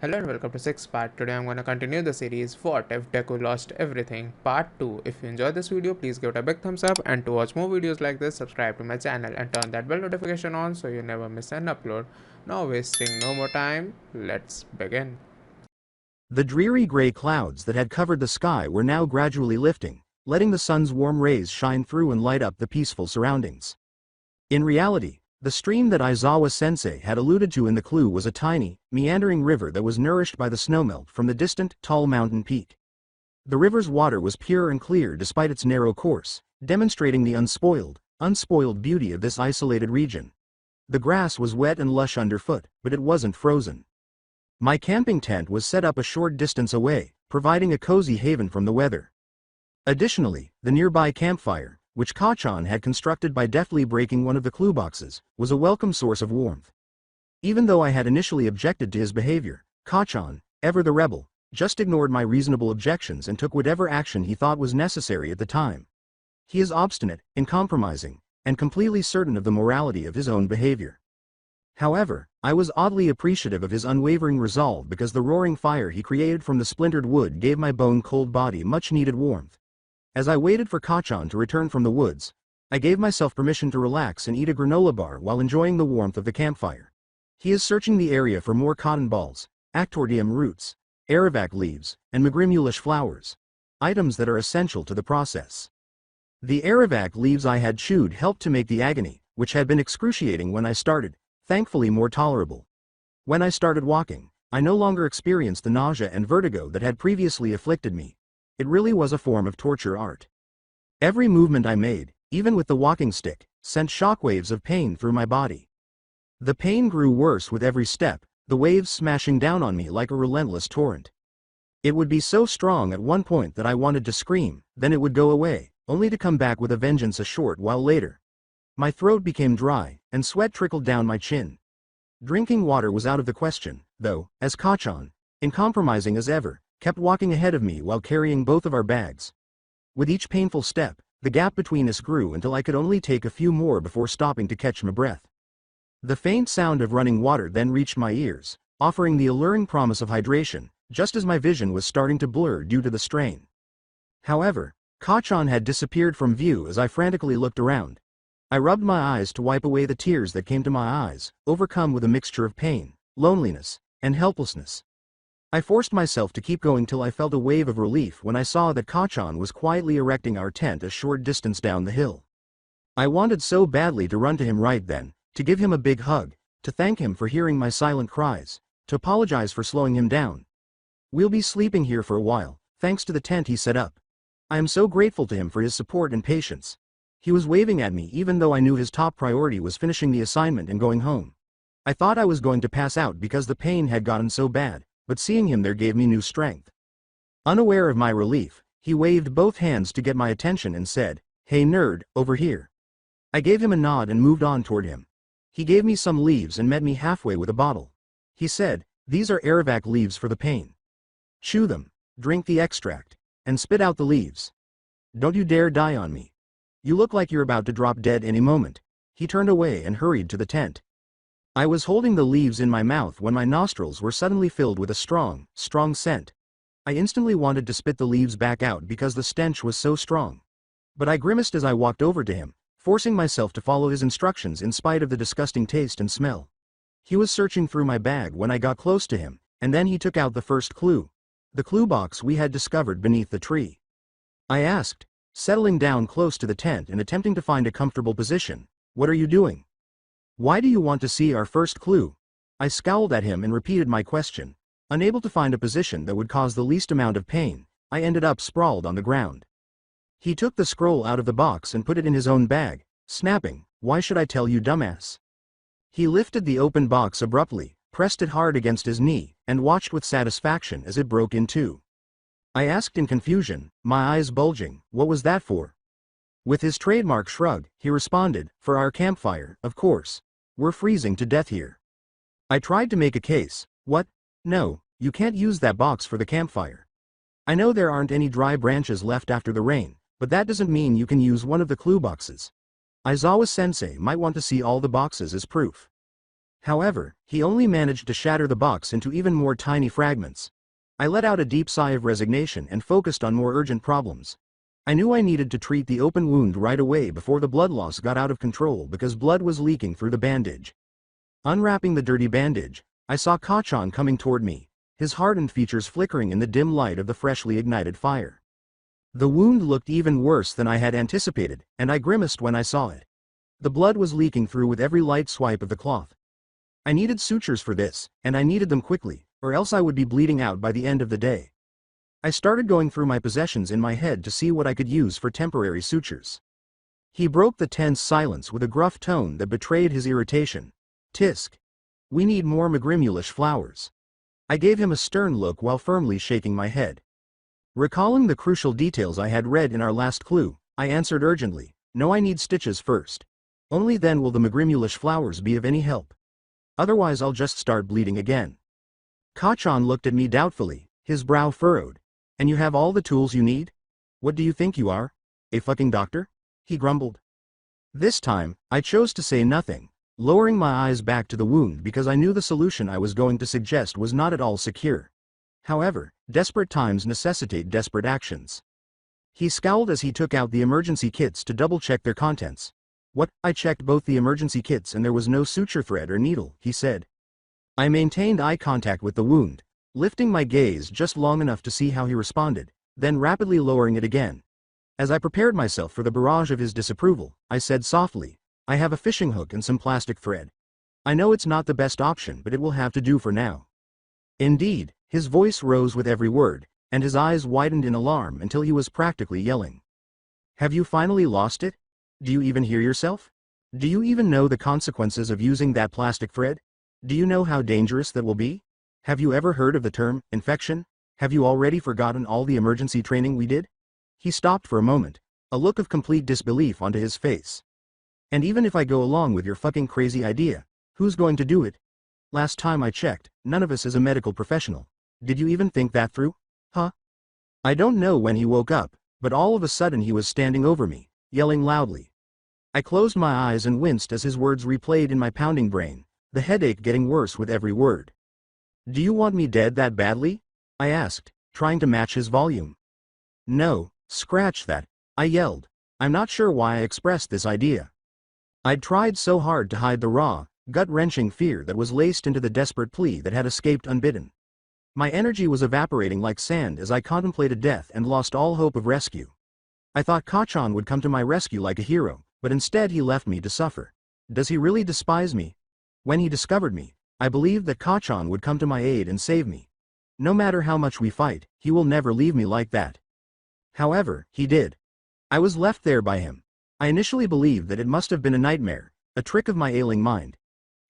Hello and welcome to 6th part. Today I'm going to continue the series What If Deku Lost Everything Part 2. If you enjoyed this video, please give it a big thumbs up, and to watch more videos like this, subscribe to my channel and turn that bell notification on so you never miss an upload. Now wasting no more time, let's begin. The dreary gray clouds that had covered the sky were now gradually lifting, letting the sun's warm rays shine through and light up the peaceful surroundings. In reality, the stream that Aizawa-sensei had alluded to in the clue was a tiny, meandering river that was nourished by the snowmelt from the distant, tall mountain peak. The river's water was pure and clear despite its narrow course, demonstrating the unspoiled beauty of this isolated region. The grass was wet and lush underfoot, but it wasn't frozen. My camping tent was set up a short distance away, providing a cozy haven from the weather. Additionally, the nearby campfire, which Kachan had constructed by deftly breaking one of the clue boxes, was a welcome source of warmth. Even though I had initially objected to his behavior, Kachan, ever the rebel, just ignored my reasonable objections and took whatever action he thought was necessary at the time. He is obstinate, uncompromising, and completely certain of the morality of his own behavior. However, I was oddly appreciative of his unwavering resolve because the roaring fire he created from the splintered wood gave my bone-cold body much-needed warmth. As I waited for Kachan to return from the woods, I gave myself permission to relax and eat a granola bar while enjoying the warmth of the campfire. He is searching the area for more cotton balls, actordium roots, aravac leaves, and magrimulish flowers, items that are essential to the process. The aravac leaves I had chewed helped to make the agony, which had been excruciating when I started, thankfully more tolerable. When I started walking, I no longer experienced the nausea and vertigo that had previously afflicted me. It really was a form of torture art. Every movement I made, even with the walking stick, sent shockwaves of pain through my body. The pain grew worse with every step, the waves smashing down on me like a relentless torrent. It would be so strong at one point that I wanted to scream, then it would go away, only to come back with a vengeance a short while later. My throat became dry, and sweat trickled down my chin. Drinking water was out of the question, though, as Kachan, uncompromising as ever, kept walking ahead of me while carrying both of our bags. With each painful step, the gap between us grew until I could only take a few more before stopping to catch my breath. The faint sound of running water then reached my ears, offering the alluring promise of hydration, just as my vision was starting to blur due to the strain. However, Kachan had disappeared from view as I frantically looked around. I rubbed my eyes to wipe away the tears that came to my eyes, overcome with a mixture of pain, loneliness, and helplessness. I forced myself to keep going till I felt a wave of relief when I saw that Kachan was quietly erecting our tent a short distance down the hill. I wanted so badly to run to him right then, to give him a big hug, to thank him for hearing my silent cries, to apologize for slowing him down. "We'll be sleeping here for a while, thanks to the tent he set up. I am so grateful to him for his support and patience." He was waving at me even though I knew his top priority was finishing the assignment and going home. I thought I was going to pass out because the pain had gotten so bad, but seeing him there gave me new strength. Unaware of my relief, he waved both hands to get my attention and said, "Hey nerd, over here." I gave him a nod and moved on toward him. He gave me some leaves and met me halfway with a bottle. He said, "These are aravac leaves for the pain. Chew them, drink the extract, and spit out the leaves. Don't you dare die on me. You look like you're about to drop dead any moment." He turned away and hurried to the tent. I was holding the leaves in my mouth when my nostrils were suddenly filled with a strong scent. I instantly wanted to spit the leaves back out because the stench was so strong. But I grimaced as I walked over to him, forcing myself to follow his instructions in spite of the disgusting taste and smell. He was searching through my bag when I got close to him, and then he took out the first clue, the clue box we had discovered beneath the tree. I asked, settling down close to the tent and attempting to find a comfortable position, "What are you doing? Why do you want to see our first clue?" I scowled at him and repeated my question. Unable to find a position that would cause the least amount of pain, I ended up sprawled on the ground. He took the scroll out of the box and put it in his own bag, snapping, "Why should I tell you, dumbass?" He lifted the open box abruptly, pressed it hard against his knee, and watched with satisfaction as it broke in two. I asked in confusion, my eyes bulging, "What was that for?" With his trademark shrug, he responded, "For our campfire, of course. We're freezing to death here." I tried to make a case. "What? No, you can't use that box for the campfire. I know there aren't any dry branches left after the rain, but that doesn't mean you can use one of the clue boxes. Aizawa-sensei might want to see all the boxes as proof." However, he only managed to shatter the box into even more tiny fragments. I let out a deep sigh of resignation and focused on more urgent problems. I knew I needed to treat the open wound right away before the blood loss got out of control because blood was leaking through the bandage. Unwrapping the dirty bandage, I saw Kachan coming toward me, his hardened features flickering in the dim light of the freshly ignited fire. The wound looked even worse than I had anticipated, and I grimaced when I saw it. The blood was leaking through with every light swipe of the cloth. I needed sutures for this, and I needed them quickly, or else I would be bleeding out by the end of the day. I started going through my possessions in my head to see what I could use for temporary sutures. He broke the tense silence with a gruff tone that betrayed his irritation. Tisk. We need more magrimulish flowers. I gave him a stern look while firmly shaking my head. Recalling the crucial details I had read in our last clue, I answered urgently, No, I need stitches first. Only then will the magrimulish flowers be of any help. Otherwise I'll just start bleeding again. Kachan looked at me doubtfully, his brow furrowed. And you have all the tools you need? What do you think you are? A fucking doctor? He grumbled. This time, I chose to say nothing, lowering my eyes back to the wound because I knew the solution I was going to suggest was not at all secure. However, desperate times necessitate desperate actions. He scowled as he took out the emergency kits to double-check their contents. What? I checked both the emergency kits and there was no suture thread or needle, he said. I maintained eye contact with the wound, lifting my gaze just long enough to see how he responded, then rapidly lowering it again. As I prepared myself for the barrage of his disapproval, I said softly, I have a fishing hook and some plastic thread. I know it's not the best option, but it will have to do for now. Indeed, his voice rose with every word, and his eyes widened in alarm until he was practically yelling. Have you finally lost it? Do you even hear yourself? Do you even know the consequences of using that plastic thread? Do you know how dangerous that will be? Have you ever heard of the term, infection? Have you already forgotten all the emergency training we did? He stopped for a moment, a look of complete disbelief onto his face. And even if I go along with your fucking crazy idea, who's going to do it? Last time I checked, none of us is a medical professional. Did you even think that through? Huh? I don't know when he woke up, but all of a sudden he was standing over me, yelling loudly. I closed my eyes and winced as his words replayed in my pounding brain, the headache getting worse with every word. Do you want me dead that badly? I asked, trying to match his volume. No, scratch that, I yelled. I'm not sure why I expressed this idea. I'd tried so hard to hide the raw, gut-wrenching fear that was laced into the desperate plea that had escaped unbidden. My energy was evaporating like sand as I contemplated death and lost all hope of rescue. I thought Kachan would come to my rescue like a hero, but instead he left me to suffer. Does he really despise me? When he discovered me, I believed that Kachan would come to my aid and save me. No matter how much we fight, he will never leave me like that. However, he did. I was left there by him. I initially believed that it must have been a nightmare, a trick of my ailing mind.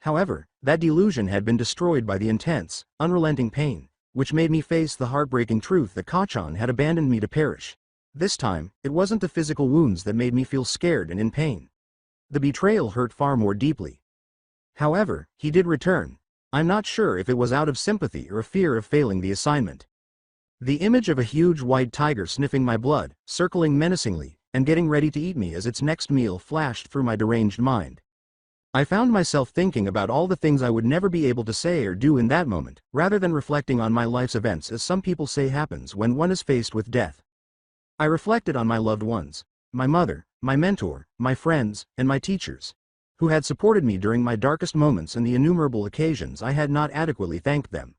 However, that delusion had been destroyed by the intense, unrelenting pain, which made me face the heartbreaking truth that Kachan had abandoned me to perish. This time, it wasn't the physical wounds that made me feel scared and in pain. The betrayal hurt far more deeply. However, he did return. I'm not sure if it was out of sympathy or a fear of failing the assignment. The image of a huge white tiger sniffing my blood, circling menacingly, and getting ready to eat me as its next meal flashed through my deranged mind. I found myself thinking about all the things I would never be able to say or do in that moment, rather than reflecting on my life's events as some people say happens when one is faced with death. I reflected on my loved ones, my mother, my mentor, my friends, and my teachers, who had supported me during my darkest moments and the innumerable occasions I had not adequately thanked them.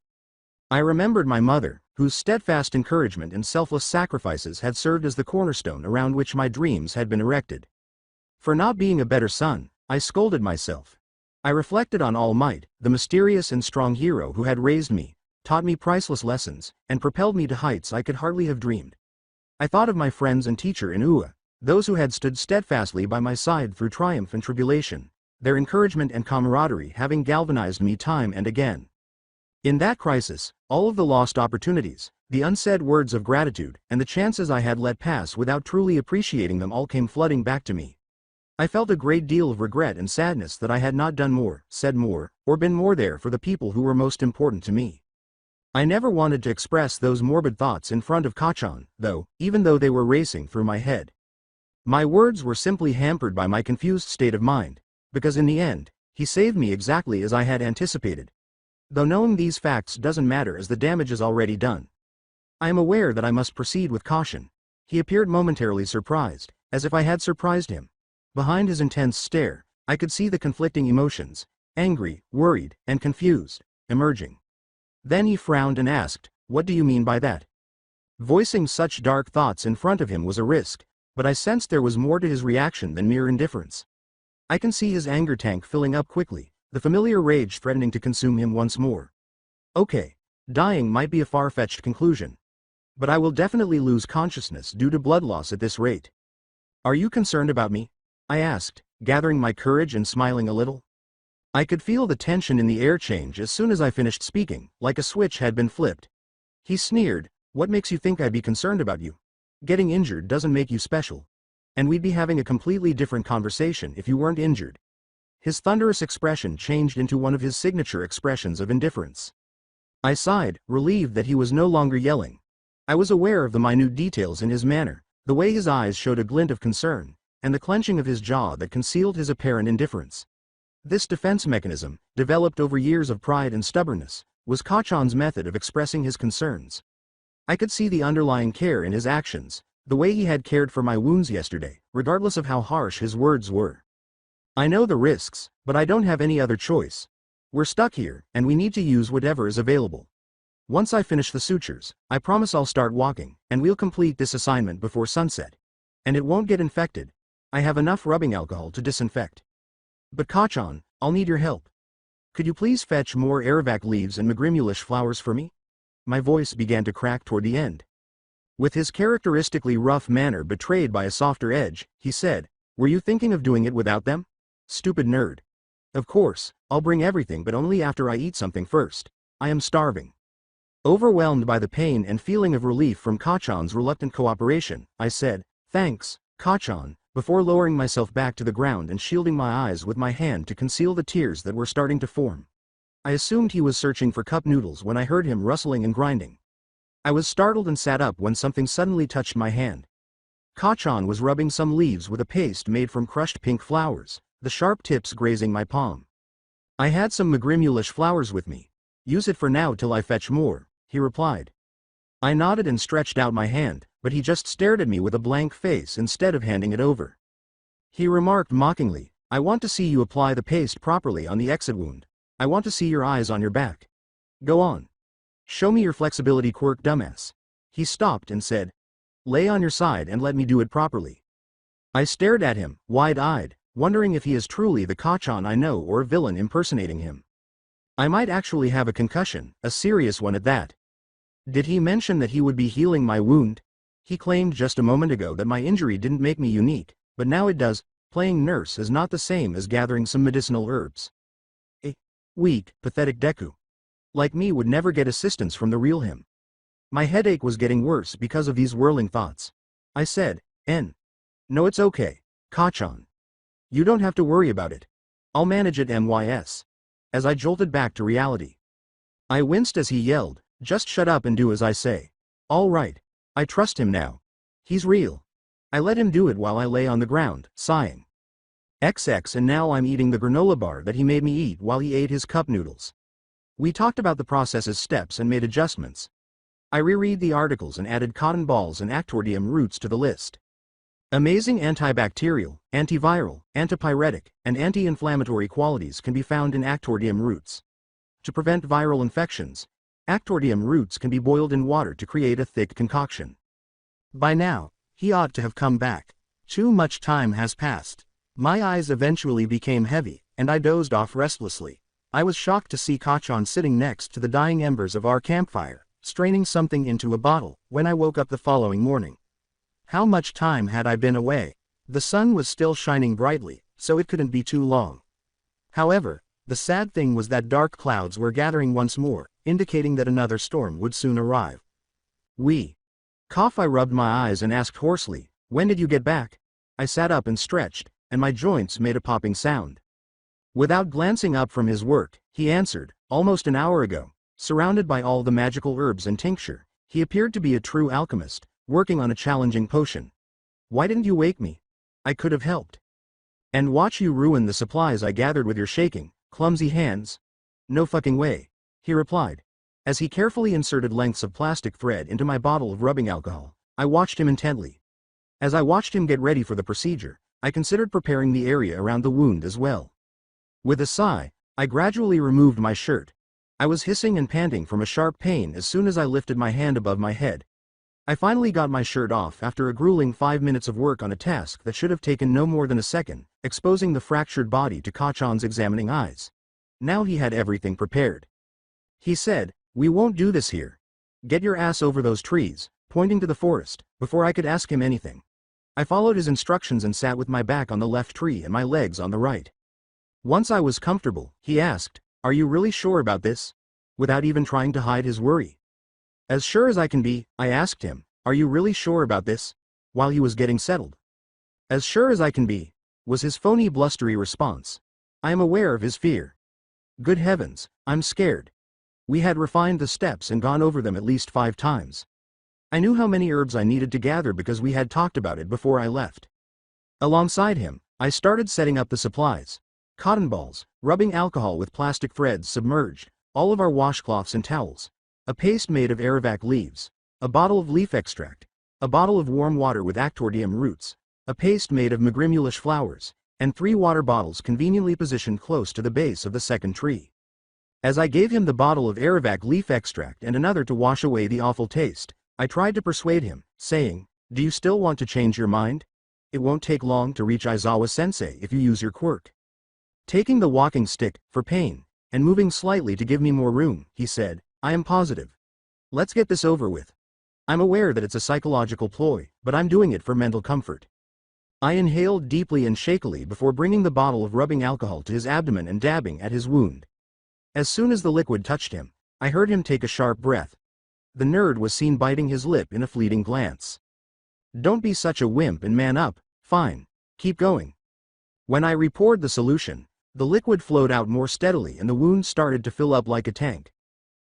I remembered my mother, whose steadfast encouragement and selfless sacrifices had served as the cornerstone around which my dreams had been erected. For not being a better son, I scolded myself. I reflected on All Might, the mysterious and strong hero who had raised me, taught me priceless lessons, and propelled me to heights I could hardly have dreamed. I thought of my friends and teacher in Ua, those who had stood steadfastly by my side through triumph and tribulation, their encouragement and camaraderie having galvanized me time and again. In that crisis, all of the lost opportunities, the unsaid words of gratitude, and the chances I had let pass without truly appreciating them all came flooding back to me. I felt a great deal of regret and sadness that I had not done more, said more, or been more there for the people who were most important to me. I never wanted to express those morbid thoughts in front of Kachan, though, even though they were racing through my head. My words were simply hampered by my confused state of mind, because in the end, He saved me exactly as I had anticipated. Though knowing these facts doesn't matter as the damage is already done. I am aware that I must proceed with caution. He appeared momentarily surprised, as if I had surprised him. Behind his intense stare, I could see the conflicting emotions, angry, worried, and confused, emerging. Then he frowned and asked, "What do you mean by that?" Voicing such dark thoughts in front of him was a risk, but I sensed there was more to his reaction than mere indifference. I can see his anger tank filling up quickly, the familiar rage threatening to consume him once more. Okay, dying might be a far-fetched conclusion. But I will definitely lose consciousness due to blood loss at this rate. Are you concerned about me? I asked, gathering my courage and smiling a little. I could feel the tension in the air change as soon as I finished speaking, like a switch had been flipped. He sneered, "What makes you think I'd be concerned about you? Getting injured doesn't make you special. And we'd be having a completely different conversation if you weren't injured." His thunderous expression changed into one of his signature expressions of indifference. I sighed, relieved that he was no longer yelling. I was aware of the minute details in his manner, the way his eyes showed a glint of concern, and the clenching of his jaw that concealed his apparent indifference. This defense mechanism, developed over years of pride and stubbornness, was Kachan's method of expressing his concerns. I could see the underlying care in his actions, the way he had cared for my wounds yesterday, regardless of how harsh his words were. I know the risks, but I don't have any other choice. We're stuck here, and we need to use whatever is available. Once I finish the sutures, I promise I'll start walking, and we'll complete this assignment before sunset. And it won't get infected. I have enough rubbing alcohol to disinfect. But Kachan, I'll need your help. Could you please fetch more Aravac leaves and Magrimulish flowers for me? My voice began to crack toward the end. With his characteristically rough manner betrayed by a softer edge, he said, "Were you thinking of doing it without them? Stupid nerd. Of course, I'll bring everything but only after I eat something first. I am starving." Overwhelmed by the pain and feeling of relief from Kachan's reluctant cooperation, I said, "Thanks, Kachan," before lowering myself back to the ground and shielding my eyes with my hand to conceal the tears that were starting to form. I assumed he was searching for cup noodles when I heard him rustling and grinding. I was startled and sat up when something suddenly touched my hand. Kachan was rubbing some leaves with a paste made from crushed pink flowers, the sharp tips grazing my palm. "I had some Magrimulish flowers with me. Use it for now till I fetch more," he replied. I nodded and stretched out my hand, but he just stared at me with a blank face instead of handing it over. He remarked mockingly, "I want to see you apply the paste properly on the exit wound. I want to see your eyes on your back. Go on. Show me your flexibility quirk, dumbass." He stopped and said, "Lay on your side and let me do it properly." I stared at him, wide-eyed, wondering if he is truly the Kachan I know or a villain impersonating him. I might actually have a concussion, a serious one at that. Did he mention that he would be healing my wound? He claimed just a moment ago that my injury didn't make me unique, but now it does. Playing nurse is not the same as gathering some medicinal herbs. A weak, pathetic Deku like me would never get assistance from the real him. My headache was getting worse because of these whirling thoughts. I said, "No, it's okay, Kachan. You don't have to worry about it. I'll manage it MYS. As I jolted back to reality. I winced as he yelled, "Just shut up and do as I say." All right. I trust him now. He's real. I let him do it while I lay on the ground, sighing. XX, and now I'm eating the granola bar that he made me eat while he ate his cup noodles. We talked about the process's steps and made adjustments. I reread the articles and added cotton balls and actordium roots to the list. Amazing antibacterial, antiviral, antipyretic, and anti-inflammatory qualities can be found in actordium roots. To prevent viral infections, actordium roots can be boiled in water to create a thick concoction. By now, he ought to have come back. Too much time has passed. My eyes eventually became heavy, and I dozed off restlessly. I was shocked to see Kachan sitting next to the dying embers of our campfire, straining something into a bottle, when I woke up the following morning. How much time had I been away? The sun was still shining brightly, so it couldn't be too long. However, the sad thing was that dark clouds were gathering once more, indicating that another storm would soon arrive. I rubbed my eyes and asked hoarsely, "When did you get back?" I sat up and stretched, and my joints made a popping sound. Without glancing up from his work, he answered, "Almost an hour ago." Surrounded by all the magical herbs and tincture, he appeared to be a true alchemist, working on a challenging potion. "Why didn't you wake me? I could have helped." And watch you ruin the supplies I gathered with your shaking, clumsy hands? No fucking way, he replied. As he carefully inserted lengths of plastic thread into my bottle of rubbing alcohol, I watched him intently. As I watched him get ready for the procedure, I considered preparing the area around the wound as well. With a sigh, I gradually removed my shirt. I was hissing and panting from a sharp pain as soon as I lifted my hand above my head. I finally got my shirt off after a grueling 5 minutes of work on a task that should have taken no more than a second, exposing the fractured body to Kachan's examining eyes. Now he had everything prepared. He said, "We won't do this here. Get your ass over those trees," pointing to the forest, before I could ask him anything. I followed his instructions and sat with my back on the left tree and my legs on the right. Once I was comfortable, he asked, "Are you really sure about this?" Without even trying to hide his worry. "As sure as I can be," I asked him, "Are you really sure about this?" while he was getting settled. "As sure as I can be," was his phony blustery response. I am aware of his fear. Good heavens, I'm scared. We had refined the steps and gone over them at least 5 times. I knew how many herbs I needed to gather because we had talked about it before I left. Alongside him, I started setting up the supplies. Cotton balls, rubbing alcohol with plastic threads submerged, all of our washcloths and towels, a paste made of Aravac leaves, a bottle of leaf extract, a bottle of warm water with Actordium roots, a paste made of Magrimulish flowers, and 3 water bottles conveniently positioned close to the base of the second tree. As I gave him the bottle of Aravac leaf extract and another to wash away the awful taste, I tried to persuade him, saying, "Do you still want to change your mind? It won't take long to reach Aizawa-sensei if you use your quirk." Taking the walking stick, for pain, and moving slightly to give me more room, he said, "I am positive. Let's get this over with. I'm aware that it's a psychological ploy, but I'm doing it for mental comfort." I inhaled deeply and shakily before bringing the bottle of rubbing alcohol to his abdomen and dabbing at his wound. As soon as the liquid touched him, I heard him take a sharp breath. The nerd was seen biting his lip in a fleeting glance. "Don't be such a wimp and man up, fine. Keep going." When I poured the solution, the liquid flowed out more steadily and the wound started to fill up like a tank.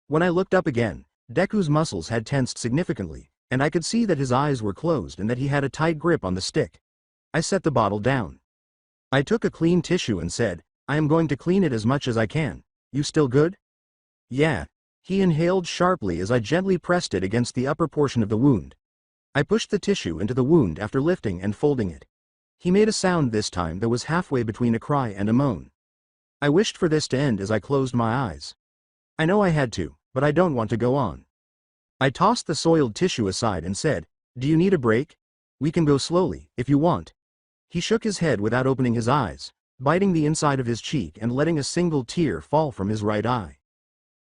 When I looked up again, Deku's muscles had tensed significantly, and I could see that his eyes were closed and that he had a tight grip on the stick. I set the bottle down. I took a clean tissue and said, "I am going to clean it as much as I can. You still good?" "Yeah." He inhaled sharply as I gently pressed it against the upper portion of the wound. I pushed the tissue into the wound after lifting and folding it. He made a sound this time that was halfway between a cry and a moan. I wished for this to end as I closed my eyes. I know I had to, but I don't want to go on. I tossed the soiled tissue aside and said, "Do you need a break? We can go slowly, if you want." He shook his head without opening his eyes, biting the inside of his cheek and letting a single tear fall from his right eye.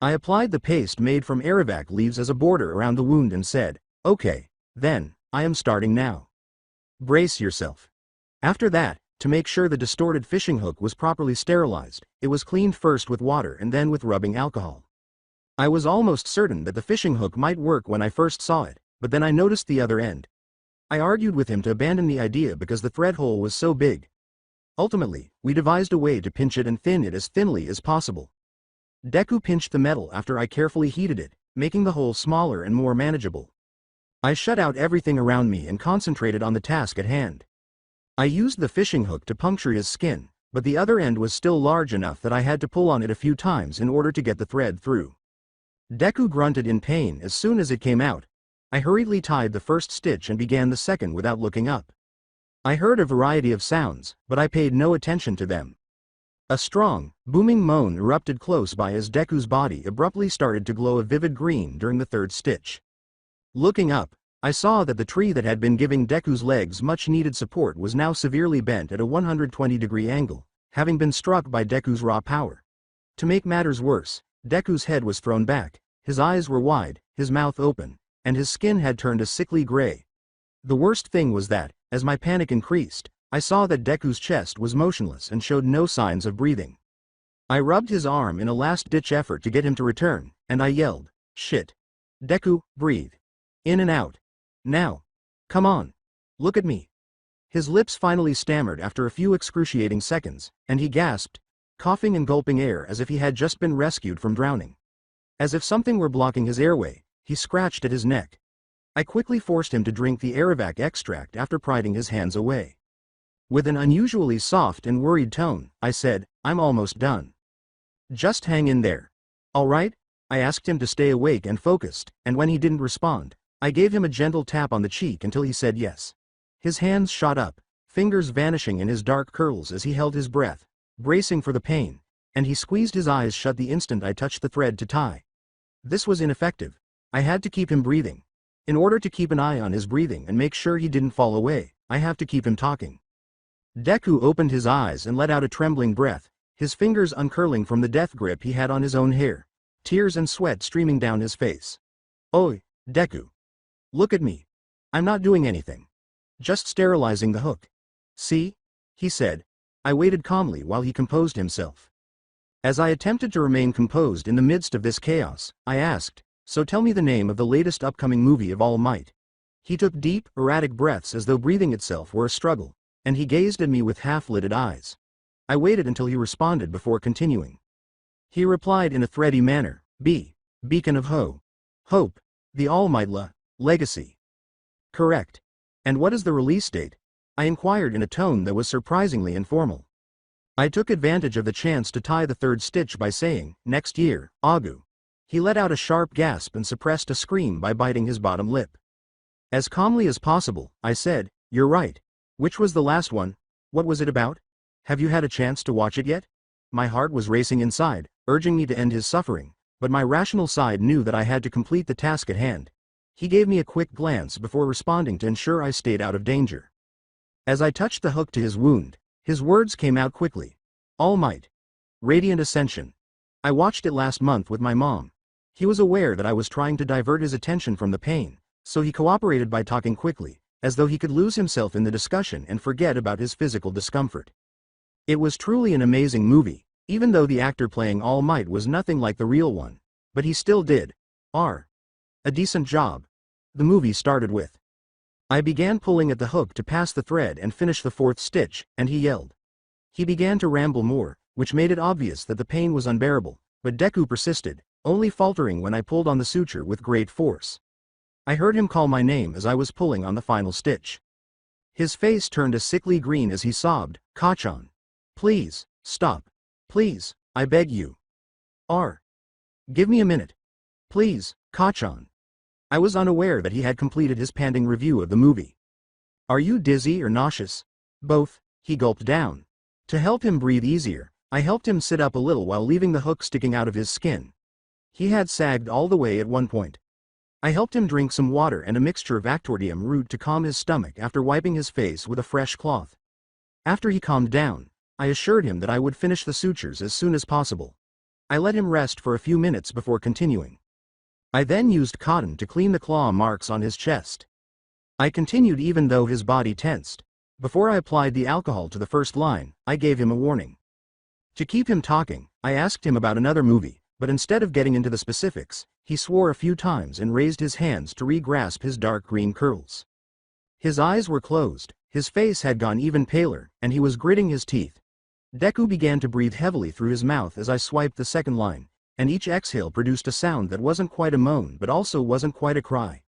I applied the paste made from Aravac leaves as a border around the wound and said, "Okay, then, I am starting now. Brace yourself." After that, to make sure the distorted fishing hook was properly sterilized, it was cleaned first with water and then with rubbing alcohol. I was almost certain that the fishing hook might work when I first saw it, but then I noticed the other end. I argued with him to abandon the idea because the thread hole was so big. Ultimately, we devised a way to pinch it and thin it as thinly as possible. Deku pinched the metal after I carefully heated it, making the hole smaller and more manageable. I shut out everything around me and concentrated on the task at hand. I used the fishing hook to puncture his skin, but the other end was still large enough that I had to pull on it a few times in order to get the thread through. Deku grunted in pain as soon as it came out. I hurriedly tied the first stitch and began the second without looking up. I heard a variety of sounds, but I paid no attention to them. A strong, booming moan erupted close by as Deku's body abruptly started to glow a vivid green during the third stitch. Looking up, I saw that the tree that had been giving Deku's legs much-needed support was now severely bent at a 120-degree angle, having been struck by Deku's raw power. To make matters worse, Deku's head was thrown back, his eyes were wide, his mouth open, and his skin had turned a sickly gray. The worst thing was that, as my panic increased, I saw that Deku's chest was motionless and showed no signs of breathing. I rubbed his arm in a last-ditch effort to get him to return, and I yelled, "Shit. Deku, breathe. In and out. Now. Come on. Look at me." His lips finally stammered after a few excruciating seconds, and he gasped, coughing and gulping air as if he had just been rescued from drowning. As if something were blocking his airway, he scratched at his neck. I quickly forced him to drink the Aravac extract after prying his hands away. With an unusually soft and worried tone, I said, I'm almost done. Just hang in there. All right? I asked him to stay awake and focused, and when he didn't respond, I gave him a gentle tap on the cheek until he said yes. His hands shot up, fingers vanishing in his dark curls as he held his breath, bracing for the pain, and he squeezed his eyes shut the instant I touched the thread to tie. This was ineffective. I had to keep him breathing. In order to keep an eye on his breathing and make sure he didn't fall away, I have to keep him talking. Deku opened his eyes and let out a trembling breath, his fingers uncurling from the death grip he had on his own hair, tears and sweat streaming down his face. Oi, Deku. Look at me. I'm not doing anything. Just sterilizing the hook. See? He said. I waited calmly while he composed himself. As I attempted to remain composed in the midst of this chaos, I asked, so tell me the name of the latest upcoming movie of All Might. He took deep, erratic breaths as though breathing itself were a struggle, and he gazed at me with half-lidded eyes. I waited until he responded before continuing. He replied in a thready manner, Beacon of Hope, the All Might Legacy. Correct. And what is the release date? I inquired in a tone that was surprisingly informal. I took advantage of the chance to tie the third stitch by saying, next year, Agu. He let out a sharp gasp and suppressed a scream by biting his bottom lip. As calmly as possible, I said, you're right. Which was the last one? What was it about? Have you had a chance to watch it yet? My heart was racing inside, urging me to end his suffering, but my rational side knew that I had to complete the task at hand. He gave me a quick glance before responding to ensure I stayed out of danger. As I touched the hook to his wound, his words came out quickly. All Might. Radiant Ascension. I watched it last month with my mom. He was aware that I was trying to divert his attention from the pain, so he cooperated by talking quickly, as though he could lose himself in the discussion and forget about his physical discomfort. It was truly an amazing movie, even though the actor playing All Might was nothing like the real one, but he still did a decent job. The movie started with. I began pulling at the hook to pass the thread and finish the fourth stitch, and he yelled. He began to ramble more, which made it obvious that the pain was unbearable, but Deku persisted, only faltering when I pulled on the suture with great force. I heard him call my name as I was pulling on the final stitch. His face turned a sickly green as he sobbed, Kachan. Please, stop. Please, I beg you. Give me a minute. Please, Kachan. I was unaware that he had completed his panting review of the movie. Are you dizzy or nauseous? Both, he gulped down. To help him breathe easier, I helped him sit up a little while leaving the hook sticking out of his skin. He had sagged all the way at one point. I helped him drink some water and a mixture of actordium root to calm his stomach after wiping his face with a fresh cloth. After he calmed down, I assured him that I would finish the sutures as soon as possible. I let him rest for a few minutes before continuing. I then used cotton to clean the claw marks on his chest. I continued even though his body tensed. Before I applied the alcohol to the first line, I gave him a warning. To keep him talking, I asked him about another movie, but instead of getting into the specifics, he swore a few times and raised his hands to re-grasp his dark green curls. His eyes were closed, his face had gone even paler, and he was gritting his teeth. Deku began to breathe heavily through his mouth as I swiped the second line, and each exhale produced a sound that wasn't quite a moan but also wasn't quite a cry.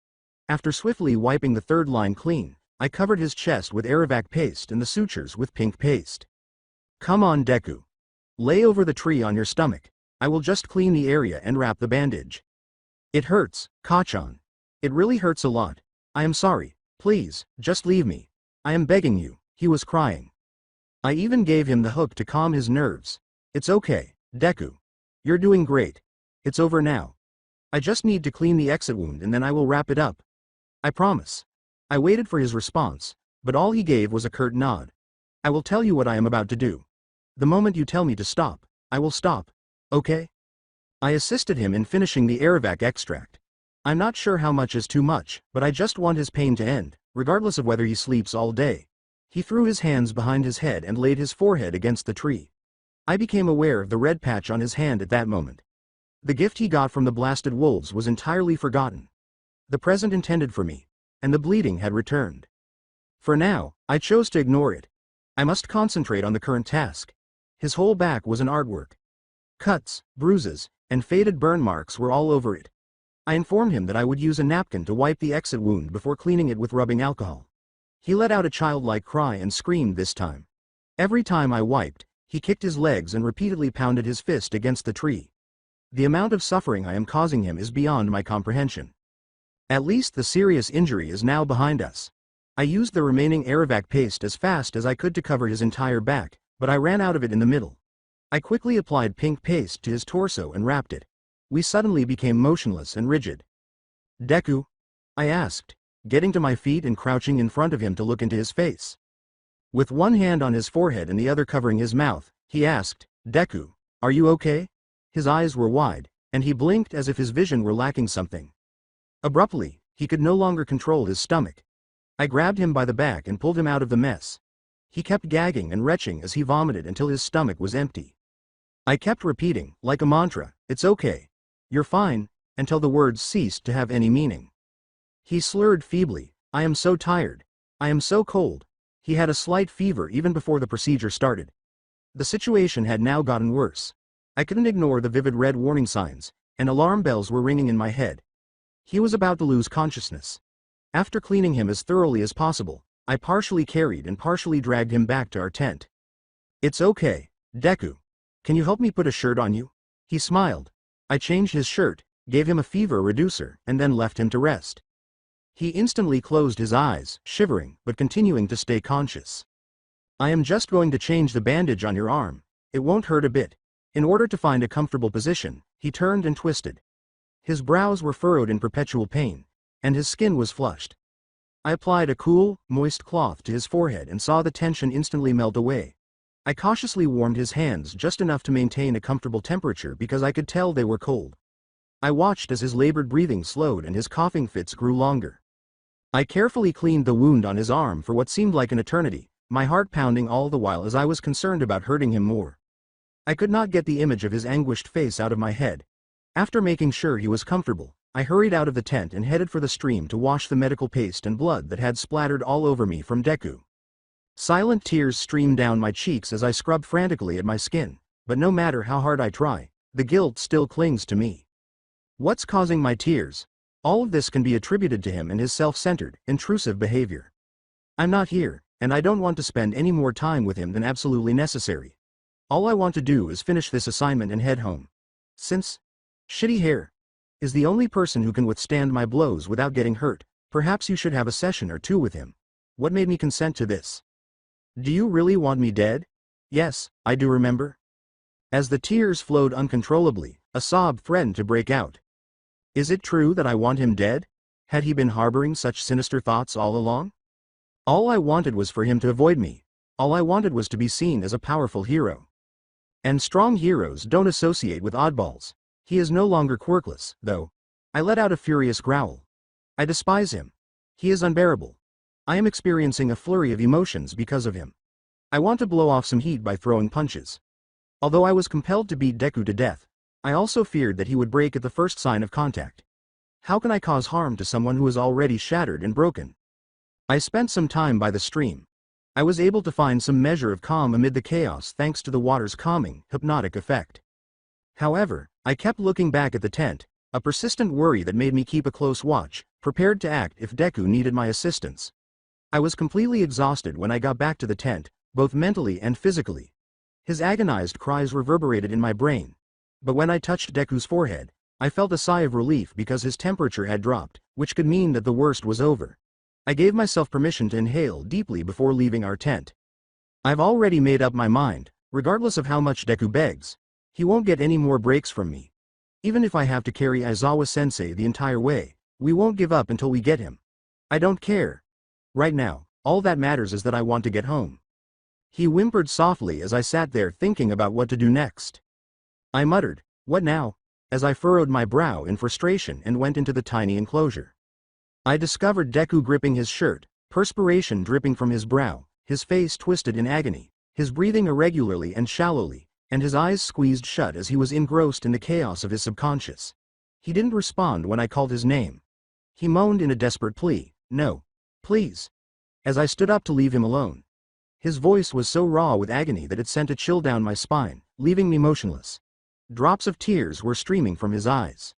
After swiftly wiping the third line clean, I covered his chest with Arovac paste and the sutures with pink paste. Come on, Deku. Lay over the tree on your stomach. I will just clean the area and wrap the bandage. It hurts, Kachan. It really hurts a lot. I am sorry. Please, just leave me. I am begging you. He was crying. I even gave him the hook to calm his nerves. It's okay, Deku. You're doing great. It's over now. I just need to clean the exit wound and then I will wrap it up. I promise. I waited for his response, but all he gave was a curt nod. I will tell you what I am about to do. The moment you tell me to stop, I will stop. Okay? I assisted him in finishing the Arovac extract. I'm not sure how much is too much, but I just want his pain to end, regardless of whether he sleeps all day. He threw his hands behind his head and laid his forehead against the tree. I became aware of the red patch on his hand at that moment. The gift he got from the blasted wolves was entirely forgotten. The present intended for me, and the bleeding had returned. For now, I chose to ignore it. I must concentrate on the current task. His whole back was an artwork. Cuts, bruises, and faded burn marks were all over it. I informed him that I would use a napkin to wipe the exit wound before cleaning it with rubbing alcohol. He let out a childlike cry and screamed this time. Every time I wiped, he kicked his legs and repeatedly pounded his fist against the tree. The amount of suffering I am causing him is beyond my comprehension. At least the serious injury is now behind us. I used the remaining Arovac paste as fast as I could to cover his entire back, but I ran out of it in the middle. I quickly applied pink paste to his torso and wrapped it. We suddenly became motionless and rigid. "Deku?" I asked, getting to my feet and crouching in front of him to look into his face. With one hand on his forehead and the other covering his mouth, he asked, "Deku, are you okay?" His eyes were wide, and he blinked as if his vision were lacking something. Abruptly, he could no longer control his stomach. I grabbed him by the back and pulled him out of the mess. He kept gagging and retching as he vomited until his stomach was empty. I kept repeating, like a mantra, "It's okay. You're fine," until the words ceased to have any meaning. He slurred feebly, "I am so tired. I am so cold." He had a slight fever even before the procedure started. The situation had now gotten worse. I couldn't ignore the vivid red warning signs, and alarm bells were ringing in my head. He was about to lose consciousness. After cleaning him as thoroughly as possible, I partially carried and partially dragged him back to our tent. "It's okay, Deku. Can you help me put a shirt on you?" He smiled. I changed his shirt, gave him a fever reducer, and then left him to rest. He instantly closed his eyes, shivering, but continuing to stay conscious. "I am just going to change the bandage on your arm. It won't hurt a bit." In order to find a comfortable position, he turned and twisted. His brows were furrowed in perpetual pain, and his skin was flushed. I applied a cool, moist cloth to his forehead and saw the tension instantly melt away. I cautiously warmed his hands just enough to maintain a comfortable temperature because I could tell they were cold. I watched as his labored breathing slowed and his coughing fits grew longer. I carefully cleaned the wound on his arm for what seemed like an eternity, my heart pounding all the while as I was concerned about hurting him more. I could not get the image of his anguished face out of my head. After making sure he was comfortable, I hurried out of the tent and headed for the stream to wash the medical paste and blood that had splattered all over me from Deku. Silent tears streamed down my cheeks as I scrubbed frantically at my skin, but no matter how hard I try, the guilt still clings to me. What's causing my tears? All of this can be attributed to him and his self-centered, intrusive behavior. I'm not here, and I don't want to spend any more time with him than absolutely necessary. All I want to do is finish this assignment and head home. Since Shitty Hair is the only person who can withstand my blows without getting hurt, perhaps you should have a session or two with him. What made me consent to this? Do you really want me dead? Yes, I do, remember? As the tears flowed uncontrollably, a sob threatened to break out. Is it true that I want him dead? Had he been harboring such sinister thoughts all along? All I wanted was for him to avoid me. All I wanted was to be seen as a powerful hero. And strong heroes don't associate with oddballs. He is no longer quirkless, though. I let out a furious growl. I despise him. He is unbearable. I am experiencing a flurry of emotions because of him. I want to blow off some heat by throwing punches. Although I was compelled to beat Deku to death, I also feared that he would break at the first sign of contact. How can I cause harm to someone who is already shattered and broken? I spent some time by the stream. I was able to find some measure of calm amid the chaos thanks to the water's calming, hypnotic effect. However, I kept looking back at the tent, a persistent worry that made me keep a close watch, prepared to act if Deku needed my assistance. I was completely exhausted when I got back to the tent, both mentally and physically. His agonized cries reverberated in my brain. But when I touched Deku's forehead, I felt a sigh of relief because his temperature had dropped, which could mean that the worst was over. I gave myself permission to inhale deeply before leaving our tent. I've already made up my mind, regardless of how much Deku begs. He won't get any more breaks from me. Even if I have to carry Aizawa-sensei the entire way, we won't give up until we get him. I don't care. Right now, all that matters is that I want to get home. He whimpered softly as I sat there thinking about what to do next. I muttered, "What now?" as I furrowed my brow in frustration and went into the tiny enclosure. I discovered Deku gripping his shirt, perspiration dripping from his brow, his face twisted in agony, his breathing irregularly and shallowly, and his eyes squeezed shut as he was engrossed in the chaos of his subconscious. He didn't respond when I called his name. He moaned in a desperate plea, "No. Please." As I stood up to leave him alone. His voice was so raw with agony that it sent a chill down my spine, leaving me motionless. Drops of tears were streaming from his eyes.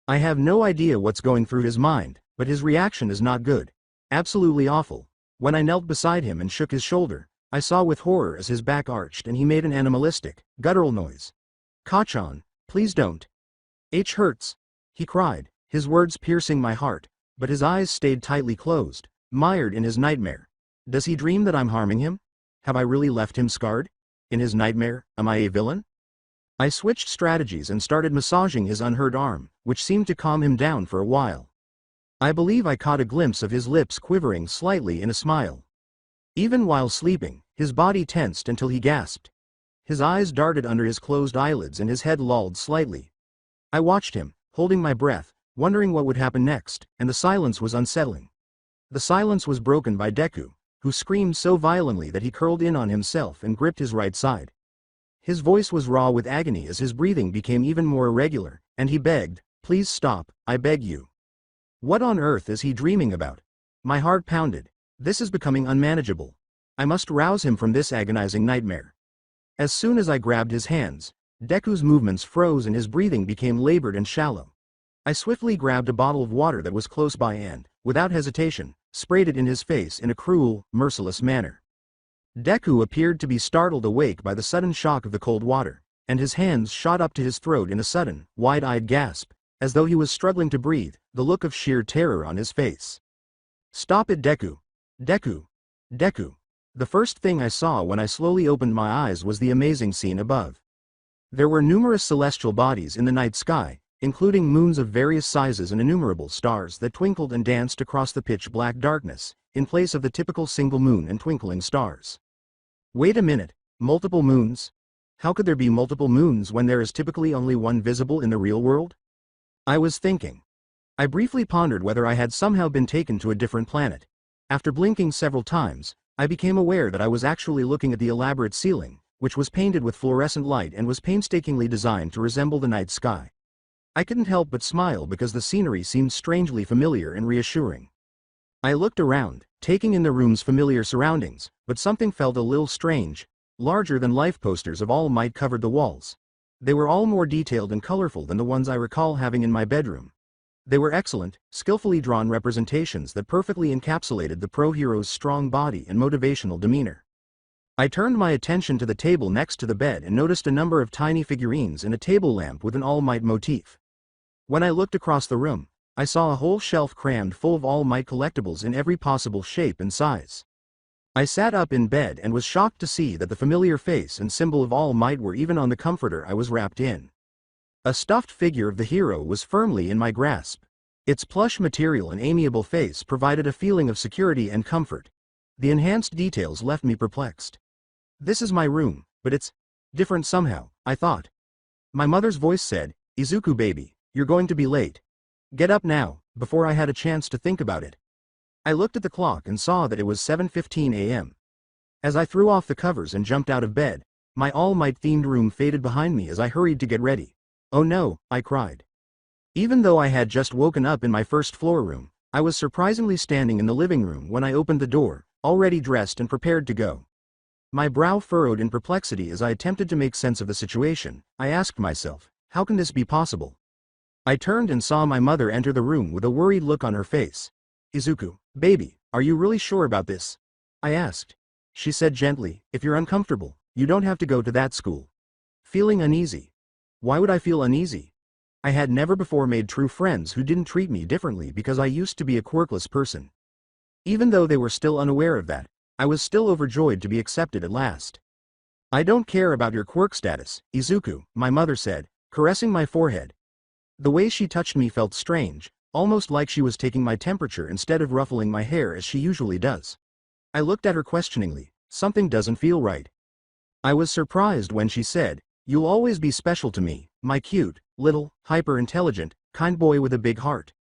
I have no idea what's going through his mind, but his reaction is not good. Absolutely awful. When I knelt beside him and shook his shoulder, I saw with horror as his back arched and he made an animalistic, guttural noise. "Kachan, please don't. H hurts," he cried, his words piercing my heart, but his eyes stayed tightly closed, mired in his nightmare. Does he dream that I'm harming him? Have I really left him scarred? In his nightmare, am I a villain? I switched strategies and started massaging his unhurt arm, which seemed to calm him down for a while. I believe I caught a glimpse of his lips quivering slightly in a smile. Even while sleeping, his body tensed until he gasped. His eyes darted under his closed eyelids and his head lolled slightly. I watched him, holding my breath, wondering what would happen next, and the silence was unsettling. The silence was broken by Deku, who screamed so violently that he curled in on himself and gripped his right side. His voice was raw with agony as his breathing became even more irregular, and he begged, "Please stop, I beg you." What on earth is he dreaming about? My heart pounded. This is becoming unmanageable. I must rouse him from this agonizing nightmare. As soon as I grabbed his hands, Deku's movements froze and his breathing became labored and shallow. I swiftly grabbed a bottle of water that was close by and, without hesitation, sprayed it in his face in a cruel, merciless manner. Deku appeared to be startled awake by the sudden shock of the cold water, and his hands shot up to his throat in a sudden, wide-eyed gasp, as though he was struggling to breathe, the look of sheer terror on his face. "Stop it, Deku! Deku! Deku!" The first thing I saw when I slowly opened my eyes was the amazing scene above. There were numerous celestial bodies in the night sky, including moons of various sizes and innumerable stars that twinkled and danced across the pitch-black darkness, in place of the typical single moon and twinkling stars. Wait a minute, multiple moons? How could there be multiple moons when there is typically only one visible in the real world? I was thinking. I briefly pondered whether I had somehow been taken to a different planet. After blinking several times, I became aware that I was actually looking at the elaborate ceiling, which was painted with fluorescent light and was painstakingly designed to resemble the night sky. I couldn't help but smile because the scenery seemed strangely familiar and reassuring. I looked around, taking in the room's familiar surroundings, but something felt a little strange. Larger-than-life posters of All Might covered the walls. They were all more detailed and colorful than the ones I recall having in my bedroom. They were excellent, skillfully drawn representations that perfectly encapsulated the pro-hero's strong body and motivational demeanor. I turned my attention to the table next to the bed and noticed a number of tiny figurines and a table lamp with an All Might motif. When I looked across the room, I saw a whole shelf crammed full of All Might collectibles in every possible shape and size. I sat up in bed and was shocked to see that the familiar face and symbol of All Might were even on the comforter I was wrapped in. A stuffed figure of the hero was firmly in my grasp. Its plush material and amiable face provided a feeling of security and comfort. The enhanced details left me perplexed. This is my room, but it's different somehow, I thought. My mother's voice said, "Izuku baby, you're going to be late. Get up now," before I had a chance to think about it. I looked at the clock and saw that it was 7:15 a.m. As I threw off the covers and jumped out of bed, my All Might themed room faded behind me as I hurried to get ready. "Oh no," I cried. Even though I had just woken up in my first floor room, I was surprisingly standing in the living room when I opened the door, already dressed and prepared to go. My brow furrowed in perplexity as I attempted to make sense of the situation. I asked myself, how can this be possible? I turned and saw my mother enter the room with a worried look on her face. "Izuku, baby, are you really sure about this?" I asked. She said gently, "If you're uncomfortable, you don't have to go to that school." Feeling uneasy. Why would I feel uneasy? I had never before made true friends who didn't treat me differently because I used to be a quirkless person. Even though they were still unaware of that, I was still overjoyed to be accepted at last. "I don't care about your quirk status, Izuku," my mother said, caressing my forehead. The way she touched me felt strange, almost like she was taking my temperature instead of ruffling my hair as she usually does. I looked at her questioningly. Something doesn't feel right. I was surprised when she said, "You'll always be special to me, my cute, little, hyper-intelligent, kind boy with a big heart."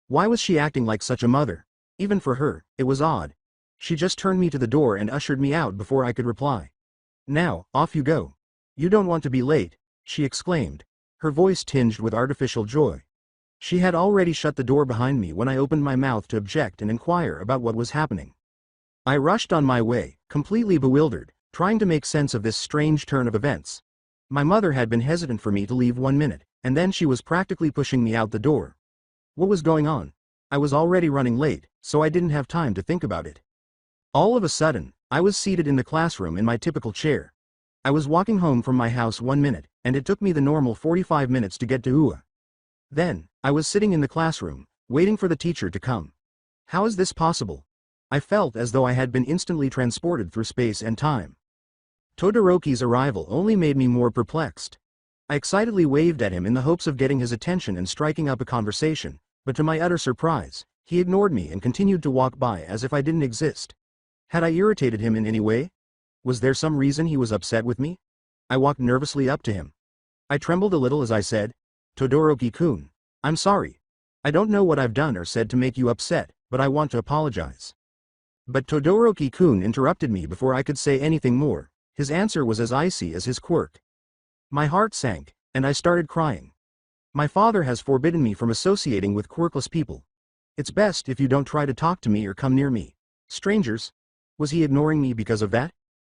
Why was she acting like such a mother? Even for her, it was odd. She just turned me to the door and ushered me out before I could reply. "Now, off you go. You don't want to be late," she exclaimed, her voice tinged with artificial joy. She had already shut the door behind me when I opened my mouth to object and inquire about what was happening. I rushed on my way, completely bewildered, trying to make sense of this strange turn of events. My mother had been hesitant for me to leave 1 minute, and then she was practically pushing me out the door. What was going on? I was already running late, so I didn't have time to think about it. All of a sudden, I was seated in the classroom in my typical chair. I was walking home from my house 1 minute, and it took me the normal 45 minutes to get to UA. Then, I was sitting in the classroom, waiting for the teacher to come. How is this possible? I felt as though I had been instantly transported through space and time. Todoroki's arrival only made me more perplexed. I excitedly waved at him in the hopes of getting his attention and striking up a conversation, but to my utter surprise, he ignored me and continued to walk by as if I didn't exist. Had I irritated him in any way? Was there some reason he was upset with me? I walked nervously up to him. I trembled a little as I said, "Todoroki-kun, I'm sorry. I don't know what I've done or said to make you upset, but I want to apologize." But Todoroki-kun interrupted me before I could say anything more. His answer was as icy as his quirk. My heart sank, and I started crying. My father has forbidden me from associating with quirkless people. It's best if you don't try to talk to me or come near me. Strangers? Was he ignoring me because of that?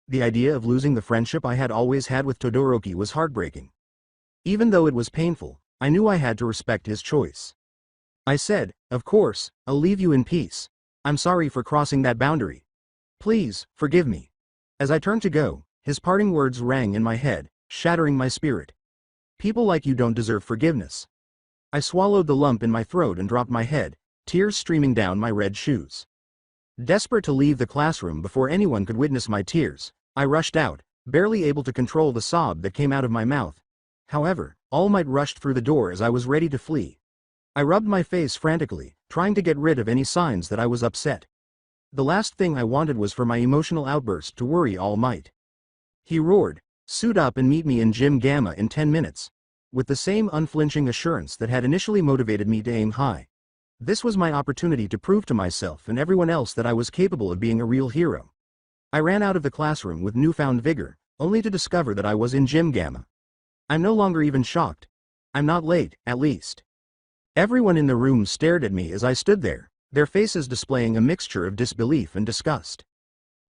The idea of losing the friendship I had always had with Todoroki was heartbreaking. Even though it was painful, I knew I had to respect his choice. I said, "Of course, I'll leave you in peace. I'm sorry for crossing that boundary. Please, forgive me." As I turned to go, his parting words rang in my head, shattering my spirit. "People like you don't deserve forgiveness." I swallowed the lump in my throat and dropped my head, tears streaming down my red shoes. Desperate to leave the classroom before anyone could witness my tears, I rushed out, barely able to control the sob that came out of my mouth. However, All Might rushed through the door as I was ready to flee. I rubbed my face frantically, trying to get rid of any signs that I was upset. The last thing I wanted was for my emotional outburst to worry All Might. He roared, "Suit up and meet me in Gym Gamma in 10 minutes. With the same unflinching assurance that had initially motivated me to aim high. This was my opportunity to prove to myself and everyone else that I was capable of being a real hero. I ran out of the classroom with newfound vigor, only to discover that I was in Gym Gamma. I'm no longer even shocked. I'm not late, at least. Everyone in the room stared at me as I stood there, their faces displaying a mixture of disbelief and disgust.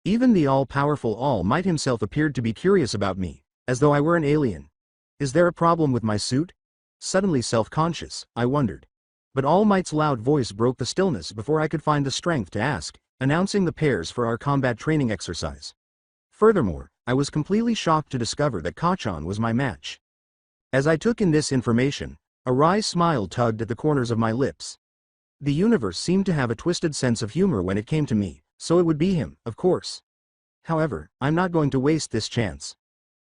Even the all-powerful All Might himself appeared to be curious about me, as though I were an alien. Is there a problem with my suit? Suddenly self-conscious, I wondered. But All Might's loud voice broke the stillness before I could find the strength to ask, announcing the pairs for our combat training exercise. Furthermore, I was completely shocked to discover that Kachan was my match. As I took in this information, a wry smile tugged at the corners of my lips. The universe seemed to have a twisted sense of humor when it came to me, so it would be him, of course. However, I'm not going to waste this chance.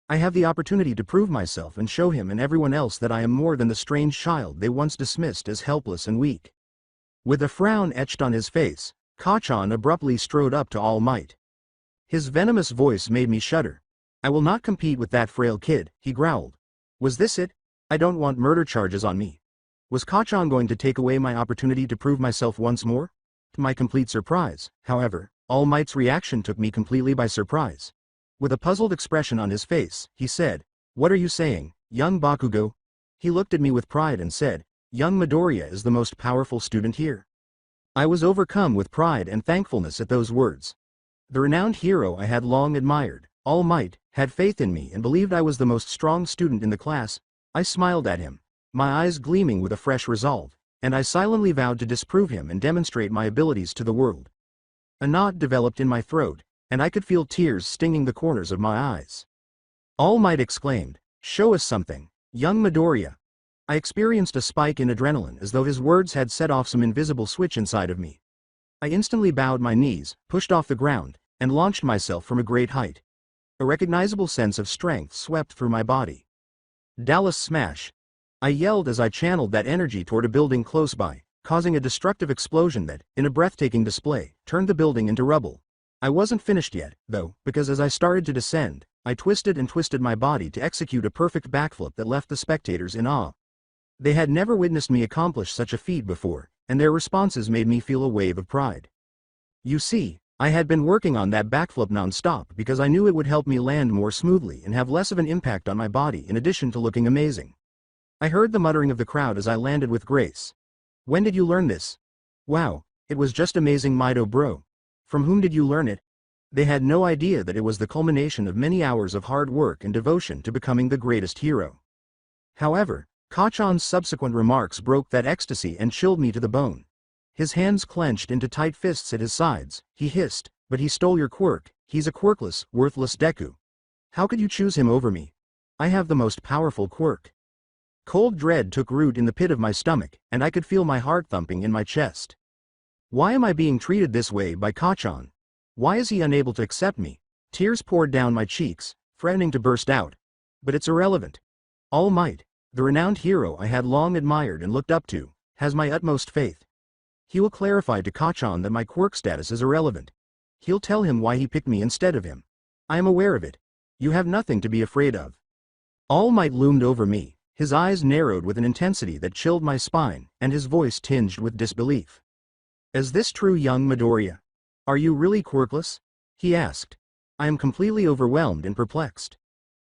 I have the opportunity to prove myself and show him and everyone else that I am more than the strange child they once dismissed as helpless and weak. With a frown etched on his face, Kachan abruptly strode up to All Might. His venomous voice made me shudder. "I will not compete with that frail kid," he growled. Was this it? I don't want murder charges on me. Was Kachan going to take away my opportunity to prove myself once more? To my complete surprise, however, All Might's reaction took me completely by surprise. With a puzzled expression on his face, he said, "What are you saying, young Bakugo?" He looked at me with pride and said, "Young Midoriya is the most powerful student here." I was overcome with pride and thankfulness at those words. The renowned hero I had long admired, All Might, had faith in me and believed I was the most strong student in the class. I smiled at him, my eyes gleaming with a fresh resolve, and I silently vowed to disprove him and demonstrate my abilities to the world. A knot developed in my throat, and I could feel tears stinging the corners of my eyes. All Might exclaimed, "Show us something, young Midoriya." I experienced a spike in adrenaline as though his words had set off some invisible switch inside of me. I instantly bowed my knees, pushed off the ground, and launched myself from a great height. A recognizable sense of strength swept through my body. "Dallas Smash!" I yelled as I channeled that energy toward a building close by, causing a destructive explosion that, in a breathtaking display, turned the building into rubble. I wasn't finished yet, though, because as I started to descend, I twisted and twisted my body to execute a perfect backflip that left the spectators in awe. They had never witnessed me accomplish such a feat before, and their responses made me feel a wave of pride. You see, I had been working on that backflip non-stop because I knew it would help me land more smoothly and have less of an impact on my body in addition to looking amazing. I heard the muttering of the crowd as I landed with grace. "When did you learn this?" "Wow, it was just amazing, Mido bro." "From whom did you learn it?" They had no idea that it was the culmination of many hours of hard work and devotion to becoming the greatest hero. However, Kachan's subsequent remarks broke that ecstasy and chilled me to the bone. His hands clenched into tight fists at his sides, he hissed, But he stole your quirk. He's a quirkless, worthless Deku. How could you choose him over me? I have the most powerful quirk. Cold dread took root in the pit of my stomach, and I could feel my heart thumping in my chest. Why am I being treated this way by Kachan? Why is he unable to accept me? Tears poured down my cheeks, threatening to burst out. But it's irrelevant. All Might, the renowned hero I had long admired and looked up to, has my utmost faith. He will clarify to Kachan that my quirk status is irrelevant. He'll tell him why he picked me instead of him. I am aware of it. You have nothing to be afraid of. All Might loomed over me, his eyes narrowed with an intensity that chilled my spine, and his voice tinged with disbelief. Is this true, young Midoriya? Are you really quirkless? He asked. I am completely overwhelmed and perplexed.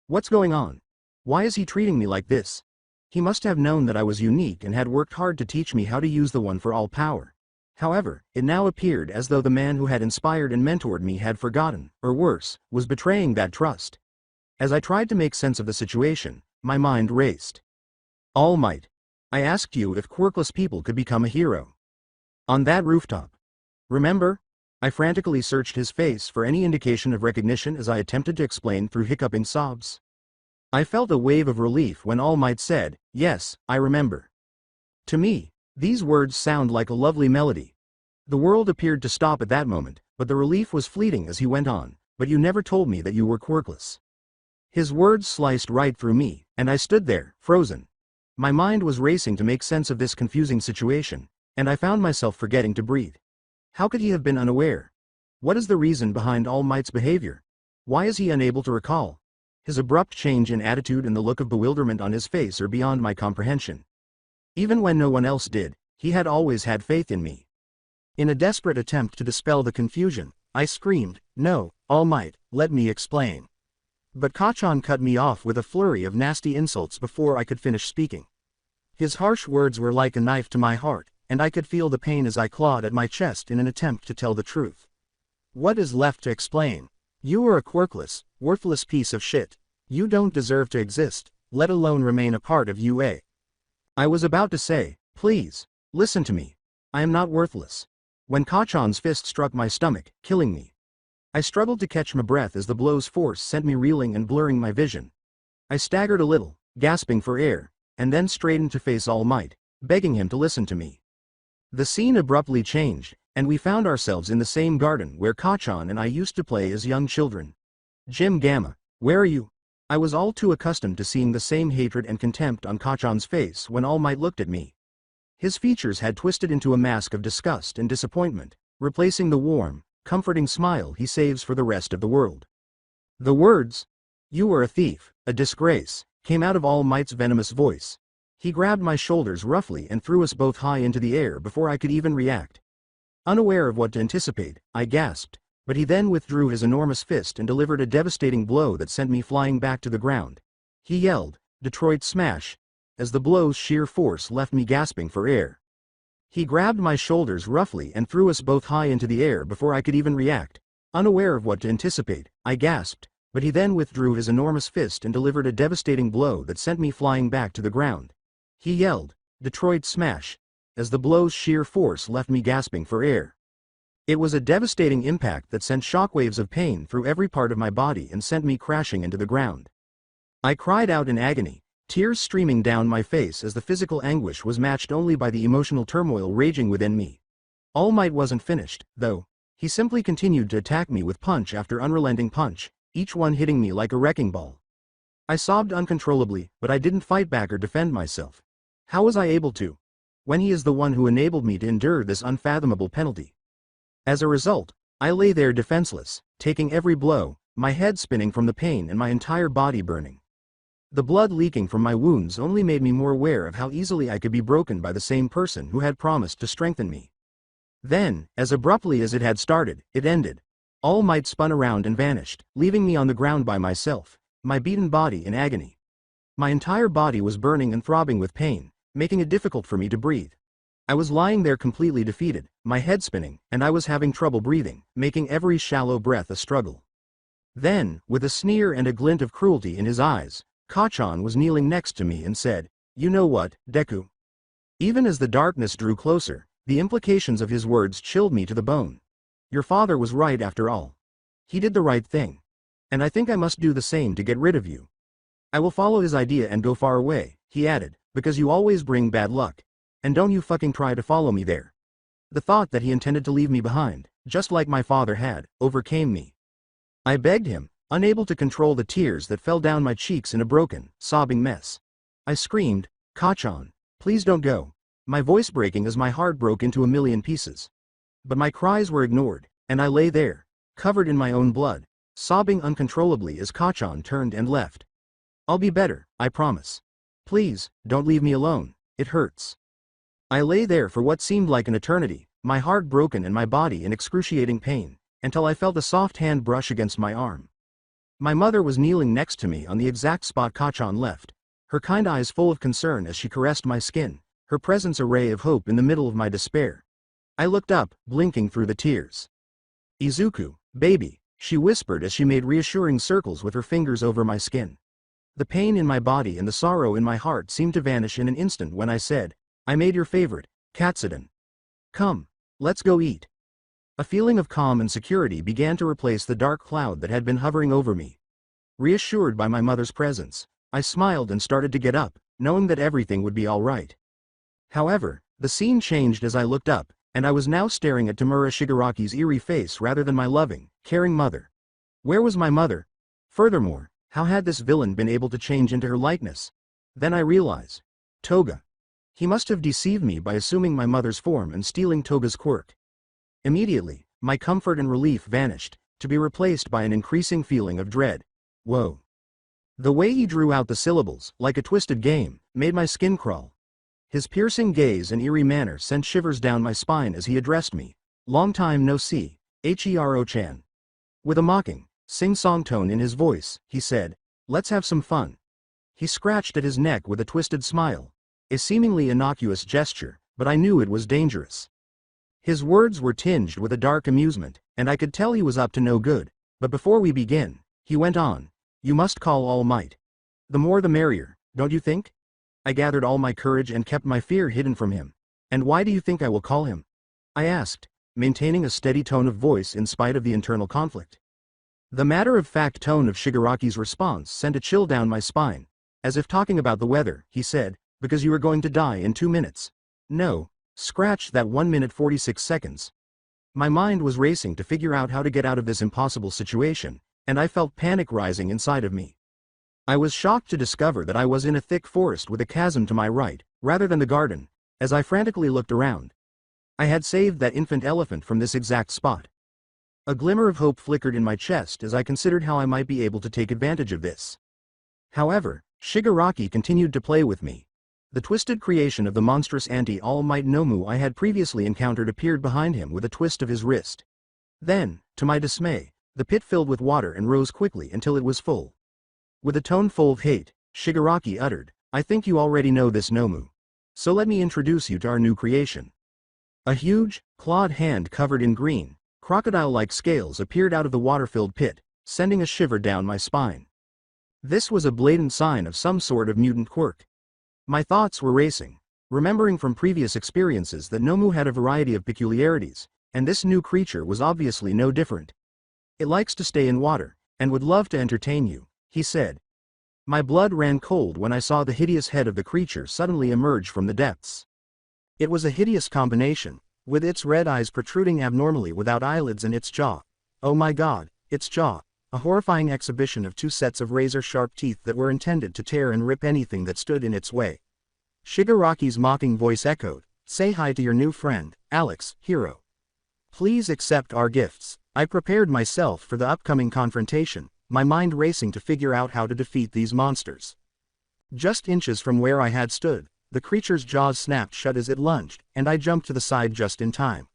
What's going on? Why is he treating me like this? He must have known that I was unique and had worked hard to teach me how to use the One for All power. However, it now appeared as though the man who had inspired and mentored me had forgotten, or worse, was betraying that trust. As I tried to make sense of the situation, my mind raced. All Might, I asked you if quirkless people could become a hero. On that rooftop. Remember? I frantically searched his face for any indication of recognition as I attempted to explain through hiccuping sobs. I felt a wave of relief when All Might said, yes, I remember. To me, these words sound like a lovely melody. The world appeared to stop at that moment, but the relief was fleeting as he went on, but you never told me that you were quirkless. His words sliced right through me, and I stood there, frozen. My mind was racing to make sense of this confusing situation, and I found myself forgetting to breathe. How could he have been unaware? What is the reason behind All Might's behavior? Why is he unable to recall? His abrupt change in attitude and the look of bewilderment on his face are beyond my comprehension. Even when no one else did, he had always had faith in me. In a desperate attempt to dispel the confusion, I screamed, no, All Might, let me explain. But Kachan cut me off with a flurry of nasty insults before I could finish speaking. His harsh words were like a knife to my heart, and I could feel the pain as I clawed at my chest in an attempt to tell the truth. What is left to explain? You are a quirkless, worthless piece of shit. You don't deserve to exist, let alone remain a part of UA. I was about to say, please, listen to me. I am not worthless. When Kachan's fist struck my stomach, killing me. I struggled to catch my breath as the blow's force sent me reeling and blurring my vision. I staggered a little, gasping for air, and then straightened to face All Might, begging him to listen to me. The scene abruptly changed, and we found ourselves in the same garden where Kachan and I used to play as young children. Jim Gamma, where are you? I was all too accustomed to seeing the same hatred and contempt on Kachan's face when All Might looked at me. His features had twisted into a mask of disgust and disappointment, replacing the warm, comforting smile he saves for the rest of the world. The words, "You are a thief, a disgrace," came out of All Might's venomous voice. He grabbed my shoulders roughly and threw us both high into the air before I could even react. Unaware of what to anticipate, I gasped, but he then withdrew his enormous fist and delivered a devastating blow that sent me flying back to the ground. He yelled, "Detroit Smash," as the blow's sheer force left me gasping for air. He grabbed my shoulders roughly and threw us both high into the air before I could even react. Unaware of what to anticipate, I gasped, but he then withdrew his enormous fist and delivered a devastating blow that sent me flying back to the ground. He yelled, "Detroit Smash," as the blow's sheer force left me gasping for air. It was a devastating impact that sent shockwaves of pain through every part of my body and sent me crashing into the ground. I cried out in agony, tears streaming down my face as the physical anguish was matched only by the emotional turmoil raging within me. All Might wasn't finished, though. He simply continued to attack me with punch after unrelenting punch, each one hitting me like a wrecking ball. I sobbed uncontrollably, but I didn't fight back or defend myself. How was I able to? When he is the one who enabled me to endure this unfathomable penalty. As a result, I lay there defenseless, taking every blow, my head spinning from the pain and my entire body burning. The blood leaking from my wounds only made me more aware of how easily I could be broken by the same person who had promised to strengthen me. Then, as abruptly as it had started, it ended. All Might spun around and vanished, leaving me on the ground by myself, my beaten body in agony. My entire body was burning and throbbing with pain, making it difficult for me to breathe. I was lying there completely defeated, my head spinning, and I was having trouble breathing, making every shallow breath a struggle. Then, with a sneer and a glint of cruelty in his eyes, Kachan was kneeling next to me and said, "You know what, Deku?" Even as the darkness drew closer, the implications of his words chilled me to the bone. Your father was right after all. He did the right thing. And I think I must do the same to get rid of you. I will follow his idea and go far away, he added, because you always bring bad luck. And don't you fucking try to follow me there. The thought that he intended to leave me behind, just like my father had, overcame me. I begged him, unable to control the tears that fell down my cheeks in a broken, sobbing mess. I screamed, Kachan, please don't go. My voice breaking as my heart broke into a million pieces. But my cries were ignored, and I lay there, covered in my own blood, sobbing uncontrollably as Kachan turned and left. I'll be better, I promise. Please, don't leave me alone, it hurts. I lay there for what seemed like an eternity, my heart broken and my body in excruciating pain, until I felt a soft hand brush against my arm. My mother was kneeling next to me on the exact spot Kachan left, her kind eyes full of concern as she caressed my skin, her presence a ray of hope in the middle of my despair. I looked up, blinking through the tears. Izuku, baby, she whispered as she made reassuring circles with her fingers over my skin. The pain in my body and the sorrow in my heart seemed to vanish in an instant when I said, I made your favorite, Katsudon. Come, let's go eat. A feeling of calm and security began to replace the dark cloud that had been hovering over me. Reassured by my mother's presence, I smiled and started to get up, knowing that everything would be all right. However, the scene changed as I looked up, and I was now staring at Tamura Shigaraki's eerie face rather than my loving, caring mother. Where was my mother? Furthermore, how had this villain been able to change into her likeness? Then I realized. Toga. He must have deceived me by assuming my mother's form and stealing Toga's quirk. Immediately, my comfort and relief vanished, to be replaced by an increasing feeling of dread. Whoa. The way he drew out the syllables, like a twisted game, made my skin crawl. His piercing gaze and eerie manner sent shivers down my spine as he addressed me. Long time no see, Hero-chan. With a mocking, sing-song tone in his voice, he said, let's have some fun. He scratched at his neck with a twisted smile. A seemingly innocuous gesture, but I knew it was dangerous. His words were tinged with a dark amusement, and I could tell he was up to no good. But before we begin, he went on, you must call All Might. The more the merrier, don't you think? I gathered all my courage and kept my fear hidden from him. And why do you think I will call him? I asked, maintaining a steady tone of voice in spite of the internal conflict. The matter-of-fact tone of Shigaraki's response sent a chill down my spine. As if talking about the weather, he said, because you are going to die in 2 minutes. No, scratch that 1 minute 46 seconds. My mind was racing to figure out how to get out of this impossible situation, and I felt panic rising inside of me. I was shocked to discover that I was in a thick forest with a chasm to my right, rather than the garden, as I frantically looked around. I had saved that infant elephant from this exact spot. A glimmer of hope flickered in my chest as I considered how I might be able to take advantage of this. However, Shigaraki continued to play with me. The twisted creation of the monstrous anti-All Might Nomu I had previously encountered appeared behind him with a twist of his wrist. Then, to my dismay, the pit filled with water and rose quickly until it was full. With a tone full of hate, Shigaraki uttered, I think you already know this Nomu. So let me introduce you to our new creation. A huge, clawed hand covered in green, crocodile-like scales appeared out of the water-filled pit, sending a shiver down my spine. This was a blatant sign of some sort of mutant quirk. My thoughts were racing, remembering from previous experiences that Nomu had a variety of peculiarities, and this new creature was obviously no different. It likes to stay in water, and would love to entertain you, he said. My blood ran cold when I saw the hideous head of the creature suddenly emerge from the depths. It was a hideous combination, with its red eyes protruding abnormally without eyelids and its jaw. Oh my god, its jaw. A horrifying exhibition of 2 sets of razor-sharp teeth that were intended to tear and rip anything that stood in its way. Shigaraki's mocking voice echoed, say hi to your new friend, Alex, hero. Please accept our gifts. I prepared myself for the upcoming confrontation, my mind racing to figure out how to defeat these monsters. Just inches from where I had stood, the creature's jaws snapped shut as it lunged, and I jumped to the side just in time.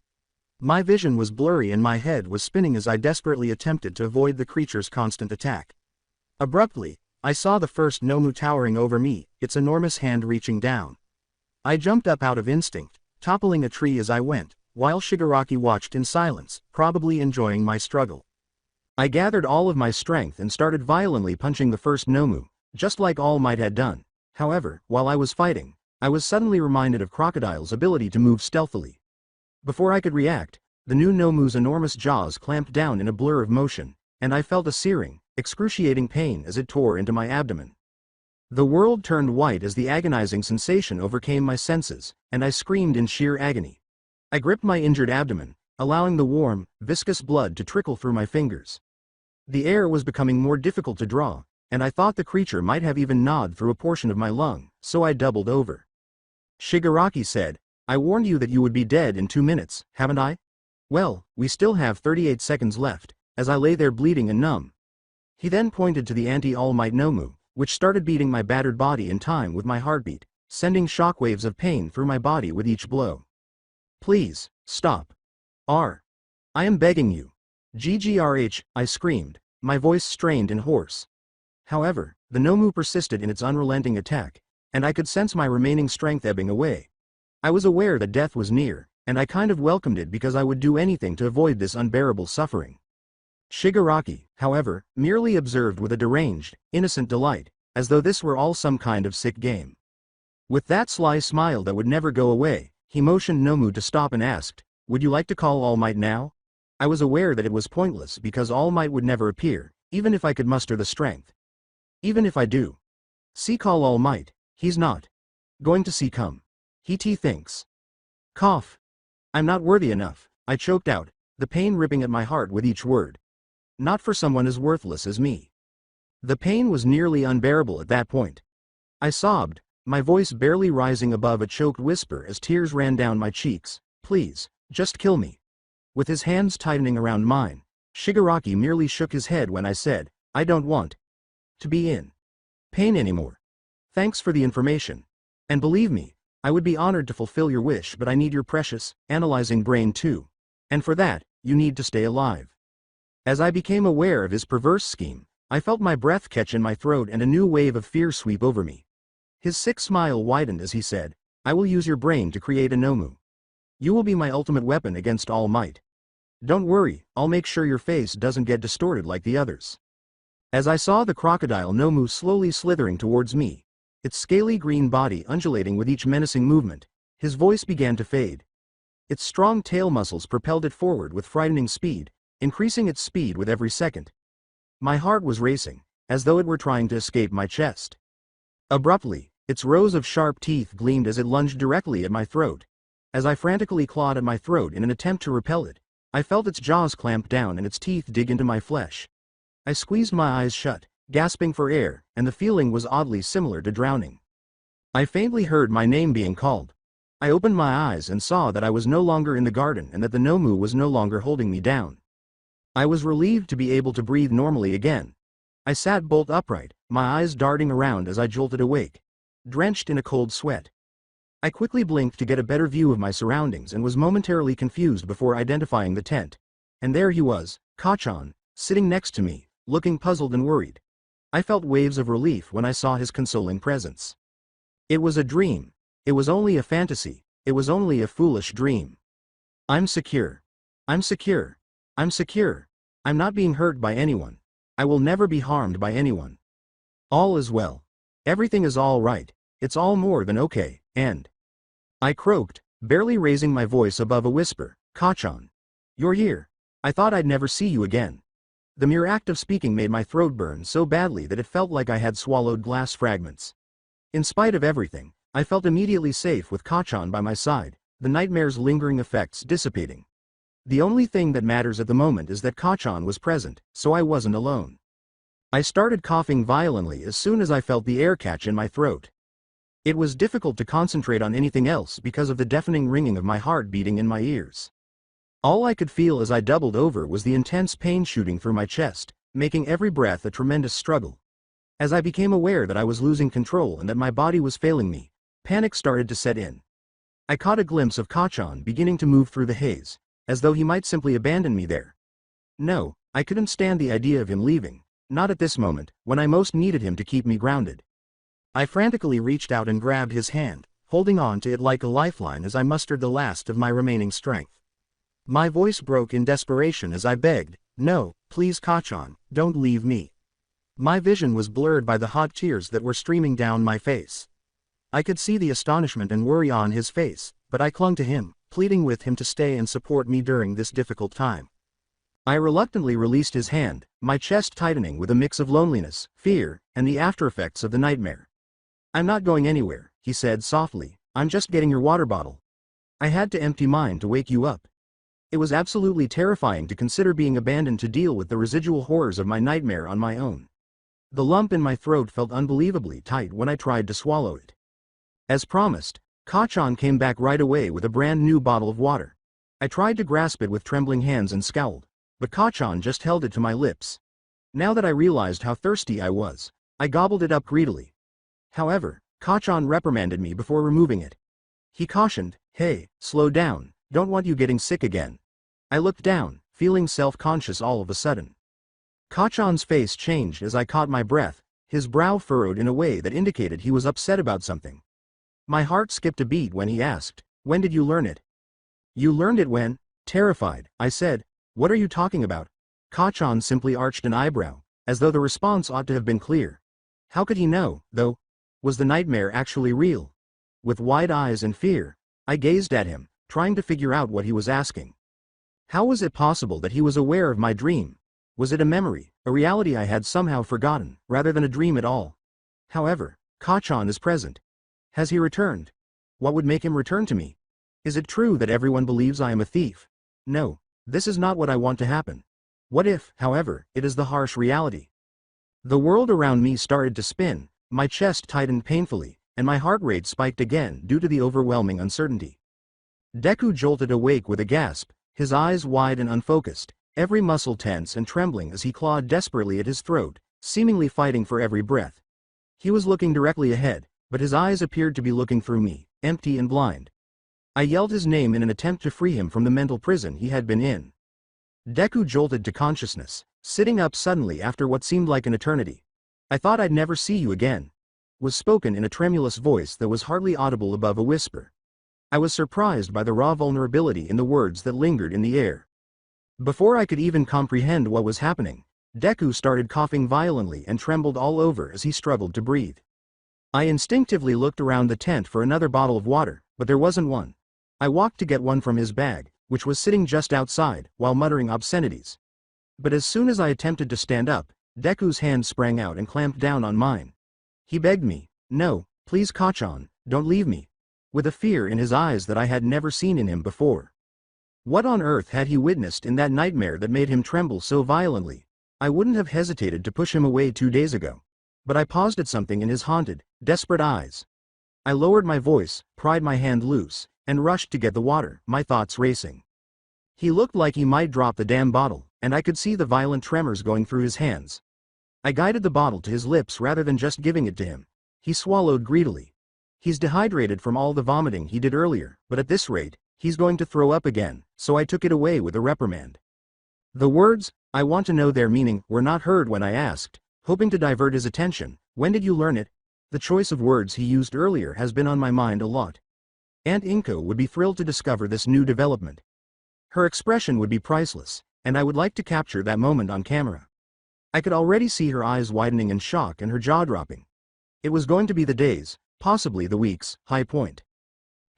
My vision was blurry and my head was spinning as I desperately attempted to avoid the creature's constant attack. Abruptly, I saw the first Nomu towering over me, its enormous hand reaching down. I jumped up out of instinct, toppling a tree as I went, while Shigaraki watched in silence, probably enjoying my struggle. I gathered all of my strength and started violently punching the first Nomu, just like All Might had done. However, while I was fighting, I was suddenly reminded of Crocodile's ability to move stealthily. Before I could react, The new Nomu's enormous jaws clamped down in a blur of motion, and I felt a searing, excruciating pain as it tore into my abdomen. The world turned white as the agonizing sensation overcame my senses, and I screamed in sheer agony. I gripped my injured abdomen, allowing the warm, viscous blood to trickle through my fingers. The air was becoming more difficult to draw, and I thought the creature might have even gnawed through a portion of my lung, so I doubled over. Shigaraki said, "I warned you that you would be dead in 2 minutes, haven't I? Well, we still have 38 seconds left," as I lay there bleeding and numb. He then pointed to the Anti-All Might Nomu, which started beating my battered body in time with my heartbeat, sending shockwaves of pain through my body with each blow. "Please, stop. I am begging you. GGRH, I screamed, my voice strained and hoarse. However, the Nomu persisted in its unrelenting attack, and I could sense my remaining strength ebbing away. I was aware that death was near, and I kind of welcomed it because I would do anything to avoid this unbearable suffering. Shigaraki, however, merely observed with a deranged, innocent delight, as though this were all some kind of sick game. With that sly smile that would never go away, he motioned Nomu to stop and asked, "Would you like to call All Might now?" I was aware that it was pointless because All Might would never appear, even if I could muster the strength. Even if I do. See, call All Might, he's not going to see come. He thinks. Cough. I'm not worthy enough, I choked out, the pain ripping at my heart with each word. Not for someone as worthless as me. The pain was nearly unbearable at that point. I sobbed, my voice barely rising above a choked whisper as tears ran down my cheeks. "Please, just kill me." With his hands tightening around mine, Shigaraki merely shook his head when I said, "I don't want to be in pain anymore. Thanks for the information. And believe me, I would be honored to fulfill your wish, but I need your precious, analyzing brain too. And for that, you need to stay alive." As I became aware of his perverse scheme, I felt my breath catch in my throat and a new wave of fear sweep over me. His sick smile widened as he said, "I will use your brain to create a Nomu. You will be my ultimate weapon against All Might. Don't worry, I'll make sure your face doesn't get distorted like the others." As I saw the crocodile Nomu slowly slithering towards me, its scaly green body undulating with each menacing movement, his voice began to fade. Its strong tail muscles propelled it forward with frightening speed, increasing its speed with every second. My heart was racing, as though it were trying to escape my chest. Abruptly, its rows of sharp teeth gleamed as it lunged directly at my throat. As I frantically clawed at my throat in an attempt to repel it, I felt its jaws clamp down and its teeth dig into my flesh. I squeezed my eyes shut, gasping for air, and the feeling was oddly similar to drowning. I faintly heard my name being called. I opened my eyes and saw that I was no longer in the garden and that the Nomu was no longer holding me down. I was relieved to be able to breathe normally again. I sat bolt upright, my eyes darting around as I jolted awake, drenched in a cold sweat. I quickly blinked to get a better view of my surroundings and was momentarily confused before identifying the tent. And there he was, Kachan, sitting next to me, looking puzzled and worried. I felt waves of relief when I saw his consoling presence. It was a dream. It was only a fantasy. It was only a foolish dream. I'm secure. I'm secure. I'm secure. I'm not being hurt by anyone. I will never be harmed by anyone. All is well. Everything is all right. It's all more than okay, and I croaked, barely raising my voice above a whisper, "Kachan. You're here. I thought I'd never see you again." The mere act of speaking made my throat burn so badly that it felt like I had swallowed glass fragments. In spite of everything, I felt immediately safe with Kachan by my side, the nightmare's lingering effects dissipating. The only thing that matters at the moment is that Kachan was present, so I wasn't alone. I started coughing violently as soon as I felt the air catch in my throat. It was difficult to concentrate on anything else because of the deafening ringing of my heart beating in my ears. All I could feel as I doubled over was the intense pain shooting through my chest, making every breath a tremendous struggle. As I became aware that I was losing control and that my body was failing me, panic started to set in. I caught a glimpse of Kachan beginning to move through the haze, as though he might simply abandon me there. No, I couldn't stand the idea of him leaving, not at this moment, when I most needed him to keep me grounded. I frantically reached out and grabbed his hand, holding on to it like a lifeline as I mustered the last of my remaining strength. My voice broke in desperation as I begged, "No, please Kachan, don't leave me." My vision was blurred by the hot tears that were streaming down my face. I could see the astonishment and worry on his face, but I clung to him, pleading with him to stay and support me during this difficult time. I reluctantly released his hand, my chest tightening with a mix of loneliness, fear, and the aftereffects of the nightmare. "I'm not going anywhere," he said softly. "I'm just getting your water bottle." I had to empty mine to wake you up. It was absolutely terrifying to consider being abandoned to deal with the residual horrors of my nightmare on my own. The lump in my throat felt unbelievably tight when I tried to swallow it. As promised, Kachan came back right away with a brand new bottle of water. I tried to grasp it with trembling hands and scowled, but Kachan just held it to my lips. Now that I realized how thirsty I was, I gobbled it up greedily. However, Kachan reprimanded me before removing it. He cautioned, "Hey, slow down, don't want you getting sick again." I looked down, feeling self-conscious all of a sudden. Kachan's face changed as I caught my breath, his brow furrowed in a way that indicated he was upset about something. My heart skipped a beat when he asked, "When did you learn it?" "You learned it when?" Terrified, I said. "What are you talking about?" Kachan simply arched an eyebrow, as though the response ought to have been clear. How could he know, though? Was the nightmare actually real? With wide eyes and fear, I gazed at him, trying to figure out what he was asking. How was it possible that he was aware of my dream? Was it a memory, a reality I had somehow forgotten, rather than a dream at all? However, Kachan is present. Has he returned? What would make him return to me? Is it true that everyone believes I am a thief? No, this is not what I want to happen. What if, however, it is the harsh reality? The world around me started to spin, my chest tightened painfully, and my heart rate spiked again due to the overwhelming uncertainty. Deku jolted awake with a gasp, his eyes wide and unfocused, every muscle tense and trembling as he clawed desperately at his throat, seemingly fighting for every breath. He was looking directly ahead, but his eyes appeared to be looking through me, empty and blind. I yelled his name in an attempt to free him from the mental prison he had been in. Deku jolted to consciousness, sitting up suddenly after what seemed like an eternity. "I thought I'd never see you again," was spoken in a tremulous voice that was hardly audible above a whisper. I was surprised by the raw vulnerability in the words that lingered in the air. Before I could even comprehend what was happening, Deku started coughing violently and trembled all over as he struggled to breathe. I instinctively looked around the tent for another bottle of water, but there wasn't one. I walked to get one from his bag, which was sitting just outside, while muttering obscenities. But as soon as I attempted to stand up, Deku's hand sprang out and clamped down on mine. He begged me, "No, please Kachan, don't leave me," with a fear in his eyes that I had never seen in him before. What on earth had he witnessed in that nightmare that made him tremble so violently? I wouldn't have hesitated to push him away 2 days ago. But I paused at something in his haunted, desperate eyes. I lowered my voice, pried my hand loose, and rushed to get the water, my thoughts racing. He looked like he might drop the damn bottle, and I could see the violent tremors going through his hands. I guided the bottle to his lips rather than just giving it to him. He swallowed greedily. He's dehydrated from all the vomiting he did earlier, but at this rate, he's going to throw up again, so I took it away with a reprimand. The words, "I want to know their meaning," were not heard when I asked, hoping to divert his attention, "When did you learn it?" The choice of words he used earlier has been on my mind a lot. Aunt Inko would be thrilled to discover this new development. Her expression would be priceless, and I would like to capture that moment on camera. I could already see her eyes widening in shock and her jaw dropping. It was going to be the day's, possibly the week's, high point.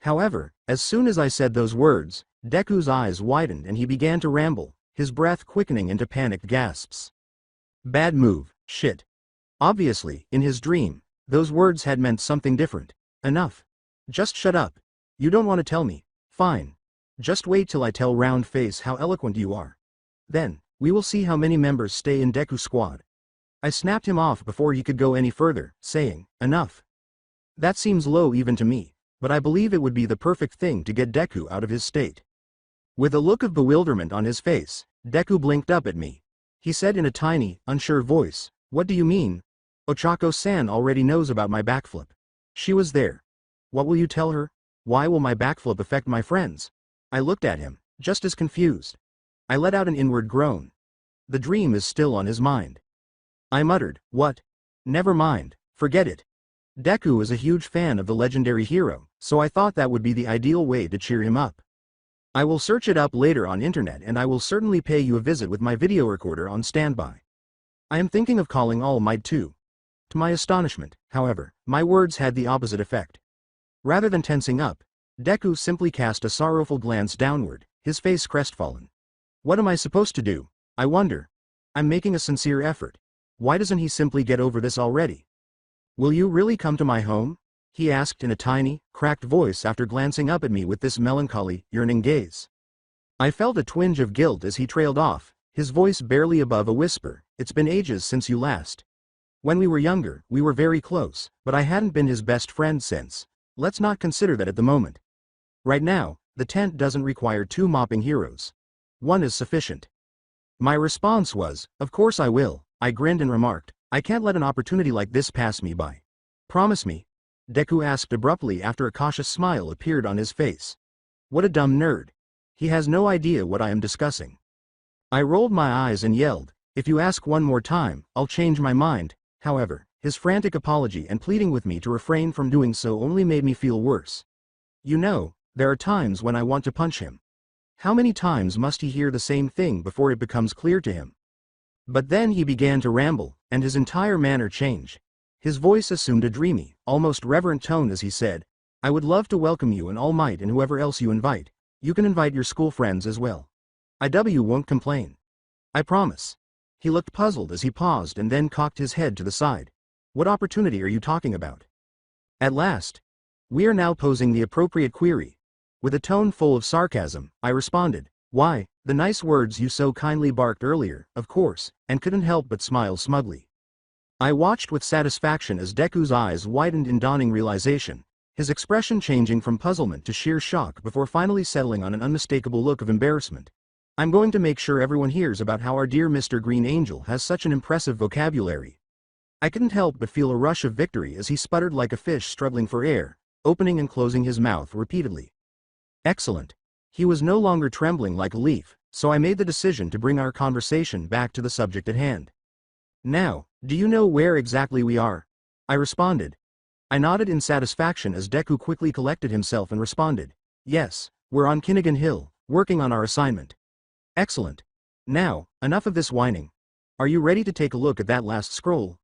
However, as soon as I said those words, Deku's eyes widened and he began to ramble, his breath quickening into panicked gasps. Bad move, shit. Obviously, in his dream, those words had meant something different. Enough. Just shut up. You don't want to tell me. Fine. Just wait till I tell Round Face how eloquent you are. Then, we will see how many members stay in Deku squad. I snapped him off before he could go any further, saying, "Enough." That seems low even to me, but I believe it would be the perfect thing to get Deku out of his state. With a look of bewilderment on his face, Deku blinked up at me. He said in a tiny, unsure voice, "What do you mean? Ochako-san already knows about my backflip. She was there. What will you tell her? Why will my backflip affect my friends?" I looked at him, just as confused. I let out an inward groan. The dream is still on his mind. I muttered, "What? Never mind, forget it." Deku is a huge fan of the legendary hero, so I thought that would be the ideal way to cheer him up. I will search it up later on internet and I will certainly pay you a visit with my video recorder on standby. I am thinking of calling All Might too. To my astonishment, however, my words had the opposite effect. Rather than tensing up, Deku simply cast a sorrowful glance downward, his face crestfallen. What am I supposed to do? I wonder. I'm making a sincere effort. Why doesn't he simply get over this already? Will you really come to my home? He asked in a tiny, cracked voice after glancing up at me with this melancholy, yearning gaze. I felt a twinge of guilt as he trailed off, his voice barely above a whisper. It's been ages since you last. When we were younger, we were very close, but I hadn't been his best friend since. Let's not consider that at the moment. Right now, the tent doesn't require 2 mopping heroes. 1 is sufficient. My response was, of course I will. I grinned and remarked, I can't let an opportunity like this pass me by. Promise me? Deku asked abruptly after a cautious smile appeared on his face. What a dumb nerd. He has no idea what I am discussing. I rolled my eyes and yelled, if you ask one more time, I'll change my mind. However, his frantic apology and pleading with me to refrain from doing so only made me feel worse. You know, there are times when I want to punch him. How many times must he hear the same thing before it becomes clear to him? But then he began to ramble, and his entire manner changed. His voice assumed a dreamy, almost reverent tone as he said, I would love to welcome you and All Might and whoever else you invite. You can invite your school friends as well. IW won't complain. I promise. He looked puzzled as he paused and then cocked his head to the side. What opportunity are you talking about? At last. We are now posing the appropriate query. With a tone full of sarcasm, I responded, why, the nice words you so kindly barked earlier, of course, and couldn't help but smile smugly. I watched with satisfaction as Deku's eyes widened in dawning realization, his expression changing from puzzlement to sheer shock before finally settling on an unmistakable look of embarrassment. I'm going to make sure everyone hears about how our dear Mr. Green Angel has such an impressive vocabulary. I couldn't help but feel a rush of victory as he sputtered like a fish struggling for air, opening and closing his mouth repeatedly. Excellent. He was no longer trembling like a leaf, so I made the decision to bring our conversation back to the subject at hand. Now, do you know where exactly we are? I responded. I nodded in satisfaction as Deku quickly collected himself and responded, yes, we're on Kinnigan Hill, working on our assignment. Excellent. Now, enough of this whining. Are you ready to take a look at that last scroll?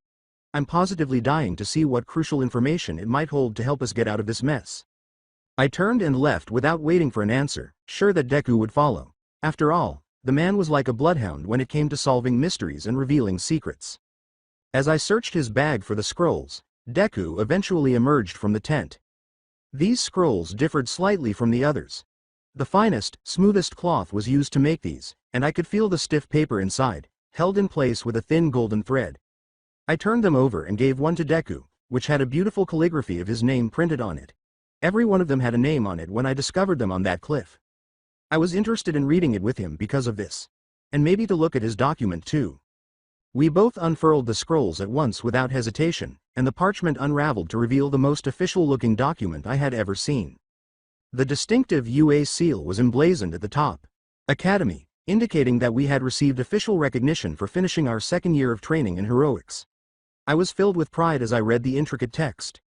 I'm positively dying to see what crucial information it might hold to help us get out of this mess. I turned and left without waiting for an answer, sure that Deku would follow. After all, the man was like a bloodhound when it came to solving mysteries and revealing secrets. As I searched his bag for the scrolls, Deku eventually emerged from the tent. These scrolls differed slightly from the others. The finest, smoothest cloth was used to make these, and I could feel the stiff paper inside, held in place with a thin golden thread. I turned them over and gave one to Deku, which had a beautiful calligraphy of his name printed on it. Every one of them had a name on it when I discovered them on that cliff. I was interested in reading it with him because of this. And maybe to look at his document too. We both unfurled the scrolls at once without hesitation, and the parchment unraveled to reveal the most official-looking document I had ever seen. The distinctive UA seal was emblazoned at the top. Academy, indicating that we had received official recognition for finishing our 2nd year of training in heroics. I was filled with pride as I read the intricate text.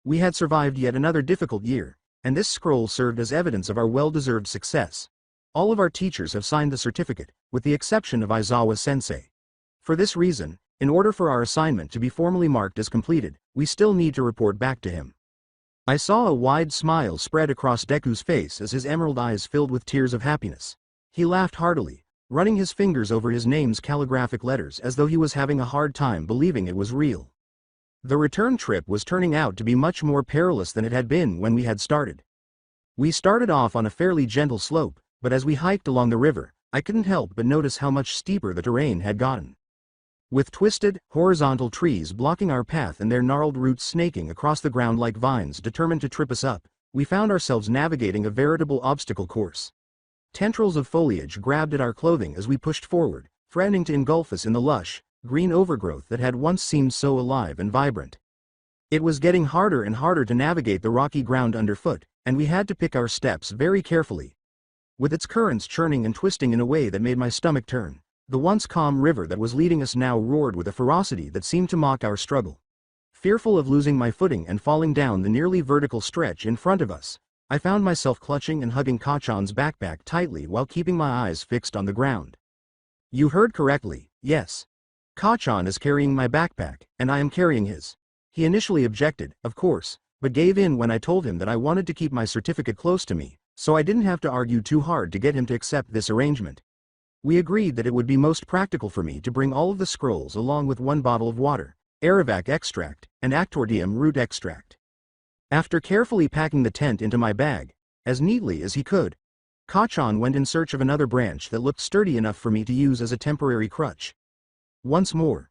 We had survived yet another difficult year, and this scroll served as evidence of our well-deserved success. All of our teachers have signed the certificate, with the exception of Aizawa-sensei. For this reason, in order for our assignment to be formally marked as completed, we still need to report back to him. I saw a wide smile spread across Deku's face as his emerald eyes filled with tears of happiness. He laughed heartily, running his fingers over his name's calligraphic letters as though he was having a hard time believing it was real. The return trip was turning out to be much more perilous than it had been when we had started. We started off on a fairly gentle slope, but as we hiked along the river, I couldn't help but notice how much steeper the terrain had gotten. With twisted, horizontal trees blocking our path and their gnarled roots snaking across the ground like vines determined to trip us up, we found ourselves navigating a veritable obstacle course. Tendrils of foliage grabbed at our clothing as we pushed forward, threatening to engulf us in the lush, green overgrowth that had once seemed so alive and vibrant. It was getting harder and harder to navigate the rocky ground underfoot, and we had to pick our steps very carefully. With its currents churning and twisting in a way that made my stomach turn, the once calm river that was leading us now roared with a ferocity that seemed to mock our struggle. Fearful of losing my footing and falling down the nearly vertical stretch in front of us, I found myself clutching and hugging Kachan's backpack tightly while keeping my eyes fixed on the ground. You heard correctly, yes. Kachan is carrying my backpack, and I am carrying his. He initially objected, of course, but gave in when I told him that I wanted to keep my certificate close to me, so I didn't have to argue too hard to get him to accept this arrangement. We agreed that it would be most practical for me to bring all of the scrolls along with one bottle of water, Aravac extract, and Actordium root extract. After carefully packing the tent into my bag, as neatly as he could, Kachan went in search of another branch that looked sturdy enough for me to use as a temporary crutch. Once more,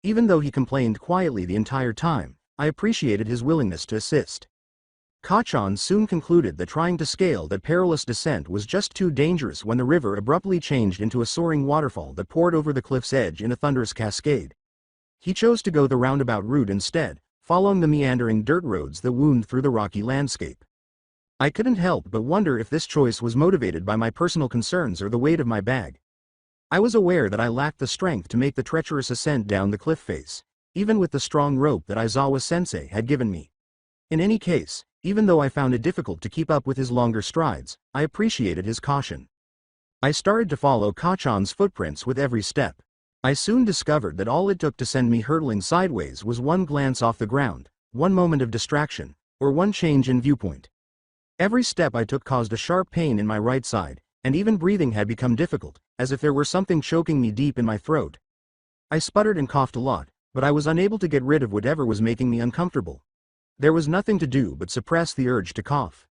even though he complained quietly the entire time, I appreciated his willingness to assist. Kachan soon concluded that trying to scale that perilous descent was just too dangerous when the river abruptly changed into a soaring waterfall that poured over the cliff's edge in a thunderous cascade. He chose to go the roundabout route instead, following the meandering dirt roads that wound through the rocky landscape. I couldn't help but wonder if this choice was motivated by my personal concerns or the weight of my bag. I was aware that I lacked the strength to make the treacherous ascent down the cliff face, even with the strong rope that Aizawa-sensei had given me. In any case, even though I found it difficult to keep up with his longer strides, I appreciated his caution. I started to follow Kachan's footprints with every step. I soon discovered that all it took to send me hurtling sideways was one glance off the ground, one moment of distraction, or one change in viewpoint. Every step I took caused a sharp pain in my right side, and even breathing had become difficult, as if there were something choking me deep in my throat. I sputtered and coughed a lot, but I was unable to get rid of whatever was making me uncomfortable. There was nothing to do but suppress the urge to cough.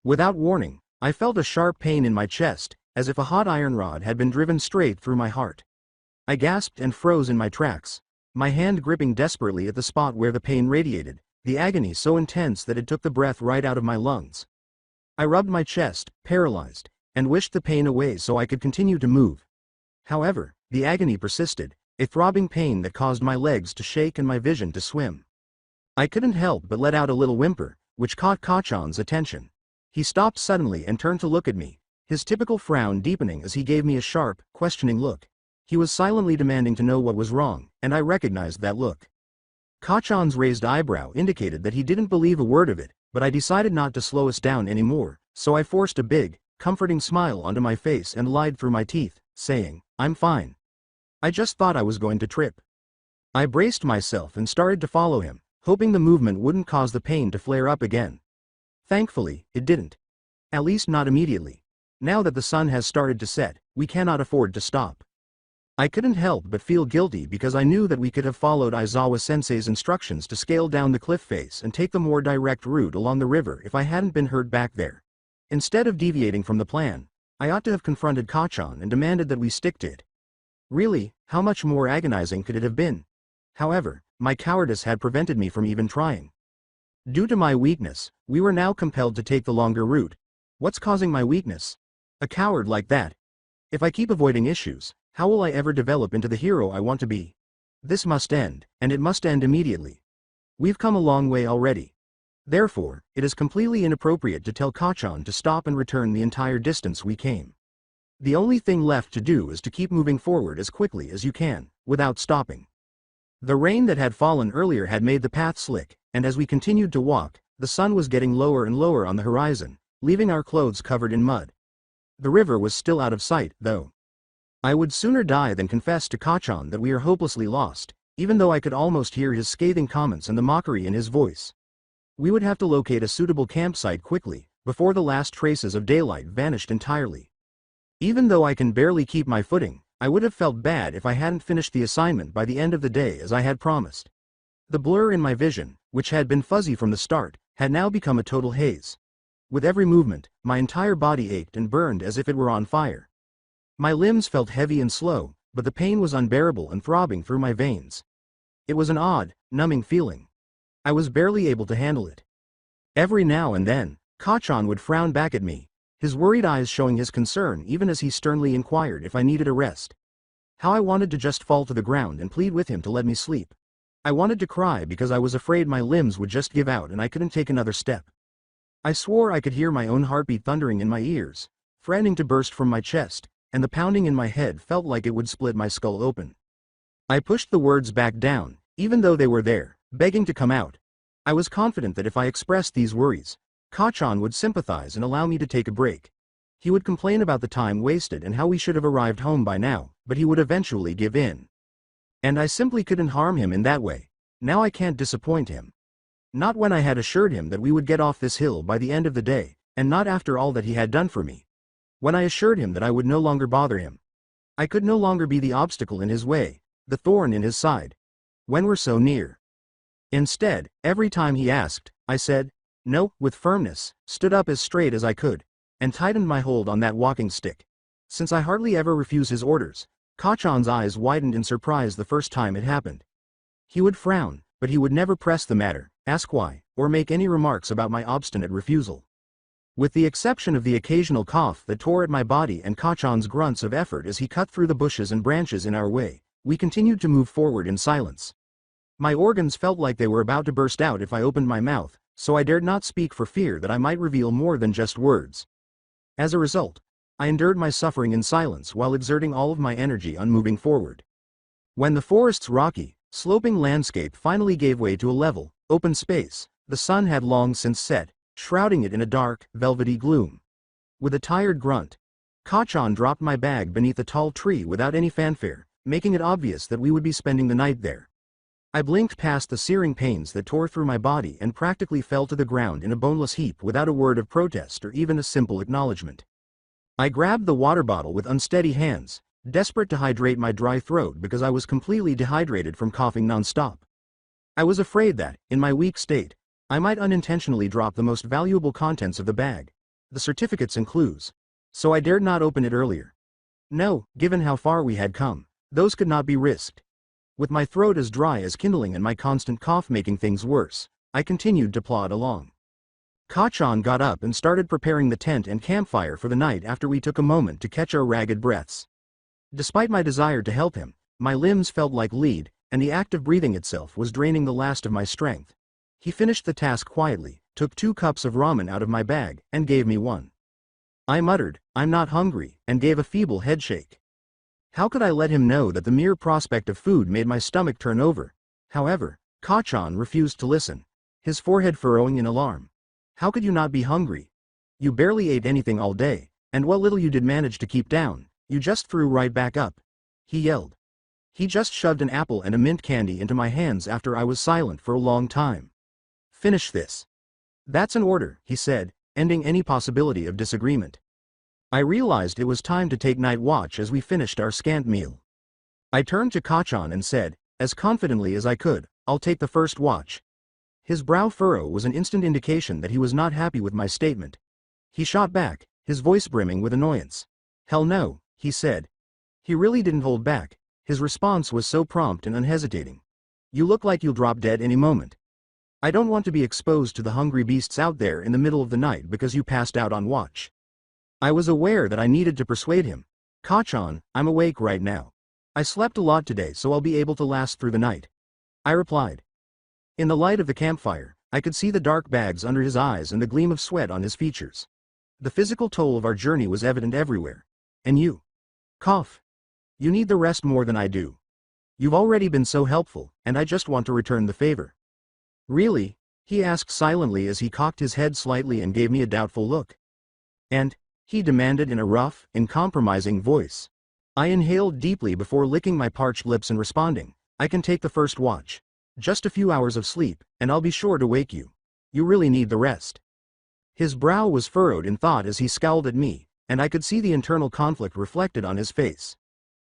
Without warning, I felt a sharp pain in my chest, as if a hot iron rod had been driven straight through my heart. I gasped and froze in my tracks, my hand gripping desperately at the spot where the pain radiated, the agony so intense that it took the breath right out of my lungs. I rubbed my chest, paralyzed, and wished the pain away so I could continue to move. However, the agony persisted, a throbbing pain that caused my legs to shake and my vision to swim. I couldn't help but let out a little whimper, which caught Kachan's attention. He stopped suddenly and turned to look at me, his typical frown deepening as he gave me a sharp, questioning look. He was silently demanding to know what was wrong, and I recognized that look. Kachan's raised eyebrow indicated that he didn't believe a word of it, but I decided not to slow us down anymore, so I forced a big, comforting smile onto my face and lied through my teeth, saying, "I'm fine. I just thought I was going to trip." I braced myself and started to follow him, hoping the movement wouldn't cause the pain to flare up again. Thankfully, it didn't. At least not immediately. Now that the sun has started to set, we cannot afford to stop. I couldn't help but feel guilty because I knew that we could have followed Aizawa-sensei's instructions to scale down the cliff face and take the more direct route along the river if I hadn't been hurt back there. Instead of deviating from the plan, I ought to have confronted Kachan and demanded that we stick to it. Really, how much more agonizing could it have been? However, my cowardice had prevented me from even trying. Due to my weakness, we were now compelled to take the longer route. What's causing my weakness? A coward like that. If I keep avoiding issues, how will I ever develop into the hero I want to be? This must end, and it must end immediately. We've come a long way already. Therefore, it is completely inappropriate to tell Kachan to stop and return the entire distance we came. The only thing left to do is to keep moving forward as quickly as you can, without stopping. The rain that had fallen earlier had made the path slick, and as we continued to walk, the sun was getting lower and lower on the horizon, leaving our clothes covered in mud. The river was still out of sight, though. I would sooner die than confess to Kachan that we are hopelessly lost, even though I could almost hear his scathing comments and the mockery in his voice. We would have to locate a suitable campsite quickly, before the last traces of daylight vanished entirely. Even though I can barely keep my footing, I would have felt bad if I hadn't finished the assignment by the end of the day as I had promised. The blur in my vision, which had been fuzzy from the start, had now become a total haze. With every movement, my entire body ached and burned as if it were on fire. My limbs felt heavy and slow, but the pain was unbearable and throbbing through my veins. It was an odd, numbing feeling. I was barely able to handle it. Every now and then, Kachan would frown back at me, his worried eyes showing his concern even as he sternly inquired if I needed a rest. How I wanted to just fall to the ground and plead with him to let me sleep. I wanted to cry because I was afraid my limbs would just give out and I couldn't take another step. I swore I could hear my own heartbeat thundering in my ears, threatening to burst from my chest, and the pounding in my head felt like it would split my skull open. I pushed the words back down, even though they were there, begging to come out. I was confident that if I expressed these worries, Kachan would sympathize and allow me to take a break. He would complain about the time wasted and how we should have arrived home by now, but he would eventually give in. And I simply couldn't harm him in that way. Now I can't disappoint him. Not when I had assured him that we would get off this hill by the end of the day, and not after all that he had done for me. When I assured him that I would no longer bother him. I could no longer be the obstacle in his way, the thorn in his side. When we're so near. Instead, every time he asked, I said, no, with firmness, stood up as straight as I could, and tightened my hold on that walking stick. Since I hardly ever refuse his orders, Kachan's eyes widened in surprise the first time it happened. He would frown, but he would never press the matter, ask why, or make any remarks about my obstinate refusal. With the exception of the occasional cough that tore at my body and Kachan's grunts of effort as he cut through the bushes and branches in our way, we continued to move forward in silence. My organs felt like they were about to burst out if I opened my mouth, so I dared not speak for fear that I might reveal more than just words. As a result, I endured my suffering in silence while exerting all of my energy on moving forward. When the forest's rocky, sloping landscape finally gave way to a level, open space, the sun had long since set, shrouding it in a dark, velvety gloom. With a tired grunt, Kachan dropped my bag beneath a tall tree without any fanfare, making it obvious that we would be spending the night there. I blinked past the searing pains that tore through my body and practically fell to the ground in a boneless heap without a word of protest or even a simple acknowledgement. I grabbed the water bottle with unsteady hands, desperate to hydrate my dry throat because I was completely dehydrated from coughing nonstop. I was afraid that, in my weak state, I might unintentionally drop the most valuable contents of the bag, the certificates and clues. So I dared not open it earlier. No, given how far we had come, those could not be risked. With my throat as dry as kindling and my constant cough making things worse, I continued to plod along. Kachan got up and started preparing the tent and campfire for the night after we took a moment to catch our ragged breaths. Despite my desire to help him, my limbs felt like lead, and the act of breathing itself was draining the last of my strength. He finished the task quietly, took 2 cups of ramen out of my bag, and gave me one. I muttered, "I'm not hungry," and gave a feeble headshake. How could I let him know that the mere prospect of food made my stomach turn over? However, Kachan refused to listen, his forehead furrowing in alarm. How could you not be hungry? You barely ate anything all day, and what little you did manage to keep down, you just threw right back up. He yelled. He just shoved an apple and a mint candy into my hands after I was silent for a long time. Finish this. That's an order, he said, ending any possibility of disagreement. I realized it was time to take night watch as we finished our scant meal. I turned to Kachan and said, as confidently as I could, "I'll take the first watch." His brow furrow was an instant indication that he was not happy with my statement. He shot back, his voice brimming with annoyance. "Hell no," he said. He really didn't hold back, his response was so prompt and unhesitating. "You look like you'll drop dead any moment. I don't want to be exposed to the hungry beasts out there in the middle of the night because you passed out on watch." I was aware that I needed to persuade him. "Kachan, I'm awake right now. I slept a lot today so I'll be able to last through the night," I replied. In the light of the campfire, I could see the dark bags under his eyes and the gleam of sweat on his features. The physical toll of our journey was evident everywhere. "And you? Cough. You need the rest more than I do. You've already been so helpful, and I just want to return the favor." "Really?" he asked silently as he cocked his head slightly and gave me a doubtful look. "And?" he demanded in a rough, uncompromising voice. I inhaled deeply before licking my parched lips and responding, "I can take the first watch. Just a few hours of sleep, and I'll be sure to wake you. You really need the rest." His brow was furrowed in thought as he scowled at me, and I could see the internal conflict reflected on his face.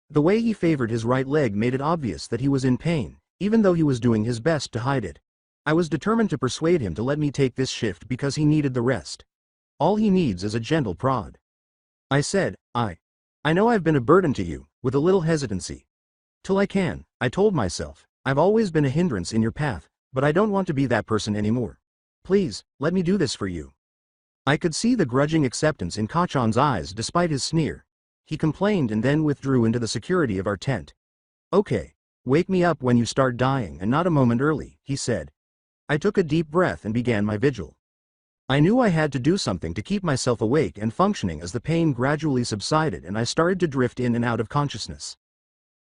The way he favored his right leg made it obvious that he was in pain, even though he was doing his best to hide it. I was determined to persuade him to let me take this shift because he needed the rest. All he needs is a gentle prod. I said, I know I've been a burden to you," with a little hesitancy. "Till I can," I told myself. "I've always been a hindrance in your path, but I don't want to be that person anymore. Please, let me do this for you." I could see the grudging acceptance in Kachan's eyes despite his sneer. He complained and then withdrew into the security of our tent. "Okay, wake me up when you start dying and not a moment early," he said. I took a deep breath and began my vigil. I knew I had to do something to keep myself awake and functioning as the pain gradually subsided and I started to drift in and out of consciousness.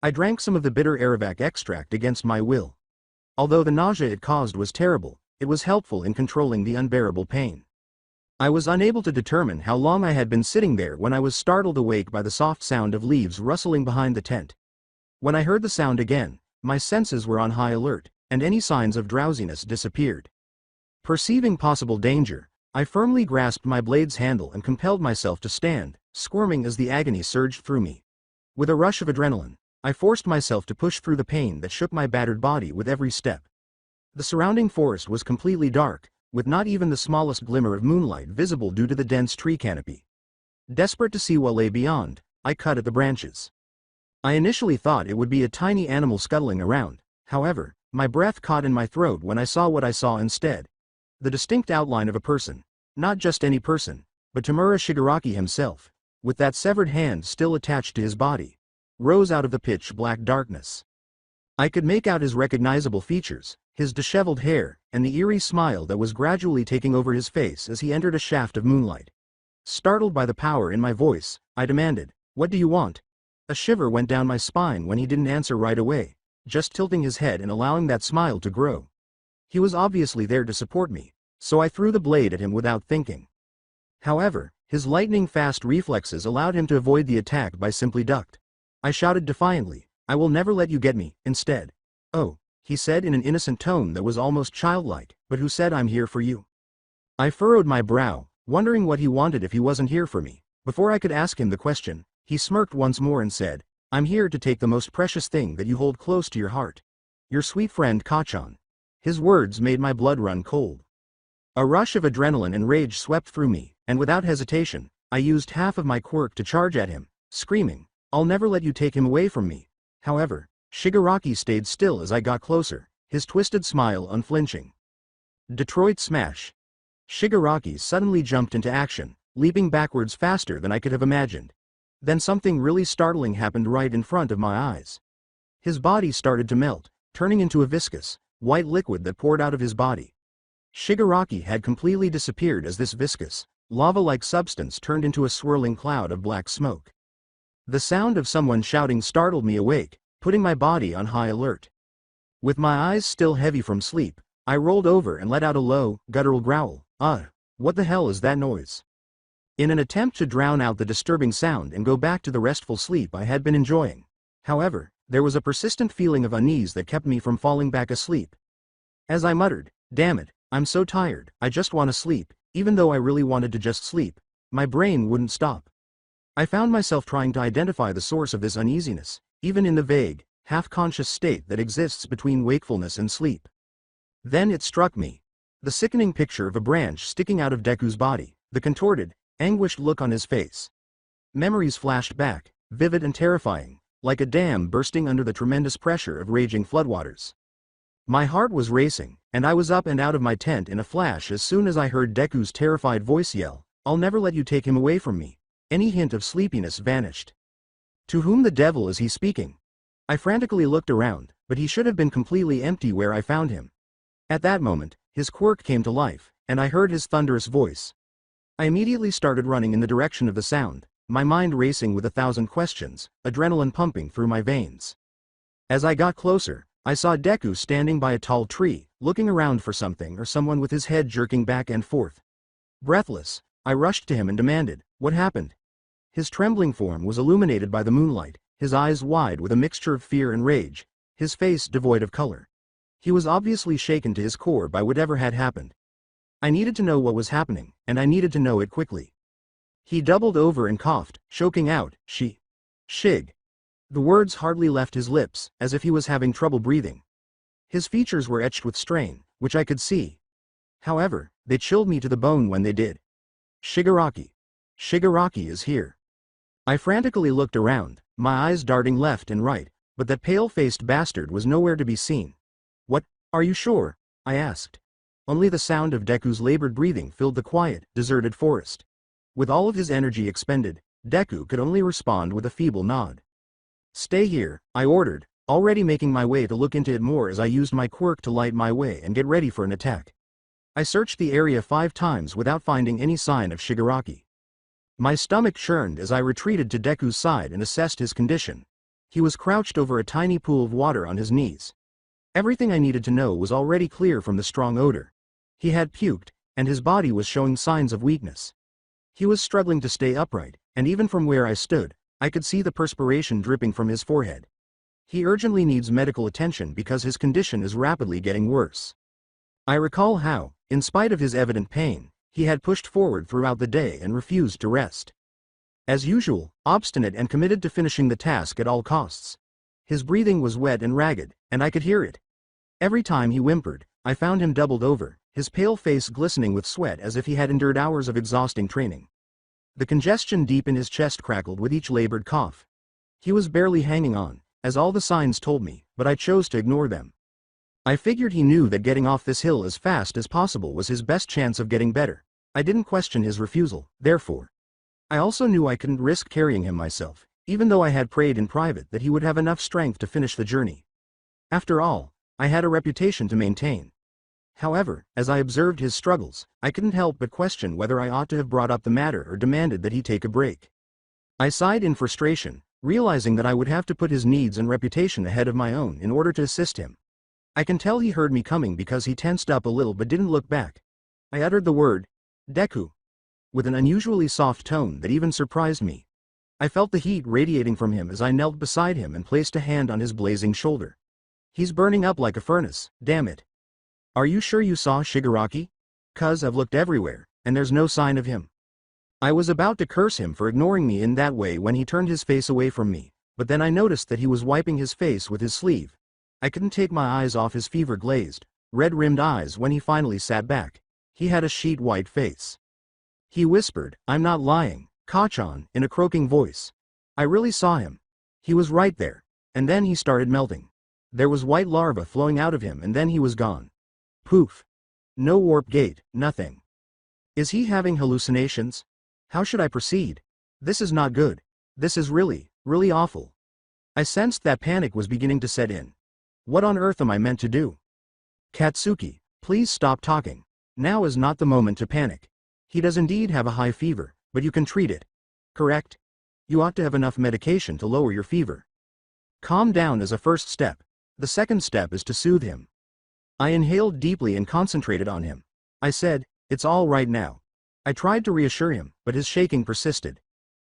I drank some of the bitter Aravac extract against my will. Although the nausea it caused was terrible, it was helpful in controlling the unbearable pain. I was unable to determine how long I had been sitting there when I was startled awake by the soft sound of leaves rustling behind the tent. When I heard the sound again, my senses were on high alert, and any signs of drowsiness disappeared. Perceiving possible danger, I firmly grasped my blade's handle and compelled myself to stand, squirming as the agony surged through me. With a rush of adrenaline, I forced myself to push through the pain that shook my battered body with every step. The surrounding forest was completely dark, with not even the smallest glimmer of moonlight visible due to the dense tree canopy. Desperate to see what lay beyond, I cut at the branches. I initially thought it would be a tiny animal scuttling around. However, my breath caught in my throat when I saw what I saw instead. The distinct outline of a person. Not just any person, but Tamura Shigaraki himself, with that severed hand still attached to his body, rose out of the pitch-black darkness. I could make out his recognizable features, his disheveled hair, and the eerie smile that was gradually taking over his face as he entered a shaft of moonlight. Startled by the power in my voice, I demanded, "What do you want?" A shiver went down my spine when he didn't answer right away, just tilting his head and allowing that smile to grow. He was obviously there to support me, so I threw the blade at him without thinking. However, his lightning-fast reflexes allowed him to avoid the attack by simply ducked. I shouted defiantly, "I will never let you get me," instead. "Oh," he said in an innocent tone that was almost childlike, "but who said I'm here for you?" I furrowed my brow, wondering what he wanted if he wasn't here for me. Before I could ask him the question, he smirked once more and said, "I'm here to take the most precious thing that you hold close to your heart. Your sweet friend Kachan." His words made my blood run cold. A rush of adrenaline and rage swept through me, and without hesitation, I used half of my quirk to charge at him, screaming, "I'll never let you take him away from me." However, Shigaraki stayed still as I got closer, his twisted smile unflinching. Detroit Smash. Shigaraki suddenly jumped into action, leaping backwards faster than I could have imagined. Then something really startling happened right in front of my eyes. His body started to melt, turning into a viscous, white liquid that poured out of his body. Shigaraki had completely disappeared as this viscous, lava-like substance turned into a swirling cloud of black smoke. The sound of someone shouting startled me awake, putting my body on high alert. With my eyes still heavy from sleep, I rolled over and let out a low, guttural growl. What the hell is that noise?" In an attempt to drown out the disturbing sound and go back to the restful sleep I had been enjoying. However, there was a persistent feeling of unease that kept me from falling back asleep. As I muttered, "Damn it, I'm so tired, I just want to sleep," even though I really wanted to just sleep, my brain wouldn't stop. I found myself trying to identify the source of this uneasiness, even in the vague, half-conscious state that exists between wakefulness and sleep. Then it struck me. The sickening picture of a branch sticking out of Deku's body, the contorted, anguished look on his face. Memories flashed back, vivid and terrifying, like a dam bursting under the tremendous pressure of raging floodwaters. My heart was racing, and I was up and out of my tent in a flash as soon as I heard Deku's terrified voice yell, "I'll never let you take him away from me." Any hint of sleepiness vanished. To whom the devil is he speaking? I frantically looked around, but he should have been completely empty where I found him. At that moment, his quirk came to life, and I heard his thunderous voice. I immediately started running in the direction of the sound, my mind racing with 1,000 questions, adrenaline pumping through my veins. As I got closer, I saw Deku standing by a tall tree, looking around for something or someone with his head jerking back and forth. Breathless, I rushed to him and demanded, "What happened?" His trembling form was illuminated by the moonlight, his eyes wide with a mixture of fear and rage, his face devoid of color. He was obviously shaken to his core by whatever had happened. I needed to know what was happening, and I needed to know it quickly. He doubled over and coughed, choking out, Shig. The words hardly left his lips, as if he was having trouble breathing. His features were etched with strain, which I could see. However, they chilled me to the bone when they did. Shigaraki. Shigaraki is here. I frantically looked around, my eyes darting left and right, but that pale-faced bastard was nowhere to be seen. "What, are you sure?" I asked. Only the sound of Deku's labored breathing filled the quiet, deserted forest. With all of his energy expended, Deku could only respond with a feeble nod. "Stay here," I ordered, already making my way to look into it more as I used my quirk to light my way and get ready for an attack. I searched the area 5 times without finding any sign of Shigaraki. My stomach churned as I retreated to Deku's side and assessed his condition. He was crouched over a tiny pool of water on his knees. Everything I needed to know was already clear from the strong odor. He had puked, and his body was showing signs of weakness. He was struggling to stay upright, and even from where I stood, I could see the perspiration dripping from his forehead. He urgently needs medical attention because his condition is rapidly getting worse. I recall how, in spite of his evident pain, he had pushed forward throughout the day and refused to rest. As usual, obstinate and committed to finishing the task at all costs. His breathing was wet and ragged, and I could hear it. Every time he whimpered, I found him doubled over, his pale face glistening with sweat as if he had endured hours of exhausting training. The congestion deep in his chest crackled with each labored cough. He was barely hanging on, as all the signs told me, but I chose to ignore them. I figured he knew that getting off this hill as fast as possible was his best chance of getting better. I didn't question his refusal, therefore. I also knew I couldn't risk carrying him myself, even though I had prayed in private that he would have enough strength to finish the journey. After all, I had a reputation to maintain. However, as I observed his struggles, I couldn't help but question whether I ought to have brought up the matter or demanded that he take a break. I sighed in frustration, realizing that I would have to put his needs and reputation ahead of my own in order to assist him. I can tell he heard me coming because he tensed up a little but didn't look back. I uttered the word, Deku, with an unusually soft tone that even surprised me. I felt the heat radiating from him as I knelt beside him and placed a hand on his blazing shoulder. He's burning up like a furnace, damn it. Are you sure you saw Shigaraki? 'Cause I've looked everywhere, and there's no sign of him. I was about to curse him for ignoring me in that way when he turned his face away from me, but then I noticed that he was wiping his face with his sleeve. I couldn't take my eyes off his fever-glazed, red-rimmed eyes when he finally sat back. He had a sheet-white face. He whispered, "I'm not lying, Kachan," in a croaking voice. I really saw him. He was right there, and then he started melting. There was white larva flowing out of him and then he was gone. Poof. No warp gate, nothing. Is he having hallucinations? How should I proceed? This is not good. This is really, really awful. I sensed that panic was beginning to set in. What on earth am I meant to do? Katsuki, please stop talking. Now is not the moment to panic. He does indeed have a high fever, but you can treat it. Correct? You ought to have enough medication to lower your fever. Calm down is a first step. The second step is to soothe him. I inhaled deeply and concentrated on him. I said, "It's all right now." I tried to reassure him, but his shaking persisted.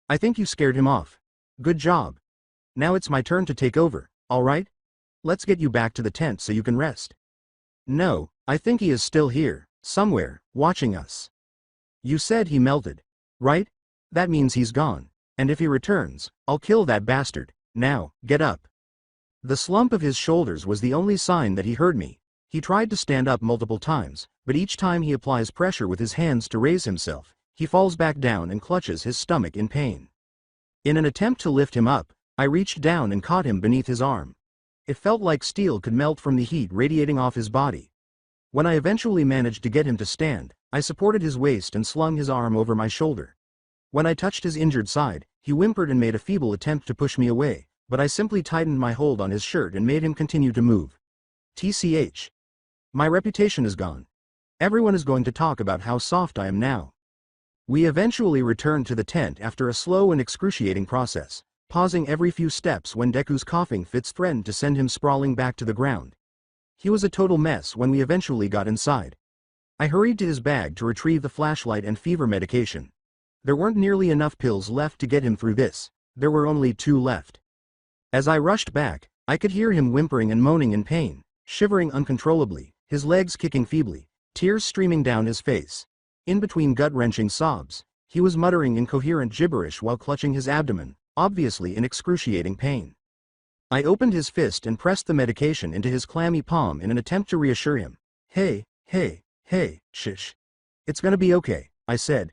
"I think you scared him off. Good job. Now it's my turn to take over, all right? Let's get you back to the tent so you can rest." "No, I think he is still here, somewhere, watching us." "You said he melted, right? That means he's gone, and if he returns, I'll kill that bastard. Now, get up." The slump of his shoulders was the only sign that he heard me. He tried to stand up multiple times, but each time he applies pressure with his hands to raise himself, he falls back down and clutches his stomach in pain. In an attempt to lift him up, I reached down and caught him beneath his arm. It felt like steel could melt from the heat radiating off his body. When I eventually managed to get him to stand, I supported his waist and slung his arm over my shoulder. When I touched his injured side, he whimpered and made a feeble attempt to push me away, but I simply tightened my hold on his shirt and made him continue to move. TCH. My reputation is gone. Everyone is going to talk about how soft I am now. We eventually returned to the tent after a slow and excruciating process, pausing every few steps when Deku's coughing fits threatened to send him sprawling back to the ground. He was a total mess when we eventually got inside. I hurried to his bag to retrieve the flashlight and fever medication. There weren't nearly enough pills left to get him through this. There were only 2 left. As I rushed back, I could hear him whimpering and moaning in pain, shivering uncontrollably, his legs kicking feebly, tears streaming down his face. In between gut-wrenching sobs, he was muttering incoherent gibberish while clutching his abdomen, obviously in excruciating pain. I opened his fist and pressed the medication into his clammy palm in an attempt to reassure him. Hey, shish. It's gonna be okay, I said.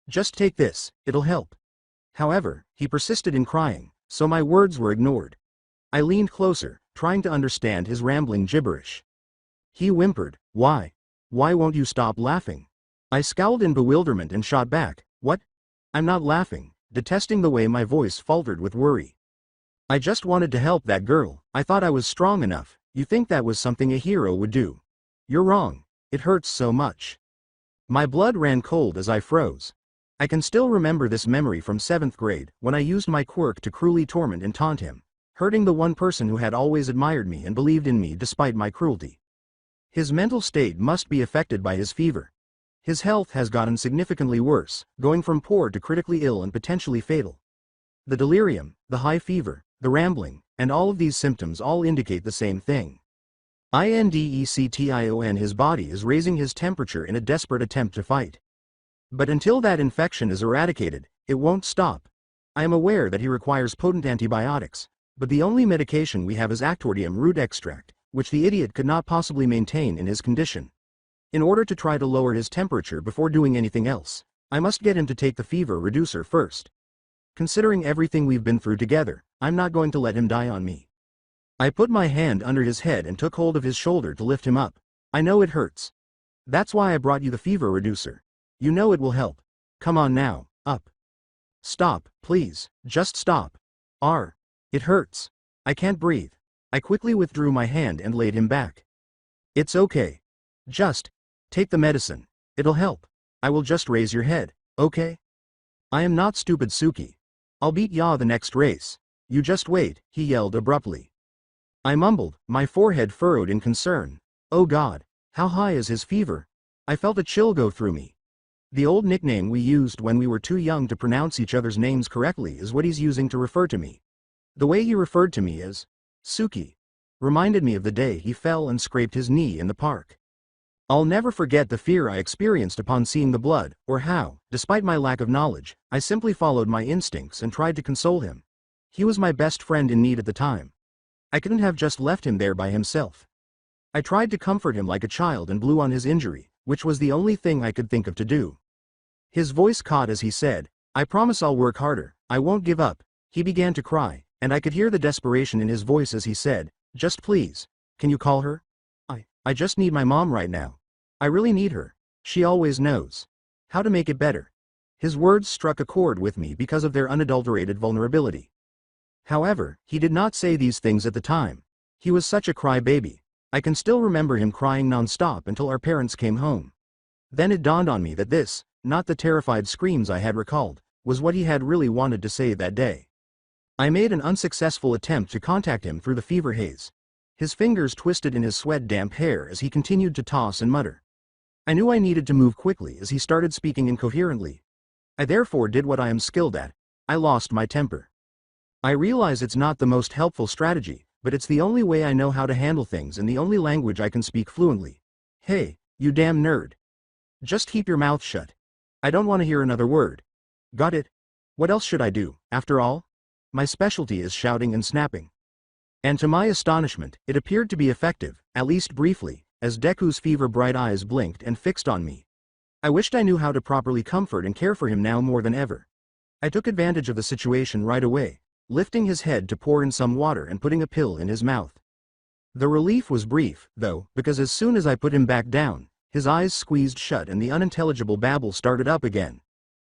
Just take this, it'll help." However, he persisted in crying, so my words were ignored. I leaned closer, trying to understand his rambling gibberish. He whimpered, Why won't you stop laughing?" I scowled in bewilderment and shot back, "What? I'm not laughing," detesting the way my voice faltered with worry. "I just wanted to help that girl. I thought I was strong enough. You think that was something a hero would do? You're wrong. It hurts so much." My blood ran cold as I froze. I can still remember this memory from 7th grade, when I used my quirk to cruelly torment and taunt him, hurting the one person who had always admired me and believed in me despite my cruelty. His mental state must be affected by his fever. His health has gotten significantly worse, going from poor to critically ill and potentially fatal. The delirium, the high fever, the rambling, and all of these symptoms all indicate the same thing. INDECTION. His body is raising his temperature in a desperate attempt to fight. But until that infection is eradicated, it won't stop. I am aware that he requires potent antibiotics, but the only medication we have is Actordium root extract, which the idiot could not possibly maintain in his condition. In order to try to lower his temperature before doing anything else, I must get him to take the fever reducer first. Considering everything we've been through together, I'm not going to let him die on me. I put my hand under his head and took hold of his shoulder to lift him up. I know it hurts. That's why I brought you the fever reducer. You know it will help. Come on now, up. Stop, please, just stop. It hurts. I can't breathe. I quickly withdrew my hand and laid him back. It's okay. Just take the medicine. It'll help. I will just raise your head, okay? I am not stupid, Suki. I'll beat ya the next race. You just wait, he yelled abruptly. I mumbled, my forehead furrowed in concern. Oh God, how high is his fever? I felt a chill go through me. The old nickname we used when we were too young to pronounce each other's names correctly is what he's using to refer to me. The way he referred to me as Suki reminded me of the day he fell and scraped his knee in the park. I'll never forget the fear I experienced upon seeing the blood, or how, despite my lack of knowledge, I simply followed my instincts and tried to console him. He was my best friend in need at the time. I couldn't have just left him there by himself. I tried to comfort him like a child and blew on his injury, which was the only thing I could think of to do. His voice caught as he said, I promise I'll work harder, I won't give up. He began to cry, and I could hear the desperation in his voice as he said, just please, can you call her? I just need my mom right now. I really need her. She always knows how to make it better. His words struck a chord with me because of their unadulterated vulnerability. However, he did not say these things at the time. He was such a crybaby. I can still remember him crying non-stop until our parents came home. Then it dawned on me that this, not the terrified screams I had recalled, was what he had really wanted to say that day. I made an unsuccessful attempt to contact him through the fever haze. His fingers twisted in his sweat-damp hair as he continued to toss and mutter. I knew I needed to move quickly as he started speaking incoherently. I therefore did what I am skilled at. I lost my temper. I realize it's not the most helpful strategy, but it's the only way I know how to handle things and the only language I can speak fluently. Hey, you damn nerd. Just keep your mouth shut. I don't want to hear another word. Got it? What else should I do, after all? My specialty is shouting and snapping. And to my astonishment, it appeared to be effective, at least briefly, as Deku's fever-bright eyes blinked and fixed on me. I wished I knew how to properly comfort and care for him now more than ever. I took advantage of the situation right away, lifting his head to pour in some water and putting a pill in his mouth. The relief was brief, though, because as soon as I put him back down, his eyes squeezed shut and the unintelligible babble started up again.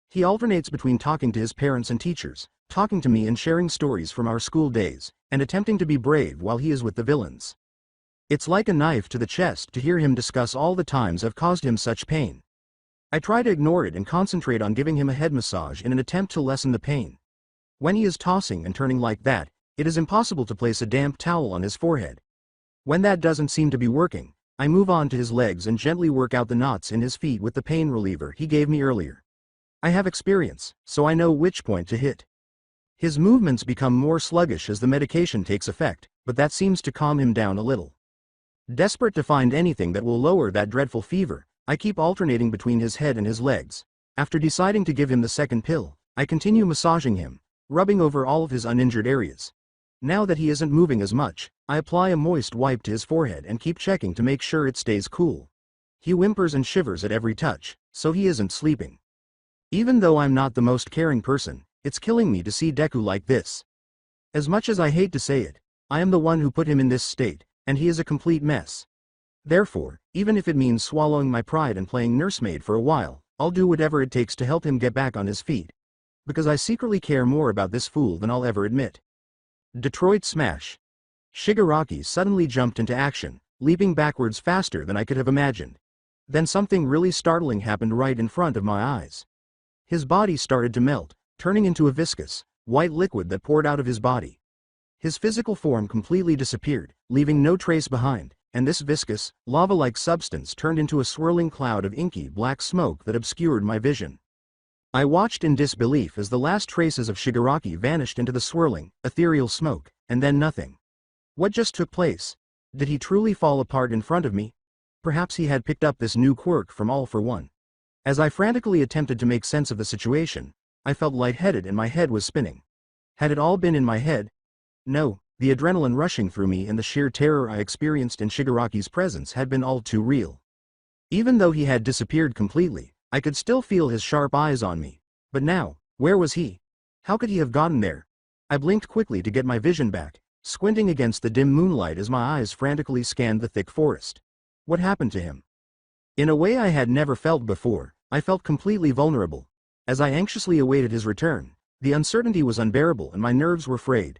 He alternates between talking to his parents and teachers, talking to me and sharing stories from our school days, and attempting to be brave while he is with the villains. It's like a knife to the chest to hear him discuss all the times I've caused him such pain. I try to ignore it and concentrate on giving him a head massage in an attempt to lessen the pain. When he is tossing and turning like that, it is impossible to place a damp towel on his forehead. When that doesn't seem to be working, I move on to his legs and gently work out the knots in his feet with the pain reliever he gave me earlier. I have experience, so I know which point to hit. His movements become more sluggish as the medication takes effect, but that seems to calm him down a little. Desperate to find anything that will lower that dreadful fever, I keep alternating between his head and his legs. After deciding to give him the second pill, I continue massaging him, rubbing over all of his uninjured areas. Now that he isn't moving as much, I apply a moist wipe to his forehead and keep checking to make sure it stays cool. He whimpers and shivers at every touch, so he isn't sleeping. Even though I'm not the most caring person, it's killing me to see Deku like this. As much as I hate to say it, I am the one who put him in this state, and he is a complete mess. Therefore, even if it means swallowing my pride and playing nursemaid for a while, I'll do whatever it takes to help him get back on his feet. Because I secretly care more about this fool than I'll ever admit. Detroit Smash. Shigaraki suddenly jumped into action, leaping backwards faster than I could have imagined. Then something really startling happened right in front of my eyes. His body started to melt, turning into a viscous, white liquid that poured out of his body. His physical form completely disappeared, leaving no trace behind, and this viscous, lava-like substance turned into a swirling cloud of inky black smoke that obscured my vision. I watched in disbelief as the last traces of Shigaraki vanished into the swirling, ethereal smoke, and then nothing. What just took place? Did he truly fall apart in front of me? Perhaps he had picked up this new quirk from All for One. As I frantically attempted to make sense of the situation, I felt lightheaded and my head was spinning. Had it all been in my head? No, the adrenaline rushing through me and the sheer terror I experienced in Shigaraki's presence had been all too real. Even though he had disappeared completely, I could still feel his sharp eyes on me. But now, where was he? How could he have gotten there? I blinked quickly to get my vision back, squinting against the dim moonlight as my eyes frantically scanned the thick forest. What happened to him? In a way I had never felt before, I felt completely vulnerable. As I anxiously awaited his return, the uncertainty was unbearable and my nerves were frayed.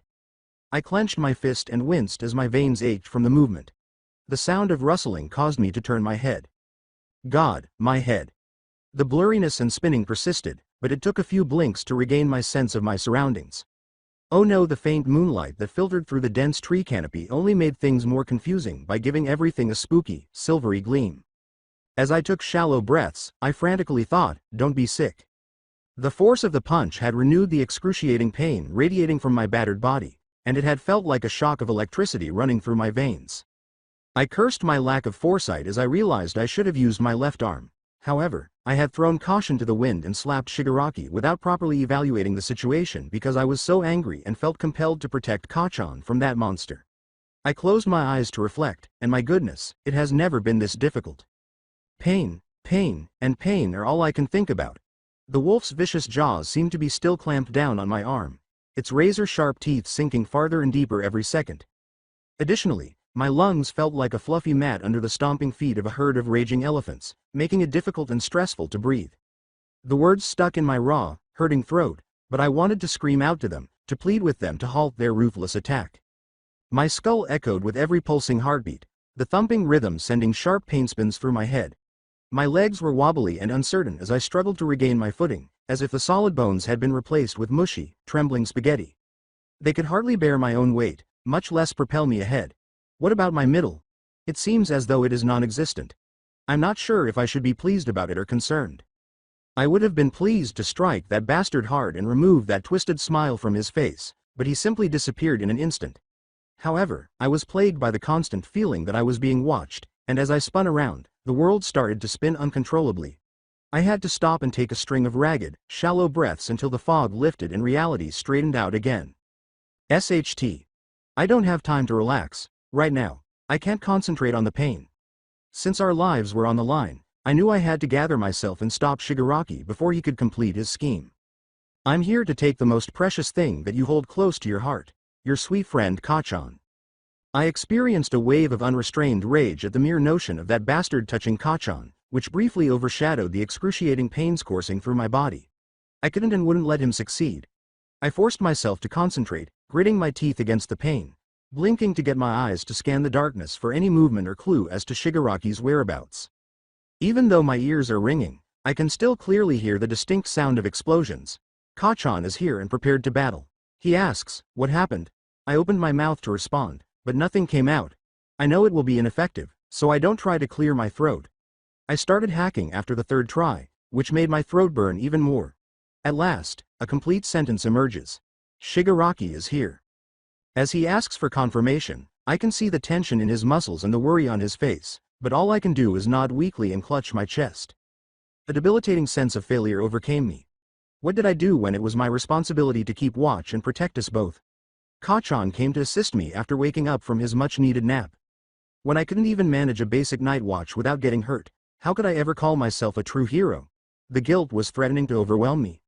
I clenched my fist and winced as my veins ached from the movement. The sound of rustling caused me to turn my head. God, my head. The blurriness and spinning persisted, but it took a few blinks to regain my sense of my surroundings. Oh no, the faint moonlight that filtered through the dense tree canopy only made things more confusing by giving everything a spooky, silvery gleam. As I took shallow breaths, I frantically thought, don't be sick. The force of the punch had renewed the excruciating pain radiating from my battered body, and it had felt like a shock of electricity running through my veins. I cursed my lack of foresight as I realized I should have used my left arm. However, I had thrown caution to the wind and slapped Shigaraki without properly evaluating the situation because I was so angry and felt compelled to protect Kachan from that monster. I closed my eyes to reflect, and my goodness, it has never been this difficult. Pain, and pain are all I can think about. The wolf's vicious jaws seem to be still clamped down on my arm, its razor-sharp teeth sinking farther and deeper every second. Additionally, my lungs felt like a fluffy mat under the stomping feet of a herd of raging elephants, making it difficult and stressful to breathe. The words stuck in my raw, hurting throat, but I wanted to scream out to them, to plead with them to halt their ruthless attack. My skull echoed with every pulsing heartbeat, the thumping rhythm sending sharp pain spins through my head. My legs were wobbly and uncertain as I struggled to regain my footing, as if the solid bones had been replaced with mushy, trembling spaghetti. They could hardly bear my own weight, much less propel me ahead. What about my middle? It seems as though it is non-existent. I'm not sure if I should be pleased about it or concerned. I would have been pleased to strike that bastard hard and remove that twisted smile from his face, but he simply disappeared in an instant. However, I was plagued by the constant feeling that I was being watched, and as I spun around, the world started to spin uncontrollably. I had to stop and take a string of ragged, shallow breaths until the fog lifted and reality straightened out again. SHT. I don't have time to relax. Right now, I can't concentrate on the pain. Since our lives were on the line, I knew I had to gather myself and stop Shigaraki before he could complete his scheme. I'm here to take the most precious thing that you hold close to your heart, your sweet friend Kachan. I experienced a wave of unrestrained rage at the mere notion of that bastard touching Kachan, which briefly overshadowed the excruciating pains coursing through my body. I couldn't and wouldn't let him succeed. I forced myself to concentrate, gritting my teeth against the pain, blinking to get my eyes to scan the darkness for any movement or clue as to Shigaraki's whereabouts. Even though my ears are ringing, I can still clearly hear the distinct sound of explosions. Kachan is here and prepared to battle. He asks, what happened? I opened my mouth to respond, but nothing came out. I know it will be ineffective, so I don't try to clear my throat. I started hacking after the third try, which made my throat burn even more. At last, a complete sentence emerges. Shigaraki is here. As he asks for confirmation, I can see the tension in his muscles and the worry on his face, but all I can do is nod weakly and clutch my chest. A debilitating sense of failure overcame me. What did I do when it was my responsibility to keep watch and protect us both? Kachan came to assist me after waking up from his much-needed nap. When I couldn't even manage a basic night watch without getting hurt, how could I ever call myself a true hero? The guilt was threatening to overwhelm me.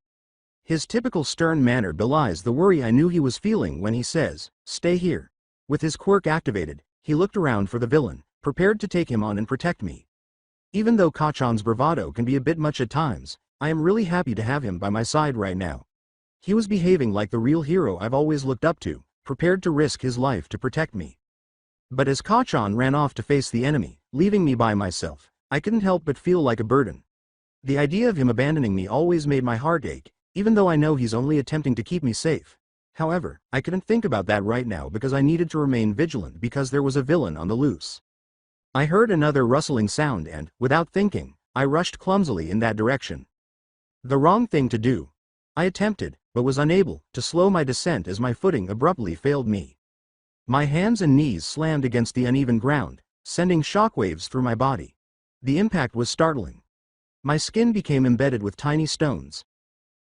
His typical stern manner belies the worry I knew he was feeling when he says, stay here. With his quirk activated, he looked around for the villain, prepared to take him on and protect me. Even though Kachan's bravado can be a bit much at times, I am really happy to have him by my side right now. He was behaving like the real hero I've always looked up to, prepared to risk his life to protect me. But as Kachan ran off to face the enemy, leaving me by myself, I couldn't help but feel like a burden. The idea of him abandoning me always made my heart ache, even though I know he's only attempting to keep me safe. However, I couldn't think about that right now because I needed to remain vigilant because there was a villain on the loose. I heard another rustling sound and, without thinking, I rushed clumsily in that direction. The wrong thing to do. I attempted, but was unable, to slow my descent as my footing abruptly failed me. My hands and knees slammed against the uneven ground, sending shockwaves through my body. The impact was startling. My skin became embedded with tiny stones.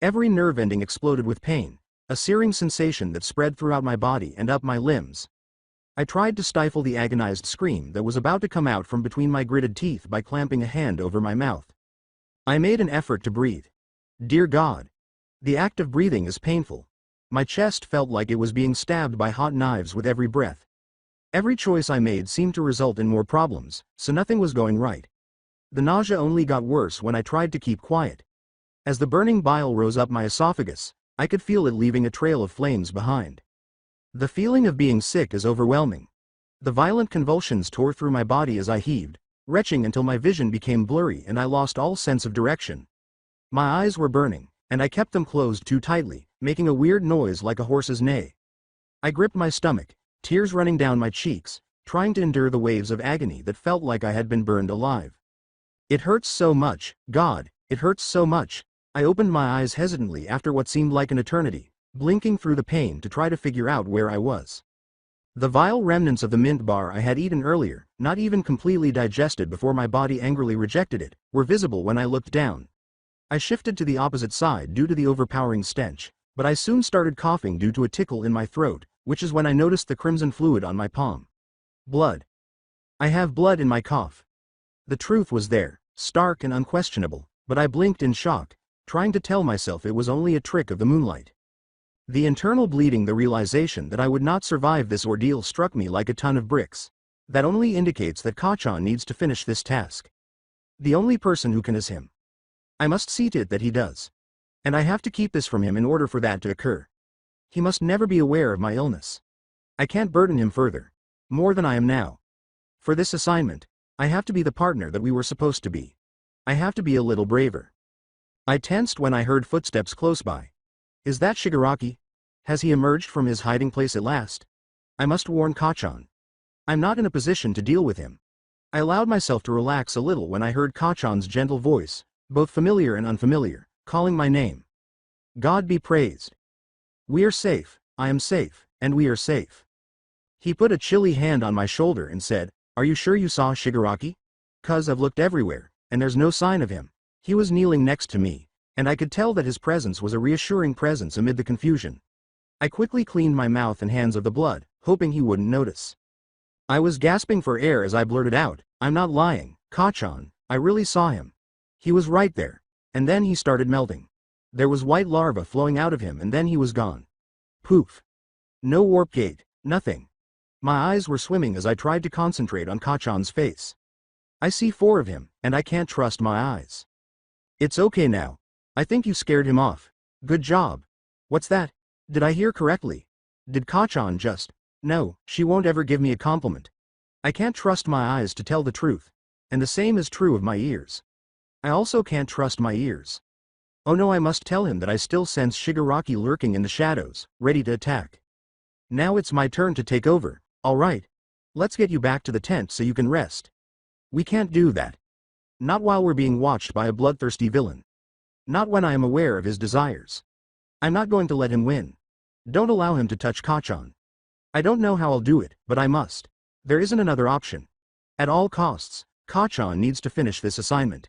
Every nerve ending exploded with pain, a searing sensation that spread throughout my body and up my limbs. I tried to stifle the agonized scream that was about to come out from between my gritted teeth by clamping a hand over my mouth. I made an effort to breathe. Dear God. The act of breathing is painful. My chest felt like it was being stabbed by hot knives with every breath. Every choice I made seemed to result in more problems, so nothing was going right. The nausea only got worse when I tried to keep quiet. As the burning bile rose up my esophagus, I could feel it leaving a trail of flames behind. The feeling of being sick is overwhelming. The violent convulsions tore through my body as I heaved, retching until my vision became blurry and I lost all sense of direction. My eyes were burning, and I kept them closed too tightly, making a weird noise like a horse's neigh. I gripped my stomach, tears running down my cheeks, trying to endure the waves of agony that felt like I had been burned alive. It hurts so much, God, it hurts so much. I opened my eyes hesitantly after what seemed like an eternity, blinking through the pain to try to figure out where I was. The vile remnants of the mint bar I had eaten earlier, not even completely digested before my body angrily rejected it, were visible when I looked down. I shifted to the opposite side due to the overpowering stench, but I soon started coughing due to a tickle in my throat, which is when I noticed the crimson fluid on my palm. Blood. I have blood in my cough. The truth was there, stark and unquestionable, but I blinked in shock, trying to tell myself it was only a trick of the moonlight. The internal bleeding, the realization that I would not survive this ordeal struck me like a ton of bricks. That only indicates that Kachan needs to finish this task. The only person who can is him. I must see to it that he does. And I have to keep this from him in order for that to occur. He must never be aware of my illness. I can't burden him further. More than I am now. For this assignment, I have to be the partner that we were supposed to be. I have to be a little braver. I tensed when I heard footsteps close by. Is that Shigaraki? Has he emerged from his hiding place at last? I must warn Kachan. I'm not in a position to deal with him. I allowed myself to relax a little when I heard Kachan's gentle voice, both familiar and unfamiliar, calling my name. God be praised. We are safe, I am safe, and we are safe. He put a chilly hand on my shoulder and said, Are you sure you saw Shigaraki? 'Cause I've looked everywhere, and there's no sign of him. He was kneeling next to me, and I could tell that his presence was a reassuring presence amid the confusion. I quickly cleaned my mouth and hands of the blood, hoping he wouldn't notice. I was gasping for air as I blurted out, I'm not lying, Kachan, I really saw him. He was right there, and then he started melting. There was white lava flowing out of him and then he was gone. Poof. No warp gate, nothing. My eyes were swimming as I tried to concentrate on Kachan's face. I see 4 of him, and I can't trust my eyes. It's okay now. I think you scared him off. Good job. What's that? Did I hear correctly? Did Kachan just... No, she won't ever give me a compliment. I can't trust my eyes to tell the truth. And the same is true of my ears. I also can't trust my ears. Oh no, I must tell him that I still sense Shigaraki lurking in the shadows, ready to attack. Now it's my turn to take over, alright. Let's get you back to the tent so you can rest. We can't do that. Not while we're being watched by a bloodthirsty villain. Not when I am aware of his desires. I'm not going to let him win. Don't allow him to touch Kachan. I don't know how I'll do it, but I must. There isn't another option. At all costs, Kachan needs to finish this assignment.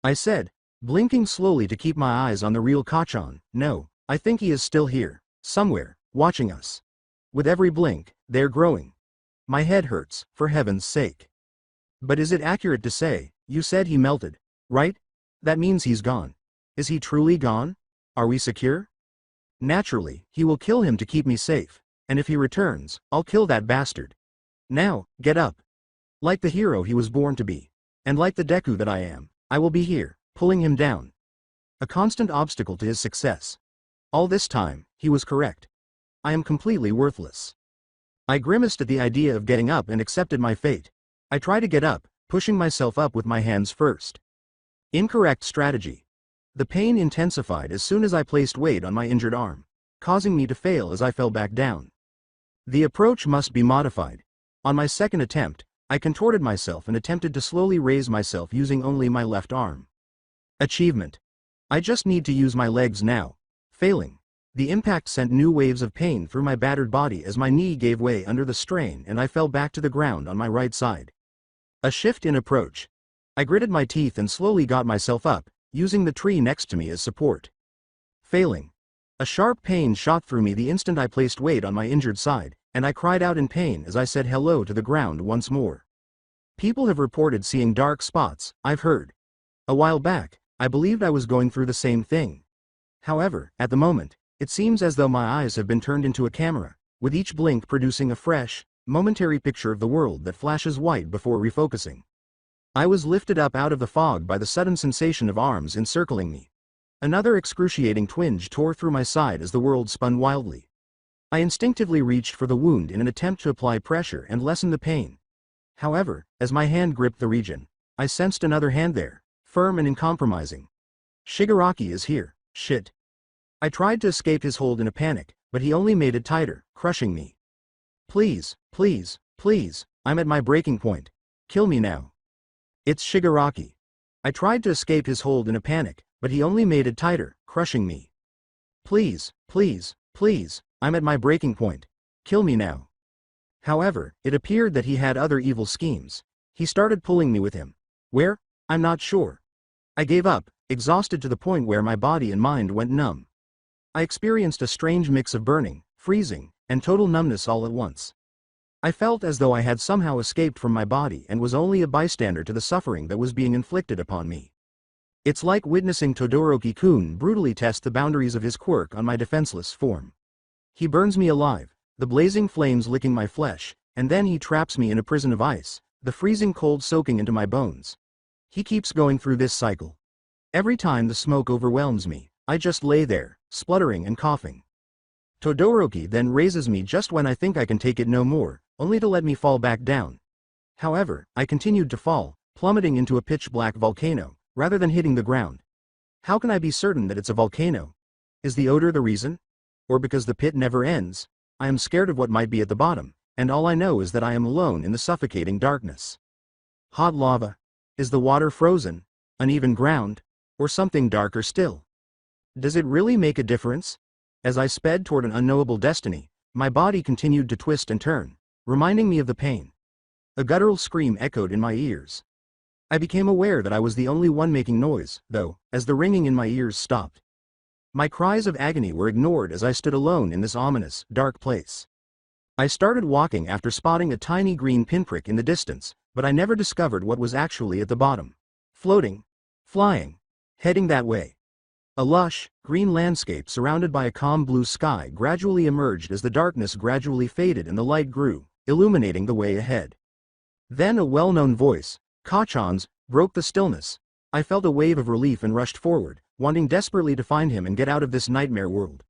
I said, blinking slowly to keep my eyes on the real Kachan. No, I think he is still here, somewhere, watching us. With every blink, they're growing. My head hurts, for heaven's sake. But is it accurate to say, you said he melted, right? That means he's gone. Is he truly gone? Are we secure? Naturally, he will kill him to keep me safe, and if he returns, I'll kill that bastard. Now, get up. Like the hero he was born to be, and like the Deku that I am, I will be here, pulling him down. A constant obstacle to his success. All this time, he was correct. I am completely worthless. I grimaced at the idea of getting up and accepted my fate. I tried to get up, pushing myself up with my hands first. Incorrect strategy. The pain intensified as soon as I placed weight on my injured arm, causing me to fail as I fell back down. The approach must be modified. On my second attempt, I contorted myself and attempted to slowly raise myself using only my left arm. Achievement. I just need to use my legs now. Failing. The impact sent new waves of pain through my battered body as my knee gave way under the strain and I fell back to the ground on my right side. A shift in approach. I gritted my teeth and slowly got myself up, using the tree next to me as support. Failing. A sharp pain shot through me the instant I placed weight on my injured side, and I cried out in pain as I said hello to the ground once more. People have reported seeing dark spots, I've heard. A while back, I believed I was going through the same thing. However, at the moment, it seems as though my eyes have been turned into a camera, with each blink producing a fresh, momentary picture of the world that flashes white before refocusing. I was lifted up out of the fog by the sudden sensation of arms encircling me. Another excruciating twinge tore through my side as the world spun wildly. I instinctively reached for the wound in an attempt to apply pressure and lessen the pain. However, as my hand gripped the region, I sensed another hand there, firm and uncompromising. Shigaraki is here, shit. I tried to escape his hold in a panic, but he only made it tighter, crushing me. Please, please, please, I'm at my breaking point. Kill me now. It's Shigaraki. I tried to escape his hold in a panic, but he only made it tighter, crushing me. Please, please, please, I'm at my breaking point. Kill me now. However, it appeared that he had other evil schemes. He started pulling me with him. Where? I'm not sure. I gave up, exhausted to the point where my body and mind went numb. I experienced a strange mix of burning, freezing, and total numbness all at once. I felt as though I had somehow escaped from my body and was only a bystander to the suffering that was being inflicted upon me. It's like witnessing Todoroki-kun brutally test the boundaries of his quirk on my defenseless form. He burns me alive, the blazing flames licking my flesh, and then he traps me in a prison of ice, the freezing cold soaking into my bones. He keeps going through this cycle. Every time the smoke overwhelms me, I just lay there, spluttering and coughing. Todoroki then raises me just when I think I can take it no more, only to let me fall back down. However, I continued to fall, plummeting into a pitch-black volcano, rather than hitting the ground. How can I be certain that it's a volcano? Is the odor the reason? Or because the pit never ends? I am scared of what might be at the bottom, and all I know is that I am alone in the suffocating darkness. Hot lava? Is the water frozen? Uneven ground? Or something darker still? Does it really make a difference? As I sped toward an unknowable destiny, my body continued to twist and turn, reminding me of the pain. A guttural scream echoed in my ears. I became aware that I was the only one making noise, though, as the ringing in my ears stopped. My cries of agony were ignored as I stood alone in this ominous, dark place. I started walking after spotting a tiny green pinprick in the distance, but I never discovered what was actually at the bottom. Floating. Flying. Heading that way. A lush, green landscape surrounded by a calm blue sky gradually emerged as the darkness gradually faded and the light grew, illuminating the way ahead. Then a well-known voice, Kachan's, broke the stillness. I felt a wave of relief and rushed forward, wanting desperately to find him and get out of this nightmare world.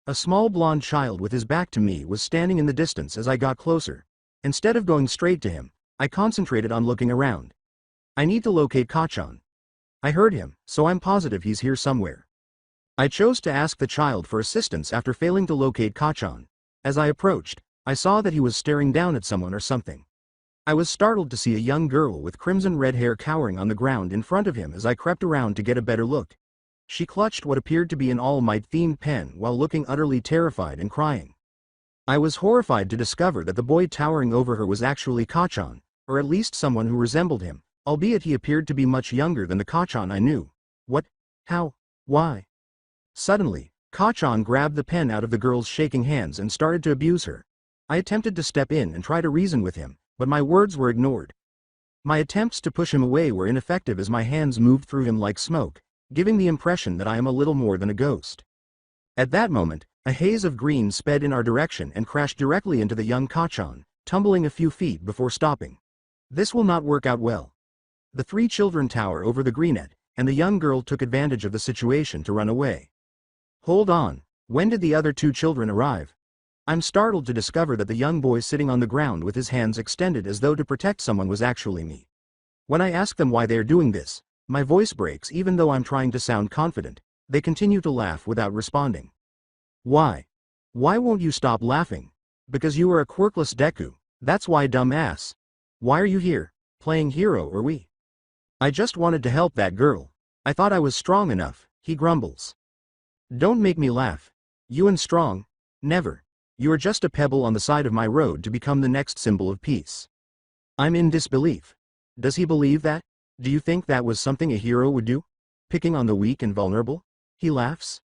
A small blonde child with his back to me was standing in the distance as I got closer. Instead of going straight to him, I concentrated on looking around. I need to locate Kachan. I heard him, so I'm positive he's here somewhere. I chose to ask the child for assistance after failing to locate Kachan. As I approached, I saw that he was staring down at someone or something. I was startled to see a young girl with crimson red hair cowering on the ground in front of him as I crept around to get a better look. She clutched what appeared to be an All Might-themed pen while looking utterly terrified and crying. I was horrified to discover that the boy towering over her was actually Kachan, or at least someone who resembled him, albeit he appeared to be much younger than the Kachan I knew. What? How? Why? Suddenly, Kachan grabbed the pen out of the girl's shaking hands and started to abuse her. I attempted to step in and try to reason with him, but my words were ignored. My attempts to push him away were ineffective as my hands moved through him like smoke, giving the impression that I am a little more than a ghost. At that moment, a haze of green sped in our direction and crashed directly into the young Kachan, tumbling a few feet before stopping. This will not work out well. The three children tower over the greenet, and the young girl took advantage of the situation to run away. Hold on, when did the other two children arrive? I'm startled to discover that the young boy sitting on the ground with his hands extended as though to protect someone was actually me. When I ask them why they are doing this, my voice breaks even though I'm trying to sound confident. They continue to laugh without responding. Why? Why won't you stop laughing? Because you are a quirkless Deku, that's why, dumb ass. Why are you here, playing hero or we? I just wanted to help that girl. I thought I was strong enough, he grumbles. Don't make me laugh. You and strong? Never. You are just a pebble on the side of my road to become the next symbol of peace. I'm in disbelief. Does he believe that? Do you think that was something a hero would do? Picking on the weak and vulnerable? He laughs.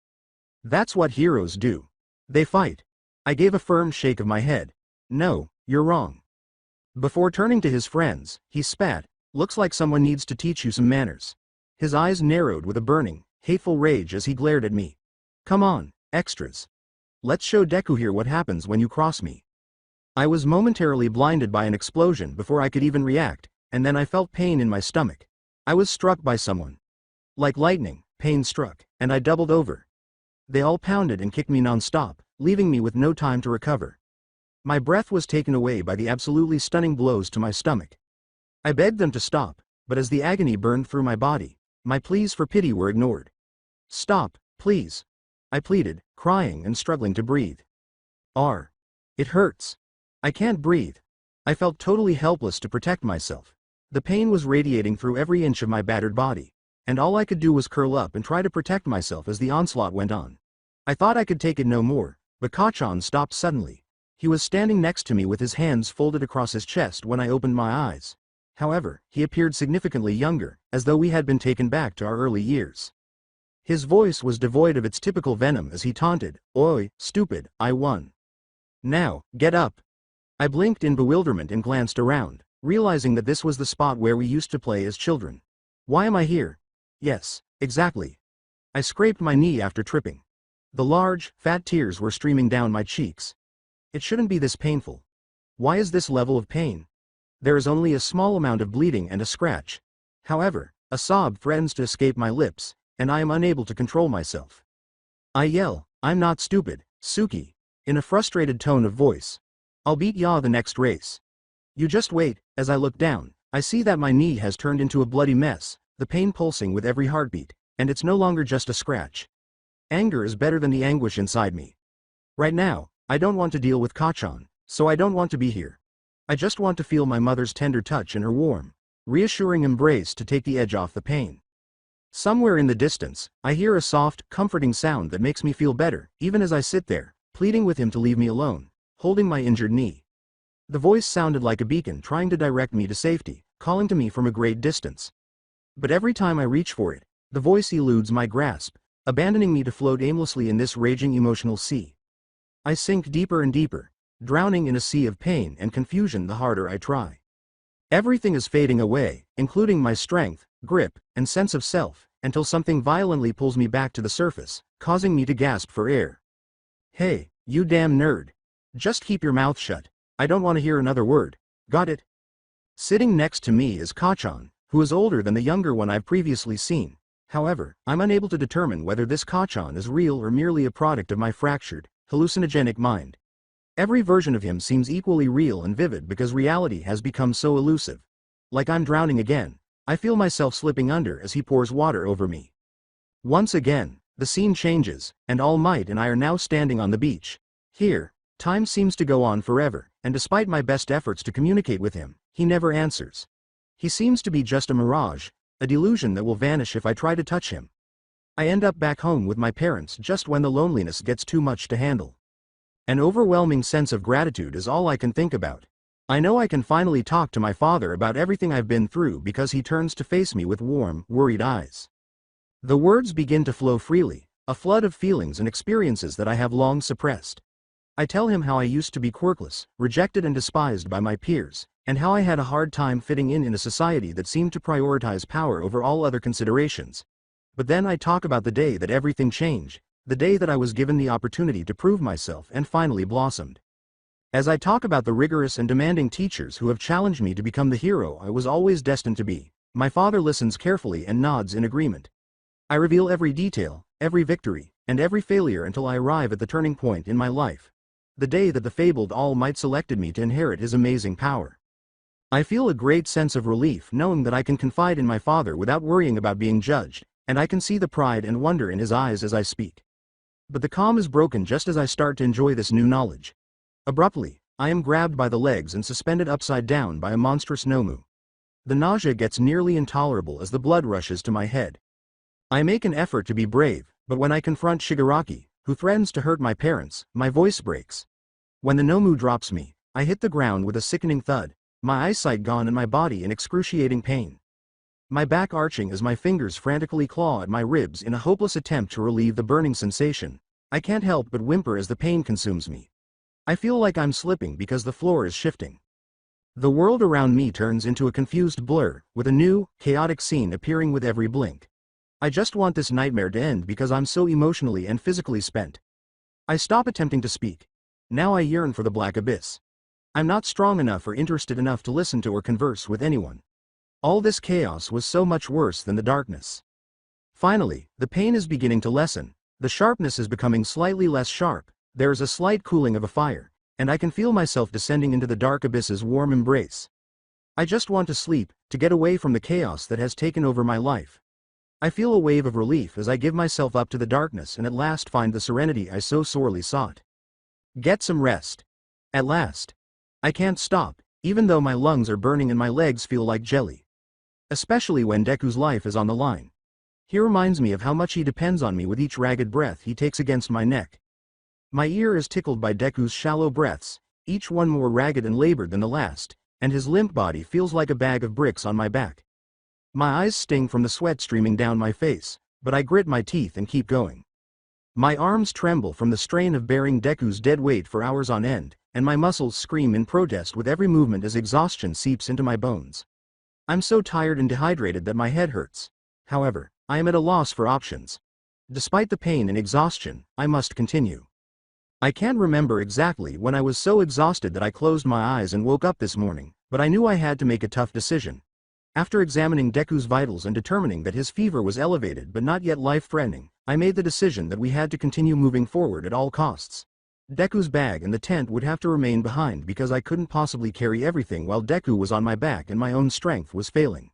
That's what heroes do. They fight. I gave a firm shake of my head. No, you're wrong. Before turning to his friends, he spat. Looks like someone needs to teach you some manners. His eyes narrowed with a burning, hateful rage as he glared at me. Come on, extras. Let's show Deku here what happens when you cross me. I was momentarily blinded by an explosion before I could even react, and then I felt pain in my stomach. I was struck by someone. Like lightning, pain struck, and I doubled over. They all pounded and kicked me non-stop, leaving me with no time to recover. My breath was taken away by the absolutely stunning blows to my stomach. I begged them to stop, but as the agony burned through my body, my pleas for pity were ignored. Stop, please. I pleaded, crying and struggling to breathe. It hurts. I can't breathe. I felt totally helpless to protect myself. The pain was radiating through every inch of my battered body, and all I could do was curl up and try to protect myself as the onslaught went on. I thought I could take it no more, but Kachan stopped suddenly. He was standing next to me with his hands folded across his chest when I opened my eyes. However, he appeared significantly younger, as though we had been taken back to our early years. His voice was devoid of its typical venom as he taunted, "Oi, stupid, I won. Now, get up." I blinked in bewilderment and glanced around, realizing that this was the spot where we used to play as children. Why am I here? Yes, exactly. I scraped my knee after tripping. The large, fat tears were streaming down my cheeks. It shouldn't be this painful. Why is this level of pain? There is only a small amount of bleeding and a scratch. However, a sob threatens to escape my lips, and I am unable to control myself. I yell, "I'm not stupid, Suki," in a frustrated tone of voice. "I'll beat ya the next race. You just wait." As I look down, I see that my knee has turned into a bloody mess, the pain pulsing with every heartbeat, and it's no longer just a scratch. Anger is better than the anguish inside me. Right now, I don't want to deal with Kachan, so I don't want to be here. I just want to feel my mother's tender touch and her warm, reassuring embrace to take the edge off the pain. Somewhere in the distance, I hear a soft, comforting sound that makes me feel better, even as I sit there, pleading with him to leave me alone, holding my injured knee. The voice sounded like a beacon trying to direct me to safety, calling to me from a great distance. But every time I reach for it, the voice eludes my grasp, abandoning me to float aimlessly in this raging emotional sea. I sink deeper and deeper, drowning in a sea of pain and confusion the harder I try. Everything is fading away, including my strength, grip, and sense of self, until something violently pulls me back to the surface, causing me to gasp for air. Hey, you damn nerd. Just keep your mouth shut. I don't want to hear another word. Got it? Sitting next to me is Kachan, who is older than the younger one I've previously seen. However, I'm unable to determine whether this Kachan is real or merely a product of my fractured, hallucinogenic mind. Every version of him seems equally real and vivid because reality has become so elusive. Like I'm drowning again, I feel myself slipping under as he pours water over me. Once again, the scene changes, and All Might and I are now standing on the beach. Here, time seems to go on forever, and despite my best efforts to communicate with him, he never answers. He seems to be just a mirage, a delusion that will vanish if I try to touch him. I end up back home with my parents just when the loneliness gets too much to handle. An overwhelming sense of gratitude is all I can think about. I know I can finally talk to my father about everything I've been through because he turns to face me with warm, worried eyes. The words begin to flow freely, a flood of feelings and experiences that I have long suppressed. I tell him how I used to be quirkless, rejected and despised by my peers, and how I had a hard time fitting in a society that seemed to prioritize power over all other considerations. But then I talk about the day that everything changed, the day that I was given the opportunity to prove myself and finally blossomed. As I talk about the rigorous and demanding teachers who have challenged me to become the hero I was always destined to be, my father listens carefully and nods in agreement. I reveal every detail, every victory, and every failure until I arrive at the turning point in my life. The day that the fabled All Might selected me to inherit his amazing power. I feel a great sense of relief knowing that I can confide in my father without worrying about being judged, and I can see the pride and wonder in his eyes as I speak. But the calm is broken just as I start to enjoy this new knowledge. Abruptly, I am grabbed by the legs and suspended upside down by a monstrous Nomu. The nausea gets nearly intolerable as the blood rushes to my head. I make an effort to be brave, but when I confront Shigaraki, who threatens to hurt my parents. My voice breaks. When the Nomu drops me, I hit the ground with a sickening thud, my eyesight gone and my body in excruciating pain. My back arching as my fingers frantically claw at my ribs in a hopeless attempt to relieve the burning sensation. I can't help but whimper as the pain consumes me. I feel like I'm slipping because the floor is shifting. The world around me turns into a confused blur, with a new, chaotic scene appearing with every blink. I just want this nightmare to end because I'm so emotionally and physically spent. I stop attempting to speak. Now I yearn for the black abyss. I'm not strong enough or interested enough to listen to or converse with anyone. All this chaos was so much worse than the darkness. Finally, the pain is beginning to lessen, the sharpness is becoming slightly less sharp, there is a slight cooling of a fire, and I can feel myself descending into the dark abyss's warm embrace. I just want to sleep, to get away from the chaos that has taken over my life. I feel a wave of relief as I give myself up to the darkness and at last find the serenity I so sorely sought. Get some rest. At last. I can't stop, even though my lungs are burning and my legs feel like jelly. Especially when Deku's life is on the line. He reminds me of how much he depends on me with each ragged breath he takes against my neck. My ear is tickled by Deku's shallow breaths, each one more ragged and labored than the last, and his limp body feels like a bag of bricks on my back. My eyes sting from the sweat streaming down my face, but I grit my teeth and keep going. My arms tremble from the strain of bearing Deku's dead weight for hours on end, and my muscles scream in protest with every movement as exhaustion seeps into my bones. I'm so tired and dehydrated that my head hurts. However, I am at a loss for options. Despite the pain and exhaustion, I must continue. I can't remember exactly when I was so exhausted that I closed my eyes and woke up this morning, but I knew I had to make a tough decision. After examining Deku's vitals and determining that his fever was elevated but not yet life-threatening, I made the decision that we had to continue moving forward at all costs. Deku's bag and the tent would have to remain behind because I couldn't possibly carry everything while Deku was on my back and my own strength was failing.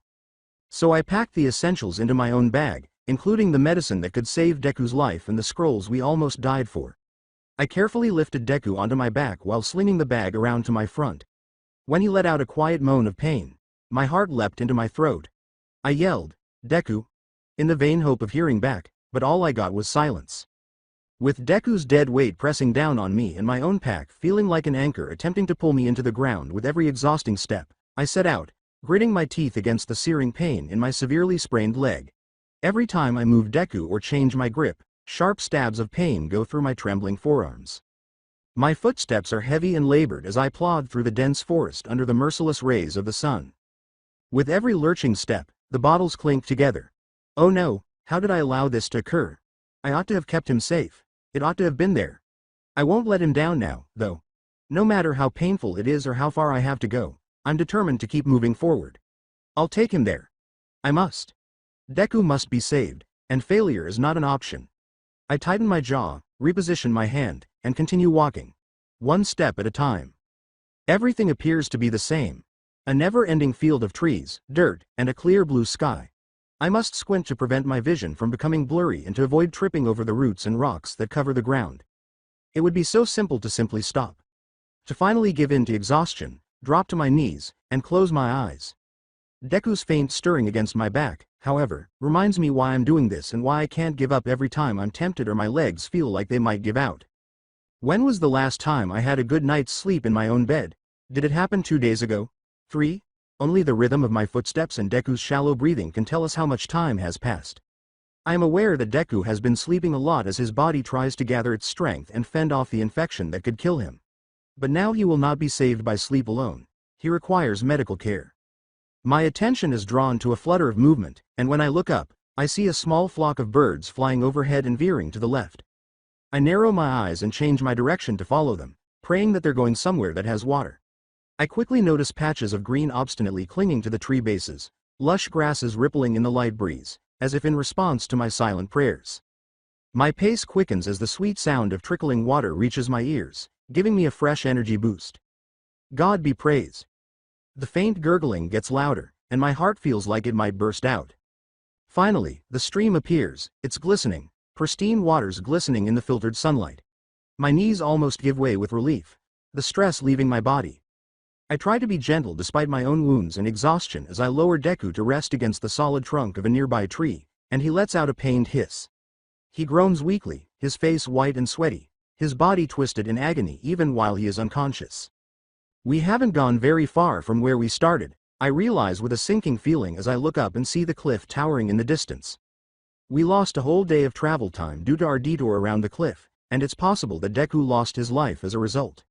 So I packed the essentials into my own bag, including the medicine that could save Deku's life and the scrolls we almost died for. I carefully lifted Deku onto my back while slinging the bag around to my front. When he let out a quiet moan of pain, my heart leapt into my throat. I yelled, "Deku!" in the vain hope of hearing back, but all I got was silence. With Deku's dead weight pressing down on me and my own pack feeling like an anchor attempting to pull me into the ground with every exhausting step, I set out, gritting my teeth against the searing pain in my severely sprained leg. Every time I move Deku or change my grip, sharp stabs of pain go through my trembling forearms. My footsteps are heavy and labored as I plod through the dense forest under the merciless rays of the sun. With every lurching step, the bottles clink together. Oh no, how did I allow this to occur? I ought to have kept him safe. It ought to have been there. I won't let him down now, though. No matter how painful it is or how far I have to go, I'm determined to keep moving forward. I'll take him there. I must. Deku must be saved, and failure is not an option. I tighten my jaw, reposition my hand, and continue walking. One step at a time. Everything appears to be the same. A never-ending field of trees, dirt, and a clear blue sky. I must squint to prevent my vision from becoming blurry and to avoid tripping over the roots and rocks that cover the ground. It would be so simple to simply stop. To finally give in to exhaustion, drop to my knees, and close my eyes. Deku's faint stirring against my back, however, reminds me why I'm doing this and why I can't give up every time I'm tempted or my legs feel like they might give out. When was the last time I had a good night's sleep in my own bed? Did it happen 2 days ago? 3? Only the rhythm of my footsteps and Deku's shallow breathing can tell us how much time has passed. I am aware that Deku has been sleeping a lot as his body tries to gather its strength and fend off the infection that could kill him. But now he will not be saved by sleep alone. He requires medical care. My attention is drawn to a flutter of movement, and when I look up, I see a small flock of birds flying overhead and veering to the left. I narrow my eyes and change my direction to follow them, praying that they're going somewhere that has water. I quickly notice patches of green obstinately clinging to the tree bases, lush grasses rippling in the light breeze, as if in response to my silent prayers. My pace quickens as the sweet sound of trickling water reaches my ears, giving me a fresh energy boost. God be praised. The faint gurgling gets louder, and my heart feels like it might burst out. Finally, the stream appears, its glistening, pristine waters glistening in the filtered sunlight. My knees almost give way with relief, the stress leaving my body. I try to be gentle despite my own wounds and exhaustion as I lower Deku to rest against the solid trunk of a nearby tree, and he lets out a pained hiss. He groans weakly, his face white and sweaty, his body twisted in agony even while he is unconscious. We haven't gone very far from where we started, I realize with a sinking feeling as I look up and see the cliff towering in the distance. We lost a whole day of travel time due to our detour around the cliff, and it's possible that Deku lost his life as a result.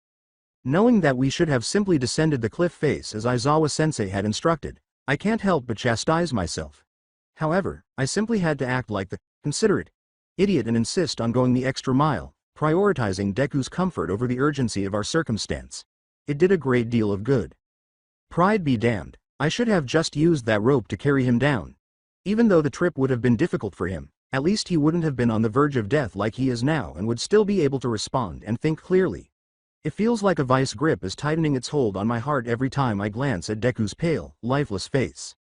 Knowing that we should have simply descended the cliff face as Aizawa-sensei had instructed, I can't help but chastise myself. However, I simply had to act like the considerate idiot and insist on going the extra mile, prioritizing Deku's comfort over the urgency of our circumstance. It did a great deal of good. Pride be damned, I should have just used that rope to carry him down. Even though the trip would have been difficult for him, at least he wouldn't have been on the verge of death like he is now and would still be able to respond and think clearly. It feels like a vice grip is tightening its hold on my heart every time I glance at Deku's pale, lifeless face.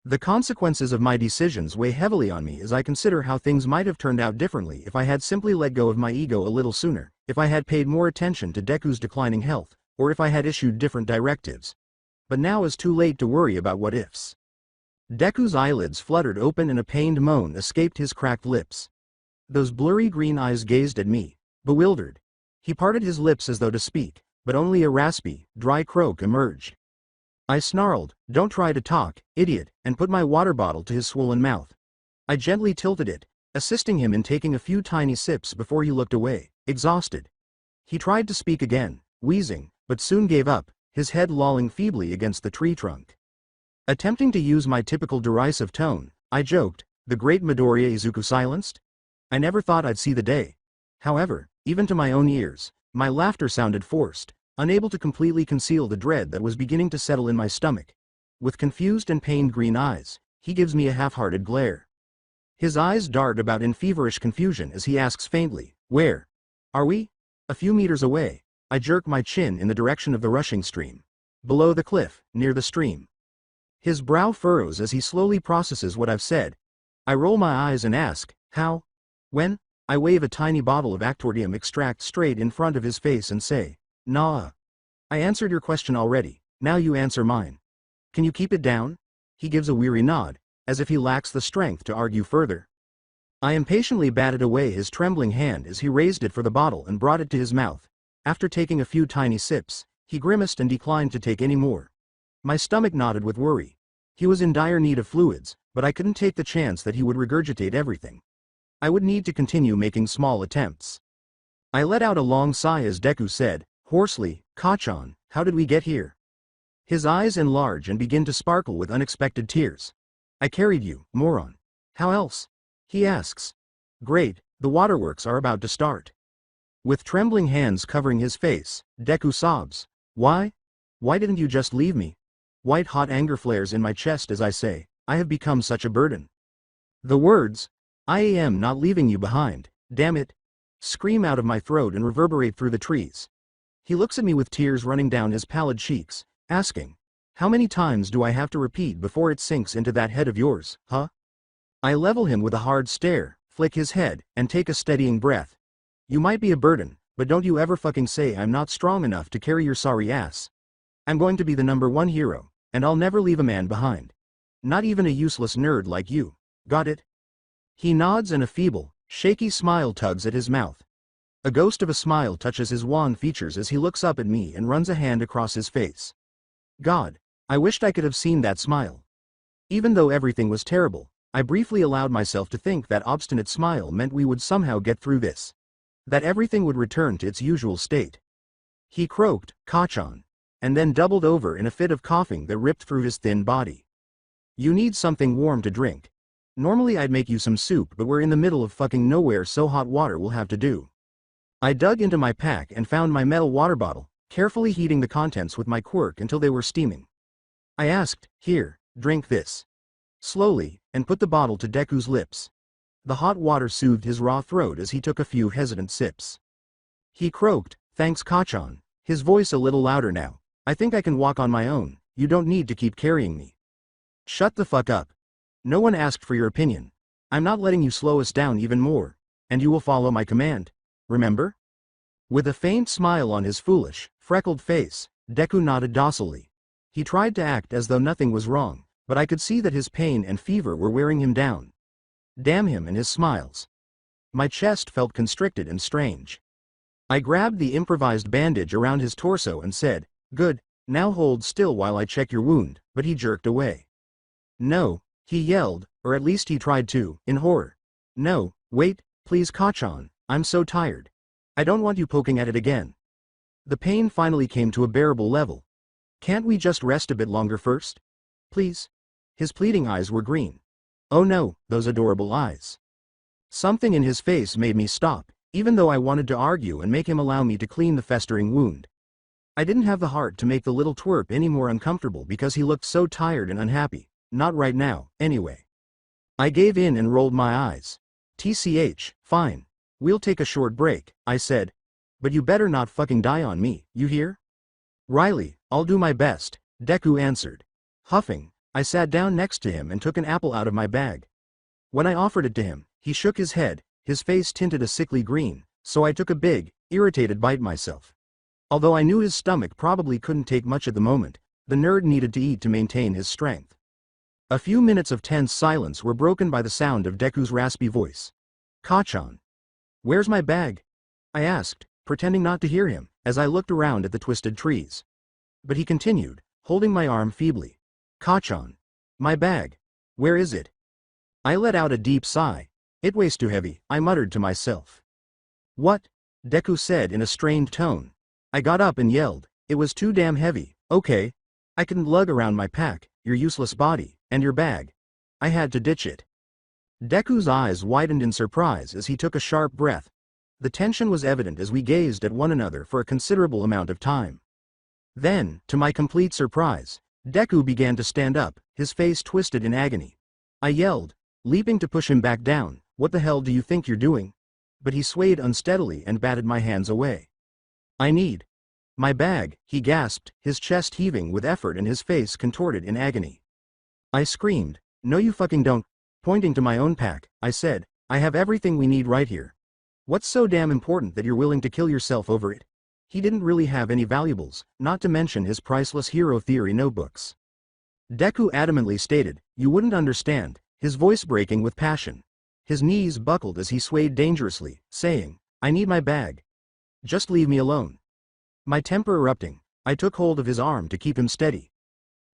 The consequences of my decisions weigh heavily on me as I consider how things might have turned out differently if I had simply let go of my ego a little sooner, if I had paid more attention to Deku's declining health, or if I had issued different directives. But now is too late to worry about what ifs. Deku's eyelids fluttered open and a pained moan escaped his cracked lips. Those blurry green eyes gazed at me, bewildered. He parted his lips as though to speak, but only a raspy, dry croak emerged. I snarled, "Don't try to talk, idiot," and put my water bottle to his swollen mouth. I gently tilted it, assisting him in taking a few tiny sips before he looked away, exhausted. He tried to speak again, wheezing, but soon gave up, his head lolling feebly against the tree trunk. Attempting to use my typical derisive tone, I joked, "The great Midoriya Izuku silenced? I never thought I'd see the day." However, even to my own ears, my laughter sounded forced, unable to completely conceal the dread that was beginning to settle in my stomach. With confused and pained green eyes, he gives me a half-hearted glare. His eyes dart about in feverish confusion as he asks faintly, "Where are we?" "A few meters away." I jerk my chin in the direction of the rushing stream. "Below the cliff, near the stream." His brow furrows as he slowly processes what I've said. I roll my eyes and ask, "How? When?" I wave a tiny bottle of Actordium extract straight in front of his face and say, "Nah. I answered your question already, now you answer mine. Can you keep it down?" He gives a weary nod, as if he lacks the strength to argue further. I impatiently batted away his trembling hand as he raised it for the bottle and brought it to his mouth. After taking a few tiny sips, he grimaced and declined to take any more. My stomach knotted with worry. He was in dire need of fluids, but I couldn't take the chance that he would regurgitate everything. I would need to continue making small attempts. I let out a long sigh as Deku said, hoarsely, "Kachan, how did we get here?" His eyes enlarge and begin to sparkle with unexpected tears. "I carried you, moron." "How else?" he asks. "Great, the waterworks are about to start." With trembling hands covering his face, Deku sobs, "Why? Why didn't you just leave me?" White hot anger flares in my chest as I say, "I have become such a burden." The words, "I am not leaving you behind, damn it," scream out of my throat and reverberate through the trees. He looks at me with tears running down his pallid cheeks, asking, "How many times do I have to repeat before it sinks into that head of yours, huh?" I level him with a hard stare, flick his head, and take a steadying breath. "You might be a burden, but don't you ever fucking say I'm not strong enough to carry your sorry ass. I'm going to be the #1 hero, and I'll never leave a man behind. Not even a useless nerd like you. Got it?" He nods and a feeble, shaky smile tugs at his mouth. A ghost of a smile touches his wan features as he looks up at me and runs a hand across his face. God, I wished I could have seen that smile. Even though everything was terrible, I briefly allowed myself to think that obstinate smile meant we would somehow get through this. That everything would return to its usual state. He croaked, "Kachan," and then doubled over in a fit of coughing that ripped through his thin body. "You need something warm to drink. Normally I'd make you some soup, but we're in the middle of fucking nowhere, so hot water will have to do." I dug into my pack and found my metal water bottle, carefully heating the contents with my quirk until they were steaming. I asked, "Here, drink this." Slowly, and put the bottle to Deku's lips. The hot water soothed his raw throat as he took a few hesitant sips. He croaked, "Thanks Kachan," his voice a little louder now. "I think I can walk on my own, you don't need to keep carrying me." "Shut the fuck up. No one asked for your opinion. I'm not letting you slow us down even more, and you will follow my command. Remember?" With a faint smile on his foolish, freckled face, Deku nodded docilely. He tried to act as though nothing was wrong, but I could see that his pain and fever were wearing him down. Damn him and his smiles. My chest felt constricted and strange. I grabbed the improvised bandage around his torso and said, "Good, now hold still while I check your wound," but he jerked away. "No," he yelled, or at least he tried to, in horror. "No, wait, please Kachan, I'm so tired. I don't want you poking at it again." The pain finally came to a bearable level. "Can't we just rest a bit longer first? Please?" His pleading eyes were green. Oh no, those adorable eyes. Something in his face made me stop, even though I wanted to argue and make him allow me to clean the festering wound. I didn't have the heart to make the little twerp any more uncomfortable because he looked so tired and unhappy. Not right now, anyway. I gave in and rolled my eyes. "TCH, fine. We'll take a short break," I said. "But you better not fucking die on me, you hear?" "Riley, I'll do my best," Deku answered. Huffing, I sat down next to him and took an apple out of my bag. When I offered it to him, he shook his head, his face tinted a sickly green, so I took a big, irritated bite myself. Although I knew his stomach probably couldn't take much at the moment, the nerd needed to eat to maintain his strength. A few minutes of tense silence were broken by the sound of Deku's raspy voice. "Kachan. Where's my bag?" I asked, pretending not to hear him, as I looked around at the twisted trees. But he continued, holding my arm feebly. "Kachan. My bag. Where is it?" I let out a deep sigh. "It weighs too heavy," I muttered to myself. "What?" Deku said in a strained tone. I got up and yelled, "It was too damn heavy, okay? I couldn't lug around my pack, your useless body, and your bag. I had to ditch it." Deku's eyes widened in surprise as he took a sharp breath. The tension was evident as we gazed at one another for a considerable amount of time. Then, to my complete surprise, Deku began to stand up, his face twisted in agony. I yelled, leaping to push him back down, "What the hell do you think you're doing?" But he swayed unsteadily and batted my hands away. "I need my bag," he gasped, his chest heaving with effort and his face contorted in agony. I screamed, "No you fucking don't." Pointing to my own pack, I said, "I have everything we need right here. What's so damn important that you're willing to kill yourself over it?" He didn't really have any valuables, not to mention his priceless hero theory notebooks. Deku adamantly stated, "You wouldn't understand," his voice breaking with passion. His knees buckled as he swayed dangerously, saying, "I need my bag. Just leave me alone." My temper erupting, I took hold of his arm to keep him steady.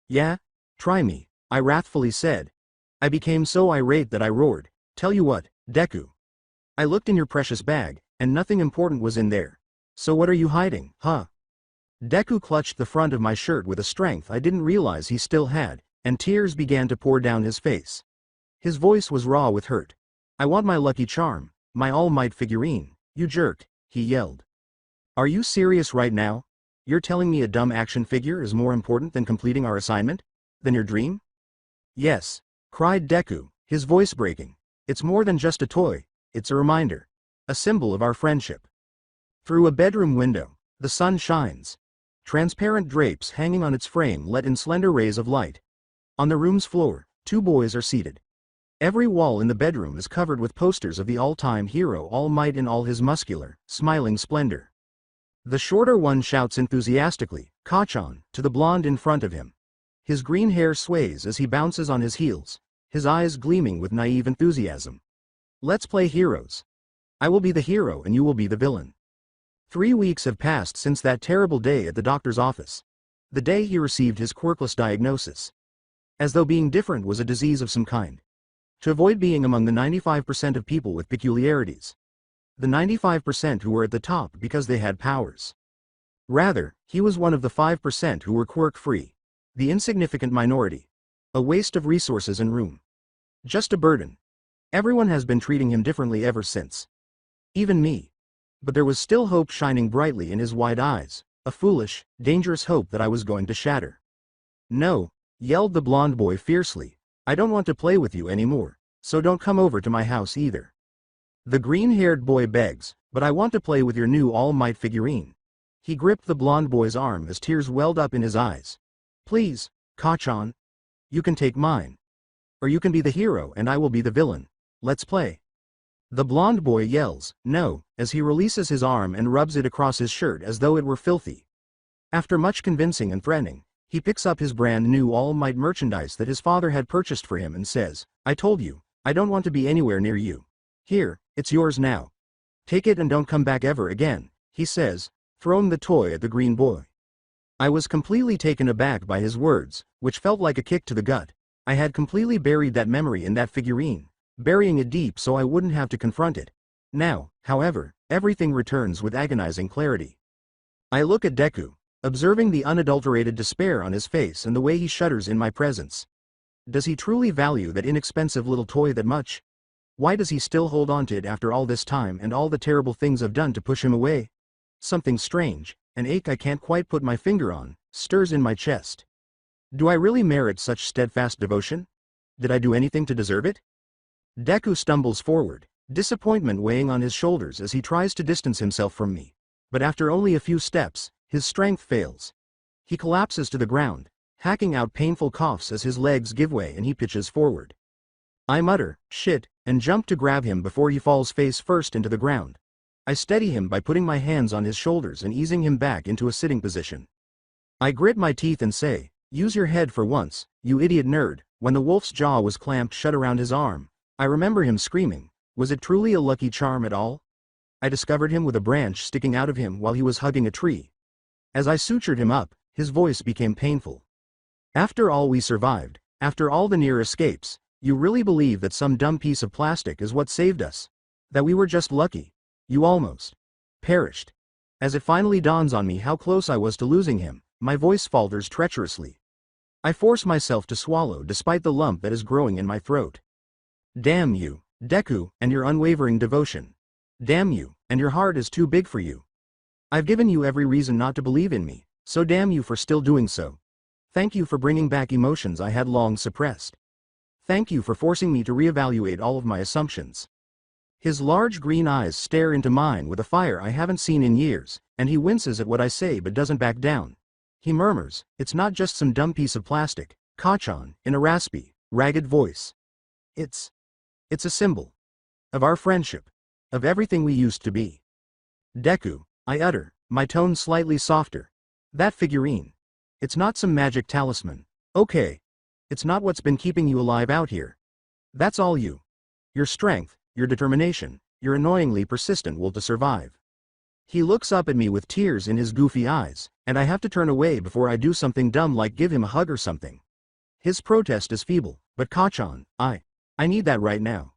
"Yeah? Try me," I wrathfully said. I became so irate that I roared, "Tell you what, Deku. I looked in your precious bag, and nothing important was in there. So what are you hiding, huh?" Deku clutched the front of my shirt with a strength I didn't realize he still had, and tears began to pour down his face. His voice was raw with hurt. "I want my lucky charm, my All Might figurine, you jerk," he yelled. "Are you serious right now? You're telling me a dumb action figure is more important than completing our assignment? Than your dream?" "Yes," cried Deku, his voice breaking. "It's more than just a toy, it's a reminder. A symbol of our friendship." Through a bedroom window, the sun shines. Transparent drapes hanging on its frame let in slender rays of light. On the room's floor, two boys are seated. Every wall in the bedroom is covered with posters of the all-time hero All Might in all his muscular, smiling splendor. The shorter one shouts enthusiastically, "Kachan," to the blonde in front of him. His green hair sways as he bounces on his heels, his eyes gleaming with naive enthusiasm. "Let's play heroes. I will be the hero and you will be the villain." 3 weeks have passed since that terrible day at the doctor's office. The day he received his quirkless diagnosis. As though being different was a disease of some kind. To avoid being among the 95% of people with peculiarities. The 95% who were at the top because they had powers. Rather, he was one of the 5% who were quirk-free. The insignificant minority. A waste of resources and room. Just a burden. Everyone has been treating him differently ever since. Even me. But there was still hope shining brightly in his wide eyes, a foolish, dangerous hope that I was going to shatter. "No," yelled the blonde boy fiercely, "I don't want to play with you anymore, so don't come over to my house either." The green-haired boy begs, "But I want to play with your new All Might figurine." He gripped the blonde boy's arm as tears welled up in his eyes. "Please, Kachan. You can take mine. Or you can be the hero and I will be the villain. Let's play." The blonde boy yells, "No," as he releases his arm and rubs it across his shirt as though it were filthy. After much convincing and threatening, he picks up his brand new All Might merchandise that his father had purchased for him and says, "I told you, I don't want to be anywhere near you. Here, It's yours now. Take it and don't come back ever again, he says, throwing the toy at the green boy. I was completely taken aback by his words, which felt like a kick to the gut. I had completely buried that memory in that figurine, burying it deep so I wouldn't have to confront it. Now, however, everything returns with agonizing clarity. I look at Deku, observing the unadulterated despair on his face and the way he shudders in my presence. Does he truly value that inexpensive little toy that much? Why does he still hold on to it after all this time and all the terrible things I've done to push him away? Something strange, an ache I can't quite put my finger on, stirs in my chest. Do I really merit such steadfast devotion? Did I do anything to deserve it? Deku stumbles forward, disappointment weighing on his shoulders as he tries to distance himself from me. But after only a few steps, his strength fails. He collapses to the ground, hacking out painful coughs as his legs give way and he pitches forward. I mutter, shit, and jump to grab him before he falls face first into the ground. I steady him by putting my hands on his shoulders and easing him back into a sitting position. I grit my teeth and say, use your head for once, you idiot nerd. When the wolf's jaw was clamped shut around his arm, I remember him screaming, was it truly a lucky charm at all? I discovered him with a branch sticking out of him while he was hugging a tree. As I sutured him up, his voice became painful. After all we survived, after all the near escapes, you really believe that some dumb piece of plastic is what saved us? That we were just lucky? You almost perished. As it finally dawns on me how close I was to losing him, my voice falters treacherously. I force myself to swallow despite the lump that is growing in my throat. Damn you, Deku, and your unwavering devotion. Damn you, and your heart is too big for you. I've given you every reason not to believe in me, so damn you for still doing so. Thank you for bringing back emotions I had long suppressed. Thank you for forcing me to reevaluate all of my assumptions. His large green eyes stare into mine with a fire I haven't seen in years, and he winces at what I say but doesn't back down. He murmurs, it's not just some dumb piece of plastic, Kachan, in a raspy, ragged voice. It's a symbol. Of our friendship. Of everything we used to be. Deku, I utter, my tone slightly softer. That figurine. It's not some magic talisman. Okay. It's not what's been keeping you alive out here. That's all you. Your strength, your determination, your annoyingly persistent will to survive. He looks up at me with tears in his goofy eyes, and I have to turn away before I do something dumb like give him a hug or something. His protest is feeble, but Kachan, I need that right now.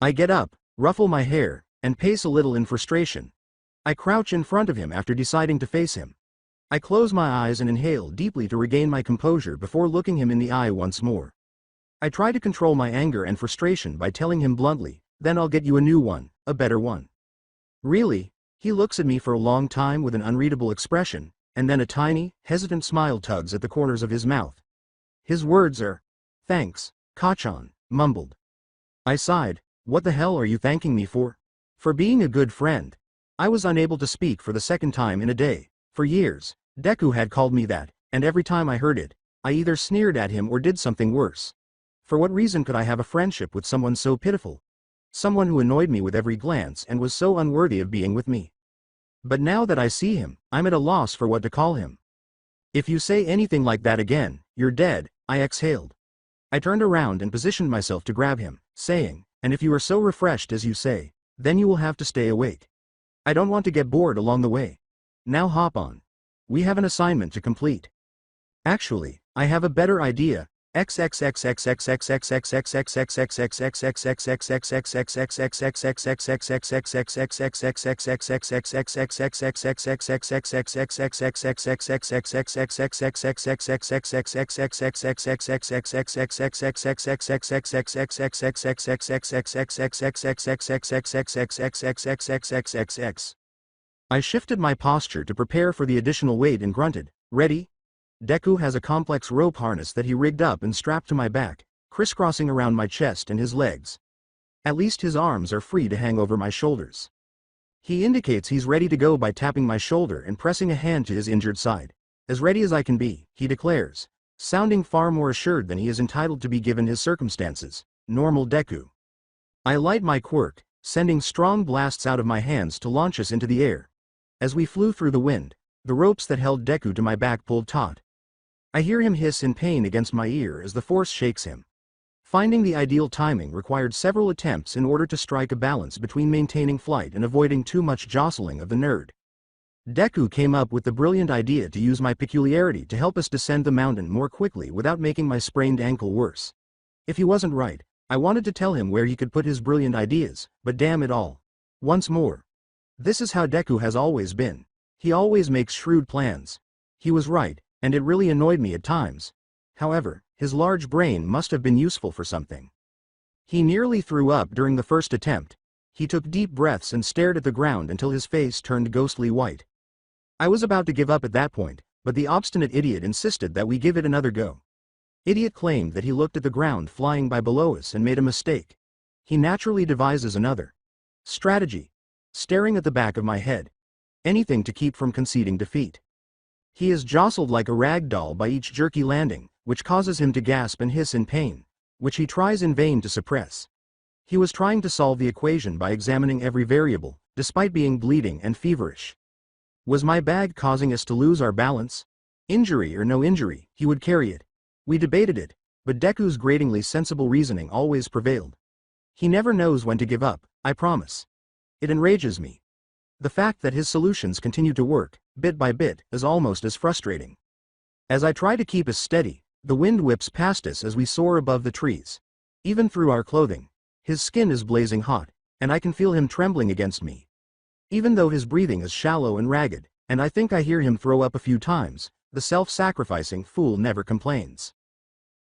I get up, ruffle my hair, and pace a little in frustration. I crouch in front of him after deciding to face him. I close my eyes and inhale deeply to regain my composure before looking him in the eye once more. I try to control my anger and frustration by telling him bluntly, then I'll get you a new one, a better one. Really? He looks at me for a long time with an unreadable expression, and then a tiny, hesitant smile tugs at the corners of his mouth. His words are, thanks, Kachan, mumbled. I sighed, what the hell are you thanking me for? For being a good friend. I was unable to speak for the second time in a day. For years, Deku had called me that, and every time I heard it, I either sneered at him or did something worse. For what reason could I have a friendship with someone so pitiful? Someone who annoyed me with every glance and was so unworthy of being with me. But now that I see him, I'm at a loss for what to call him. If you say anything like that again, you're dead, I exhaled. I turned around and positioned myself to grab him, saying, and if you are so refreshed as you say, then you will have to stay awake. I don't want to get bored along the way. Now hop on. We have an assignment to complete. Actually, I have a better idea. I shifted my posture to prepare for the additional weight and grunted, ready? Deku has a complex rope harness that he rigged up and strapped to my back, crisscrossing around my chest and his legs. At least his arms are free to hang over my shoulders. He indicates he's ready to go by tapping my shoulder and pressing a hand to his injured side. As ready as I can be, he declares, sounding far more assured than he is entitled to be given his circumstances. Normal Deku. I light my quirk, sending strong blasts out of my hands to launch us into the air. As we flew through the wind, the ropes that held Deku to my back pulled taut. I hear him hiss in pain against my ear as the force shakes him. Finding the ideal timing required several attempts in order to strike a balance between maintaining flight and avoiding too much jostling of the nerd. Deku came up with the brilliant idea to use my peculiarity to help us descend the mountain more quickly without making my sprained ankle worse. If he wasn't right, I wanted to tell him where he could put his brilliant ideas, but damn it all. Once more. This is how Deku has always been. He always makes shrewd plans. He was right, and it really annoyed me at times. However, his large brain must have been useful for something. He nearly threw up during the first attempt. He took deep breaths and stared at the ground until his face turned ghostly white. I was about to give up at that point, but the obstinate idiot insisted that we give it another go. Idiot claimed that he looked at the ground flying by below us and made a mistake. He naturally devises another strategy. Staring at the back of my head. Anything to keep from conceding defeat. He is jostled like a rag doll by each jerky landing, which causes him to gasp and hiss in pain, which he tries in vain to suppress. He was trying to solve the equation by examining every variable, despite being bleeding and feverish. Was my bag causing us to lose our balance? Injury or no injury, he would carry it. We debated it, but Deku's gratingly sensible reasoning always prevailed. He never knows when to give up, I promise. It enrages me. The fact that his solutions continue to work, bit by bit, is almost as frustrating. As I try to keep us steady, the wind whips past us as we soar above the trees. Even through our clothing, his skin is blazing hot, and I can feel him trembling against me. Even though his breathing is shallow and ragged, and I think I hear him throw up a few times, the self-sacrificing fool never complains.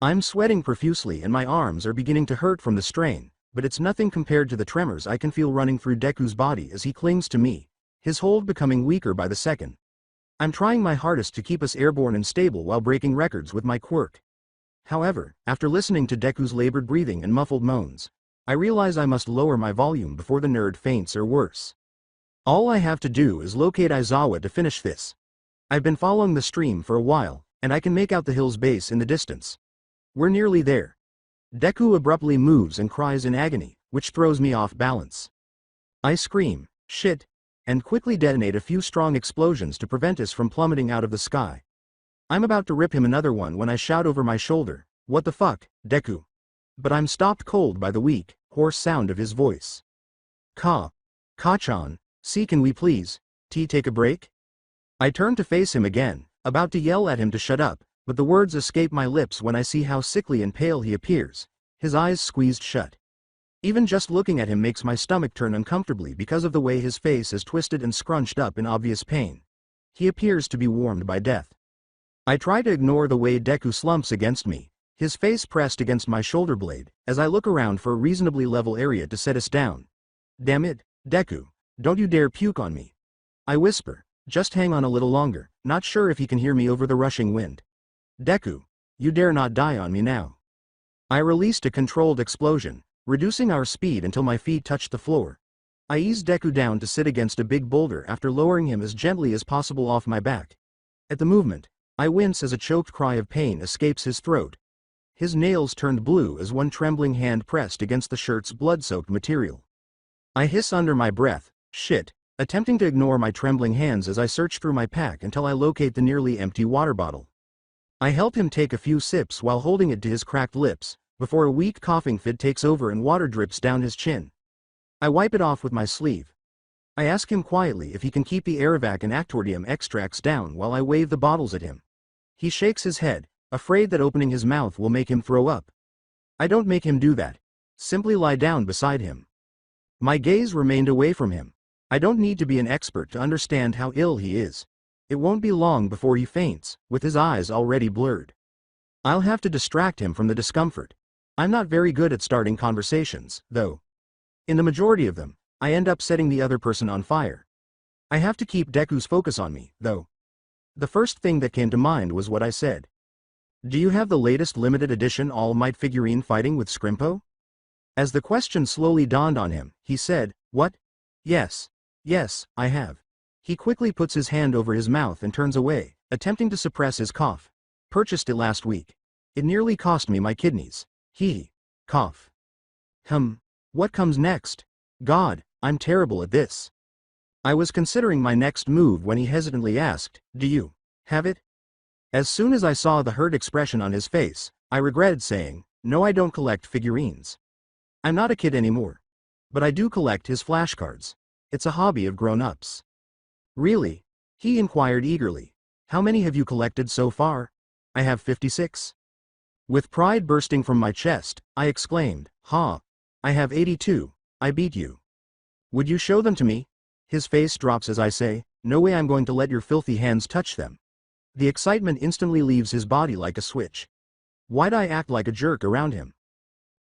I'm sweating profusely and my arms are beginning to hurt from the strain, but it's nothing compared to the tremors I can feel running through Deku's body as he clings to me, his hold becoming weaker by the second. I'm trying my hardest to keep us airborne and stable while breaking records with my quirk. However, after listening to Deku's labored breathing and muffled moans, I realize I must lower my volume before the nerd faints or worse. All I have to do is locate Aizawa to finish this. I've been following the stream for a while, and I can make out the hill's base in the distance. We're nearly there. Deku abruptly moves and cries in agony, which throws me off balance. I scream, shit, and quickly detonate a few strong explosions to prevent us from plummeting out of the sky. I'm about to rip him another one when I shout over my shoulder, "What the fuck, Deku?" But I'm stopped cold by the weak, hoarse sound of his voice. Ka-chan, see, can we please, take a break? I turn to face him again, about to yell at him to shut up, but the words escape my lips when I see how sickly and pale he appears, his eyes squeezed shut. Even just looking at him makes my stomach turn uncomfortably because of the way his face is twisted and scrunched up in obvious pain. He appears to be warmed by death. I try to ignore the way Deku slumps against me, his face pressed against my shoulder blade, as I look around for a reasonably level area to set us down. Damn it, Deku, don't you dare puke on me. I whisper, just hang on a little longer, not sure if he can hear me over the rushing wind. Deku, you dare not die on me now. I released a controlled explosion, reducing our speed until my feet touched the floor. I eased Deku down to sit against a big boulder after lowering him as gently as possible off my back. At the movement, I wince as a choked cry of pain escapes his throat. His nails turned blue as one trembling hand pressed against the shirt's blood-soaked material. I hiss under my breath, shit, attempting to ignore my trembling hands as I search through my pack until I locate the nearly empty water bottle. I help him take a few sips while holding it to his cracked lips, before a weak coughing fit takes over and water drips down his chin. I wipe it off with my sleeve. I ask him quietly if he can keep the Aerovac and Actordium extracts down while I wave the bottles at him. He shakes his head, afraid that opening his mouth will make him throw up. I don't make him do that. Simply lie down beside him. My gaze remained away from him. I don't need to be an expert to understand how ill he is. It won't be long before he faints, with his eyes already blurred. I'll have to distract him from the discomfort. I'm not very good at starting conversations, though. In the majority of them, I end up setting the other person on fire. I have to keep Deku's focus on me, though. The first thing that came to mind was what I said. Do you have the latest limited edition All Might figurine fighting with Scrimpo? As the question slowly dawned on him, he said, what? Yes, I have. He quickly puts his hand over his mouth and turns away, attempting to suppress his cough. Purchased it last week. It nearly cost me my kidneys. Cough. What comes next? God, I'm terrible at this. I was considering my next move when he hesitantly asked, do you have it? As soon as I saw the hurt expression on his face, I regretted saying, No, I don't collect figurines. I'm not a kid anymore. But I do collect his flashcards. It's a hobby of grown-ups. Really? He inquired eagerly. How many have you collected so far? I have 56. With pride bursting from my chest, I exclaimed, "Ha! I have 82, I beat you. Would you show them to me?" His face drops as I say, "No way, I'm going to let your filthy hands touch them." The excitement instantly leaves his body like a switch. Why'd I act like a jerk around him?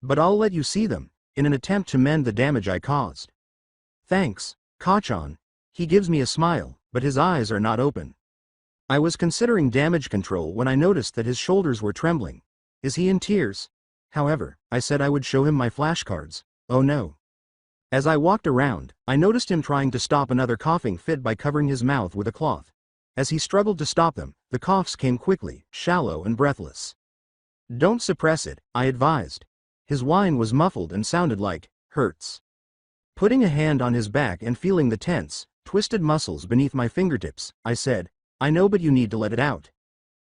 But I'll let you see them, in an attempt to mend the damage I caused. Thanks, Kachan. He gives me a smile, but his eyes are not open. I was considering damage control when I noticed that his shoulders were trembling. Is he in tears? However, I said I would show him my flashcards. Oh no. As I walked around, I noticed him trying to stop another coughing fit by covering his mouth with a cloth. As he struggled to stop them, the coughs came quickly, shallow and breathless. Don't suppress it, I advised. His whine was muffled and sounded like, hurts. Putting a hand on his back and feeling the tense, twisted muscles beneath my fingertips, I said, I know, but you need to let it out.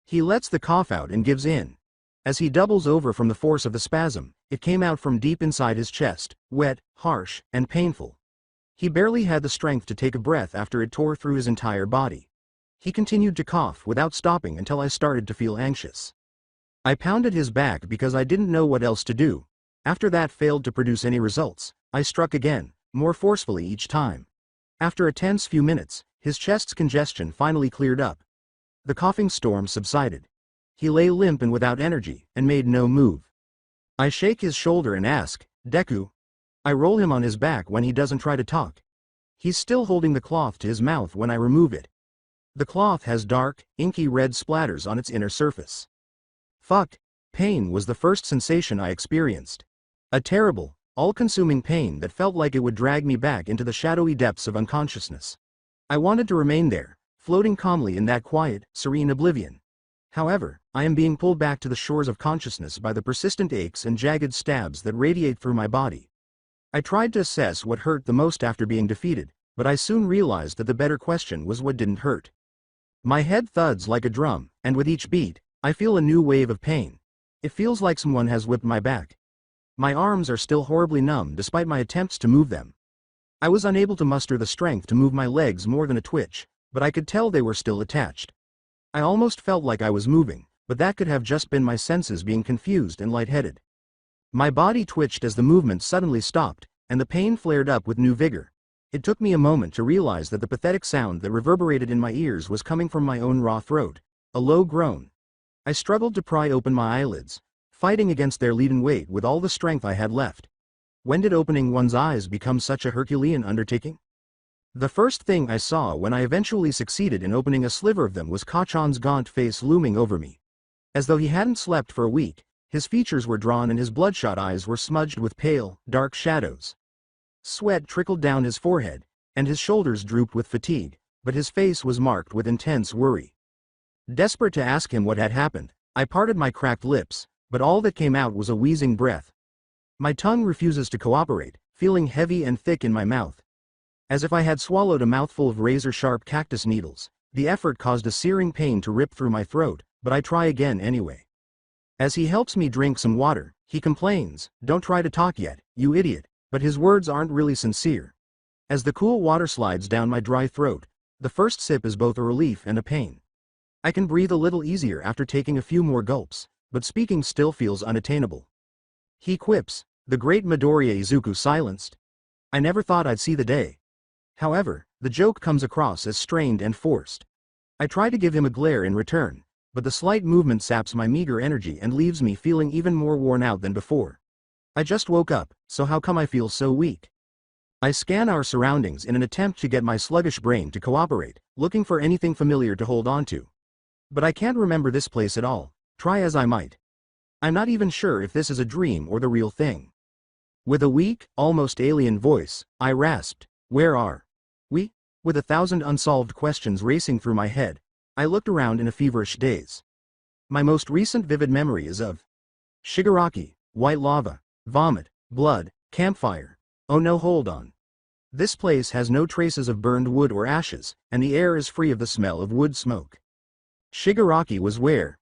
He lets the cough out and gives in. As he doubles over from the force of the spasm, it came out from deep inside his chest, wet, harsh, and painful. He barely had the strength to take a breath after it tore through his entire body. He continued to cough without stopping until I started to feel anxious. I pounded his back because I didn't know what else to do. After that failed to produce any results, I struck again, more forcefully each time. After a tense few minutes, his chest's congestion finally cleared up. The coughing storm subsided. He lay limp and without energy, and made no move. I shake his shoulder and ask, Deku. I roll him on his back when he doesn't try to talk. He's still holding the cloth to his mouth when I remove it. The cloth has dark, inky red splatters on its inner surface. Fuck. Pain was the first sensation I experienced. A terrible, all-consuming pain that felt like it would drag me back into the shadowy depths of unconsciousness. I wanted to remain there, floating calmly in that quiet, serene oblivion. However, I am being pulled back to the shores of consciousness by the persistent aches and jagged stabs that radiate through my body. I tried to assess what hurt the most after being defeated, but I soon realized that the better question was what didn't hurt. My head thuds like a drum, and with each beat, I feel a new wave of pain. It feels like someone has whipped my back. My arms are still horribly numb despite my attempts to move them. I was unable to muster the strength to move my legs more than a twitch, but I could tell they were still attached. I almost felt like I was moving, but that could have just been my senses being confused and lightheaded. My body twitched as the movement suddenly stopped, and the pain flared up with new vigor. It took me a moment to realize that the pathetic sound that reverberated in my ears was coming from my own raw throat, a low groan. I struggled to pry open my eyelids, fighting against their leaden weight with all the strength I had left. When did opening one's eyes become such a Herculean undertaking? The first thing I saw when I eventually succeeded in opening a sliver of them was Kachan's gaunt face looming over me. As though he hadn't slept for a week, his features were drawn and his bloodshot eyes were smudged with pale, dark shadows. Sweat trickled down his forehead, and his shoulders drooped with fatigue, but his face was marked with intense worry. Desperate to ask him what had happened, I parted my cracked lips, but all that came out was a wheezing breath. My tongue refuses to cooperate, feeling heavy and thick in my mouth. As if I had swallowed a mouthful of razor-sharp cactus needles, the effort caused a searing pain to rip through my throat, but I try again anyway. As he helps me drink some water, he complains, "Don't try to talk yet, you idiot," but his words aren't really sincere. As the cool water slides down my dry throat, the first sip is both a relief and a pain. I can breathe a little easier after taking a few more gulps, but speaking still feels unattainable. He quips, "The great Midoriya Izuku silenced. I never thought I'd see the day." However, the joke comes across as strained and forced. I try to give him a glare in return, but the slight movement saps my meager energy and leaves me feeling even more worn out than before. I just woke up, so how come I feel so weak? I scan our surroundings in an attempt to get my sluggish brain to cooperate, looking for anything familiar to hold on to. But I can't remember this place at all, try as I might. I'm not even sure if this is a dream or the real thing. With a weak, almost alien voice, I rasped, "Where are we?" With 1,000 unsolved questions racing through my head, I looked around in a feverish daze. My most recent vivid memory is of Shigaraki, white lava, vomit, blood, campfire. Oh no, hold on. This place has no traces of burned wood or ashes, and the air is free of the smell of wood smoke. Shigaraki was where?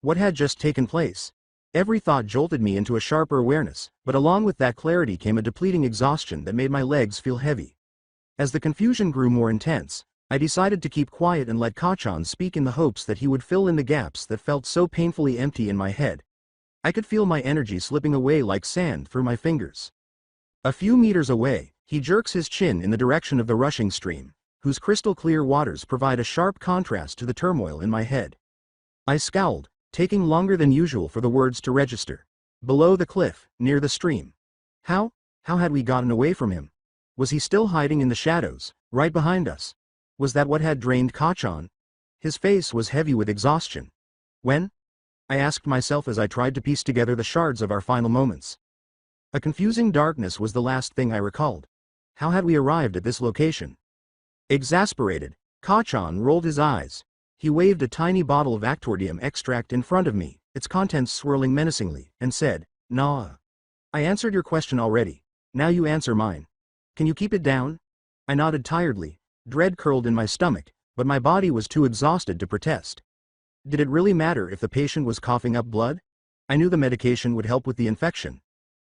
What had just taken place? Every thought jolted me into a sharper awareness, but along with that clarity came a depleting exhaustion that made my legs feel heavy. As the confusion grew more intense, I decided to keep quiet and let Kachan speak in the hopes that he would fill in the gaps that felt so painfully empty in my head. I could feel my energy slipping away like sand through my fingers. A few meters away, he jerks his chin in the direction of the rushing stream, whose crystal clear waters provide a sharp contrast to the turmoil in my head. I scowled, taking longer than usual for the words to register. Below the cliff, near the stream. How had we gotten away from him? Was he still hiding in the shadows, right behind us? Was that what had drained Kachan? His face was heavy with exhaustion. When? I asked myself as I tried to piece together the shards of our final moments. A confusing darkness was the last thing I recalled. How had we arrived at this location? Exasperated, Kachan rolled his eyes. He waved a tiny bottle of Actordium extract in front of me, its contents swirling menacingly, and said, "Nah. I answered your question already. Now you answer mine. Can you keep it down?" I nodded tiredly, dread curled in my stomach, but my body was too exhausted to protest. Did it really matter if the patient was coughing up blood? I knew the medication would help with the infection.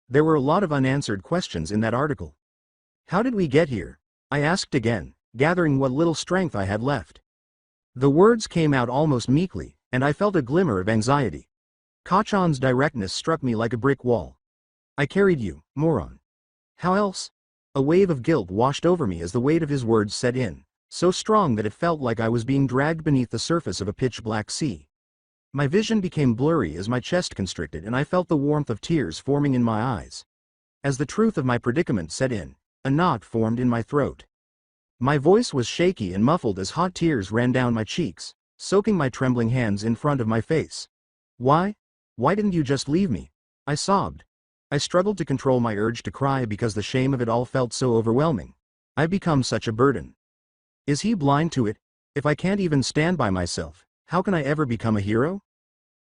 There were a lot of unanswered questions in that article. How did we get here? I asked again, gathering what little strength I had left. The words came out almost meekly, and I felt a glimmer of anxiety. Kachan's directness struck me like a brick wall. I carried you, moron. How else? A wave of guilt washed over me as the weight of his words set in, so strong that it felt like I was being dragged beneath the surface of a pitch-black sea. My vision became blurry as my chest constricted and I felt the warmth of tears forming in my eyes. As the truth of my predicament set in, a knot formed in my throat. My voice was shaky and muffled as hot tears ran down my cheeks, soaking my trembling hands in front of my face. Why didn't you just leave me? I sobbed. I struggled to control my urge to cry because the shame of it all felt so overwhelming. I'd become such a burden. Is he blind to it? If I can't even stand by myself, how can I ever become a hero?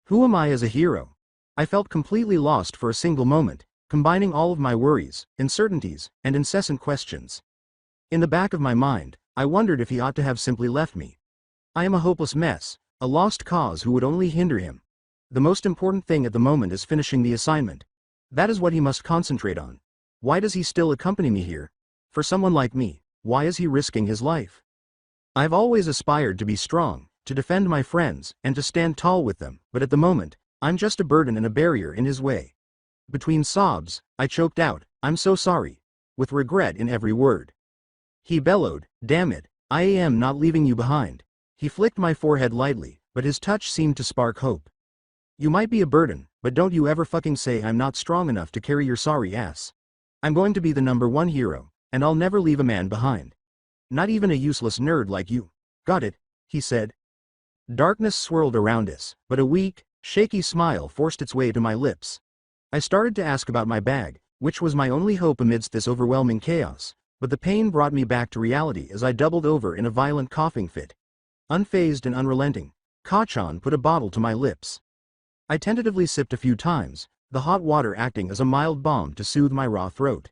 Who am I as a hero? I felt completely lost for a single moment, combining all of my worries, uncertainties, and incessant questions. In the back of my mind, I wondered if he ought to have simply left me. I am a hopeless mess, a lost cause who would only hinder him. The most important thing at the moment is finishing the assignment. That is what he must concentrate on. Why does he still accompany me here? For someone like me, why is he risking his life? I've always aspired to be strong, to defend my friends, and to stand tall with them, but at the moment, I'm just a burden and a barrier in his way. Between sobs, I choked out, "I'm so sorry," with regret in every word. He bellowed, "Damn it, I am not leaving you behind." He flicked my forehead lightly, but his touch seemed to spark hope. "You might be a burden, but don't you ever fucking say I'm not strong enough to carry your sorry ass. I'm going to be the #1 hero, and I'll never leave a man behind. Not even a useless nerd like you. Got it?" he said. Darkness swirled around us, but a weak, shaky smile forced its way to my lips. I started to ask about my bag, which was my only hope amidst this overwhelming chaos, but the pain brought me back to reality as I doubled over in a violent coughing fit. Unfazed and unrelenting, Kachan put a bottle to my lips. I tentatively sipped a few times, the hot water acting as a mild balm to soothe my raw throat.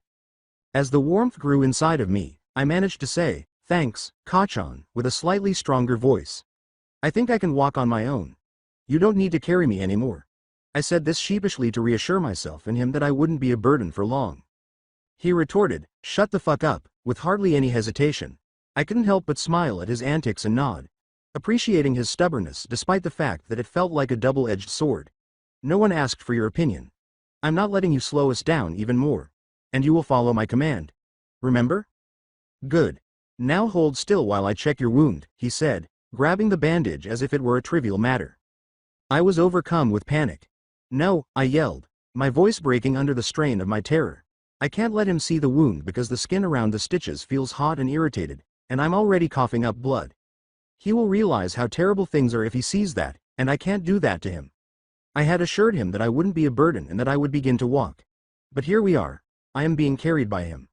As the warmth grew inside of me, I managed to say, "Thanks, Kachan," with a slightly stronger voice. "I think I can walk on my own. You don't need to carry me anymore." I said this sheepishly to reassure myself and him that I wouldn't be a burden for long. He retorted, "Shut the fuck up," with hardly any hesitation. I couldn't help but smile at his antics and nod, appreciating his stubbornness despite the fact that it felt like a double-edged sword. "No one asked for your opinion. I'm not letting you slow us down even more. And you will follow my command. Remember? Good. Now hold still while I check your wound," he said, grabbing the bandage as if it were a trivial matter. I was overcome with panic. "No," I yelled, my voice breaking under the strain of my terror. "I can't let him see the wound because the skin around the stitches feels hot and irritated, and I'm already coughing up blood. He will realize how terrible things are if he sees that, and I can't do that to him." I had assured him that I wouldn't be a burden and that I would begin to walk. But here we are. I am being carried by him.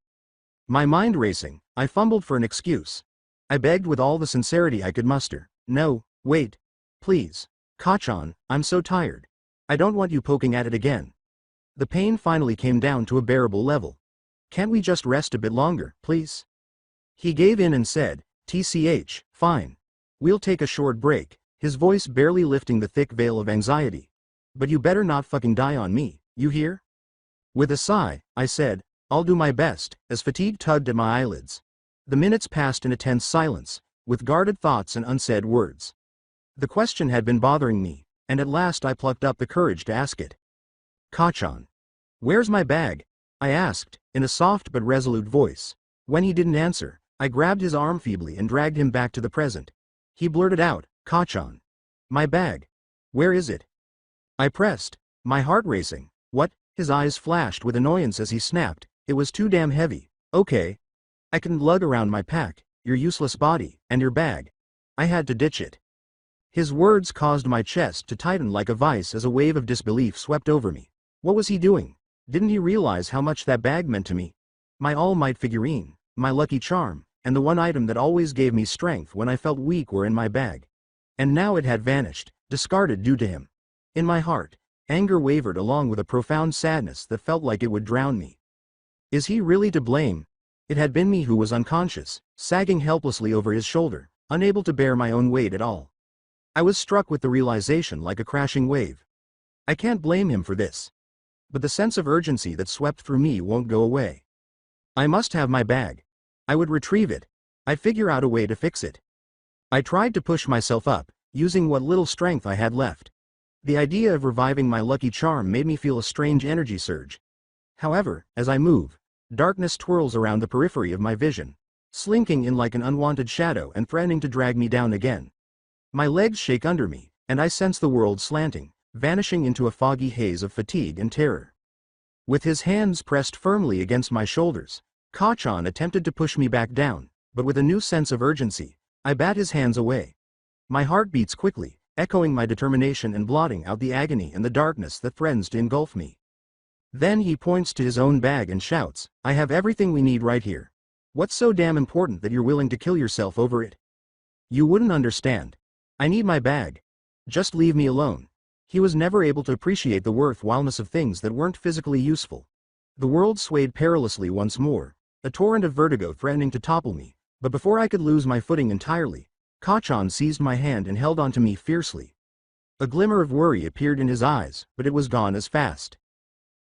My mind racing, I fumbled for an excuse. I begged with all the sincerity I could muster, "No, wait. Please. Kachan, I'm so tired. I don't want you poking at it again." The pain finally came down to a bearable level. "Can't we just rest a bit longer, please?" He gave in and said, "TCH, fine. We'll take a short break," his voice barely lifting the thick veil of anxiety. But you better not fucking die on me, you hear? With a sigh, I said, I'll do my best, as fatigue tugged at my eyelids. The minutes passed in a tense silence, with guarded thoughts and unsaid words. The question had been bothering me, and at last I plucked up the courage to ask it. Kachan. Where's my bag? I asked, in a soft but resolute voice. When he didn't answer, I grabbed his arm feebly and dragged him back to the present. He blurted out, Kachan. My bag. Where is it? I pressed, my heart racing. What? His eyes flashed with annoyance as he snapped, it was too damn heavy. Okay. I couldn't lug around my pack, your useless body, and your bag. I had to ditch it. His words caused my chest to tighten like a vice as a wave of disbelief swept over me. What was he doing? Didn't he realize how much that bag meant to me? My all-might figurine, my lucky charm, and the one item that always gave me strength when I felt weak were in my bag. And now it had vanished, discarded due to him. In my heart, anger wavered along with a profound sadness that felt like it would drown me. Is he really to blame? It had been me who was unconscious, sagging helplessly over his shoulder, unable to bear my own weight at all. I was struck with the realization like a crashing wave. I can't blame him for this. But the sense of urgency that swept through me won't go away. I must have my bag. I would retrieve it. I'd figure out a way to fix it. I tried to push myself up, using what little strength I had left. The idea of reviving my lucky charm made me feel a strange energy surge. However, as I move, darkness twirls around the periphery of my vision, slinking in like an unwanted shadow and threatening to drag me down again. My legs shake under me, and I sense the world slanting, vanishing into a foggy haze of fatigue and terror. With his hands pressed firmly against my shoulders, Kachan attempted to push me back down, but with a new sense of urgency, I bat his hands away. My heart beats quickly, echoing my determination and blotting out the agony and the darkness that threatens to engulf me. Then he points to his own bag and shouts, I have everything we need right here. What's so damn important that you're willing to kill yourself over it? You wouldn't understand. I need my bag. Just leave me alone. He was never able to appreciate the worthwhileness of things that weren't physically useful. The world swayed perilously once more, a torrent of vertigo threatening to topple me, but before I could lose my footing entirely, Kachan seized my hand and held onto me fiercely. A glimmer of worry appeared in his eyes, but it was gone as fast.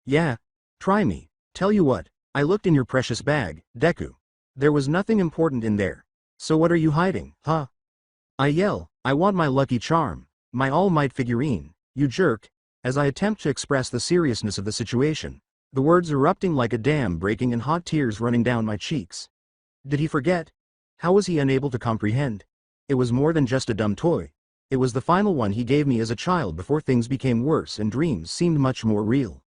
Yeah, try me. Tell you what, I looked in your precious bag, Deku. There was nothing important in there. So what are you hiding, huh? I yell, I want my lucky charm, my all-might figurine, you jerk. As I attempt to express the seriousness of the situation, the words erupting like a dam breaking and hot tears running down my cheeks. Did he forget? How was he unable to comprehend? It was more than just a dumb toy. It was the final one he gave me as a child before things became worse and dreams seemed much more real.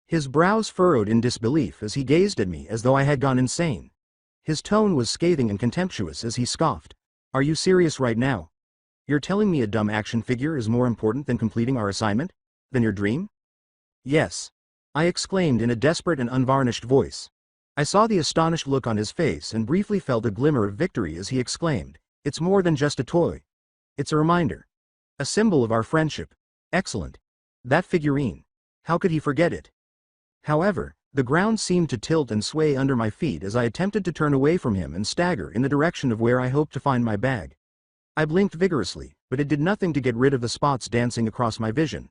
His brows furrowed in disbelief as he gazed at me as though I had gone insane. His tone was scathing and contemptuous as he scoffed. Are you serious right now? You're telling me a dumb action figure is more important than completing our assignment? Than your dream? Yes. I exclaimed in a desperate and unvarnished voice. I saw the astonished look on his face and briefly felt a glimmer of victory as he exclaimed, it's more than just a toy. It's a reminder. A symbol of our friendship. Excellent. That figurine. How could he forget it? However, the ground seemed to tilt and sway under my feet as I attempted to turn away from him and stagger in the direction of where I hoped to find my bag. I blinked vigorously, but it did nothing to get rid of the spots dancing across my vision.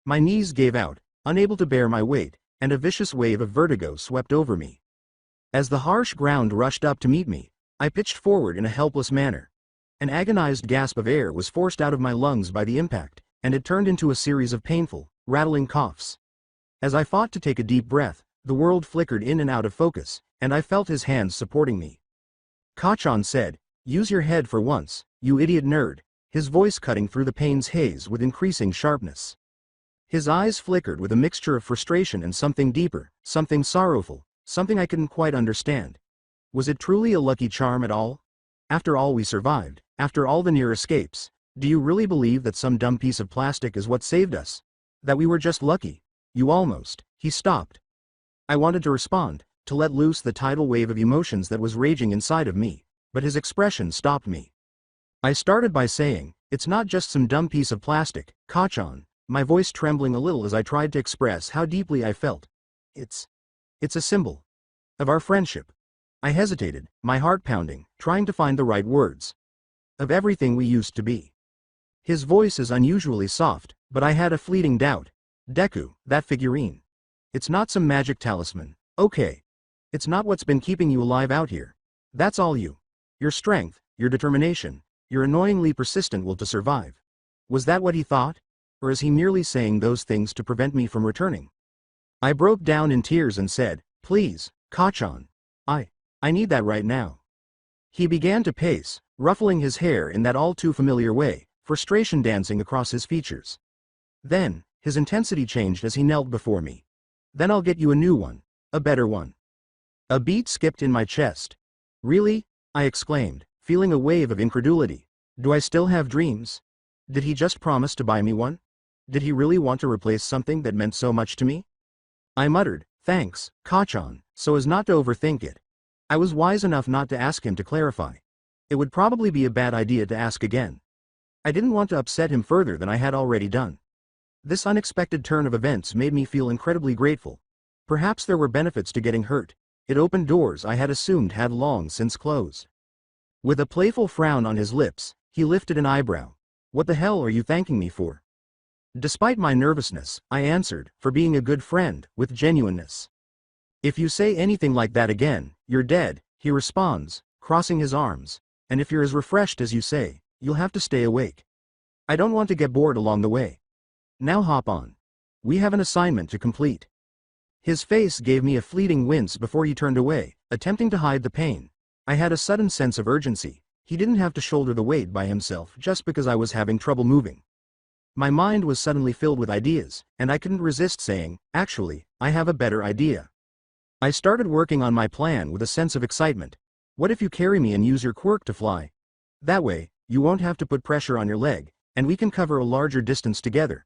My knees gave out, unable to bear my weight, and a vicious wave of vertigo swept over me. As the harsh ground rushed up to meet me, I pitched forward in a helpless manner. An agonized gasp of air was forced out of my lungs by the impact, and it turned into a series of painful, rattling coughs. As I fought to take a deep breath, the world flickered in and out of focus, and I felt his hands supporting me. Kachan said, use your head for once, you idiot nerd, his voice cutting through the pain's haze with increasing sharpness. His eyes flickered with a mixture of frustration and something deeper, something sorrowful, something I couldn't quite understand. Was it truly a lucky charm at all? After all we survived, after all the near escapes, do you really believe that some dumb piece of plastic is what saved us? That we were just lucky? You almost. He stopped. I wanted to respond, to let loose the tidal wave of emotions that was raging inside of me, but his expression stopped me. I started by saying, it's not just some dumb piece of plastic, Kachan, my voice trembling a little as I tried to express how deeply I felt. It's a symbol of our friendship. I hesitated, my heart pounding, trying to find the right words. Of everything we used to be. His voice is unusually soft, But I had a fleeting doubt. Deku, that figurine. It's not some magic talisman, okay. It's not what's been keeping you alive out here. That's all you. Your strength, your determination, your annoyingly persistent will to survive. Was that what he thought? Or is he merely saying those things to prevent me from returning? I broke down in tears and said, please, Kachan. I need that right now. He began to pace, ruffling his hair in that all too familiar way, frustration dancing across his features. Then, his intensity changed as he knelt before me. Then I'll get you a new one, a better one. A beat skipped in my chest. Really? I exclaimed, feeling a wave of incredulity. Do I still have dreams? Did he just promise to buy me one? Did he really want to replace something that meant so much to me? I muttered, thanks, Kachan, so as not to overthink it. I was wise enough not to ask him to clarify. It would probably be a bad idea to ask again. I didn't want to upset him further than I had already done. This unexpected turn of events made me feel incredibly grateful. Perhaps there were benefits to getting hurt. It opened doors I had assumed had long since closed. With a playful frown on his lips, he lifted an eyebrow. What the hell are you thanking me for? Despite my nervousness, I answered, for being a good friend, with genuineness. If you say anything like that again, you're dead, he responds, crossing his arms, and if you're as refreshed as you say, you'll have to stay awake. I don't want to get bored along the way. Now hop on. We have an assignment to complete. His face gave me a fleeting wince before he turned away, attempting to hide the pain. I had a sudden sense of urgency. He didn't have to shoulder the weight by himself just because I was having trouble moving. My mind was suddenly filled with ideas, and I couldn't resist saying, actually, I have a better idea. I started working on my plan with a sense of excitement. What if you carry me and use your quirk to fly? That way, you won't have to put pressure on your leg, and we can cover a larger distance together.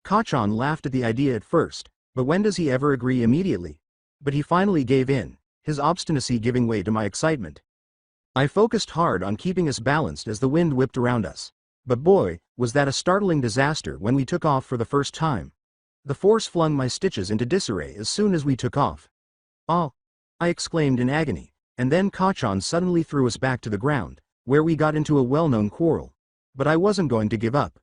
Kachan laughed at the idea at first, but when does he ever agree immediately? But he finally gave in, his obstinacy giving way to my excitement. I focused hard on keeping us balanced as the wind whipped around us. But boy, was that a startling disaster when we took off for the first time. The force flung my stitches into disarray as soon as we took off. Oh! I exclaimed in agony, and then Kachan suddenly threw us back to the ground, where we got into a well-known quarrel. But I wasn't going to give up.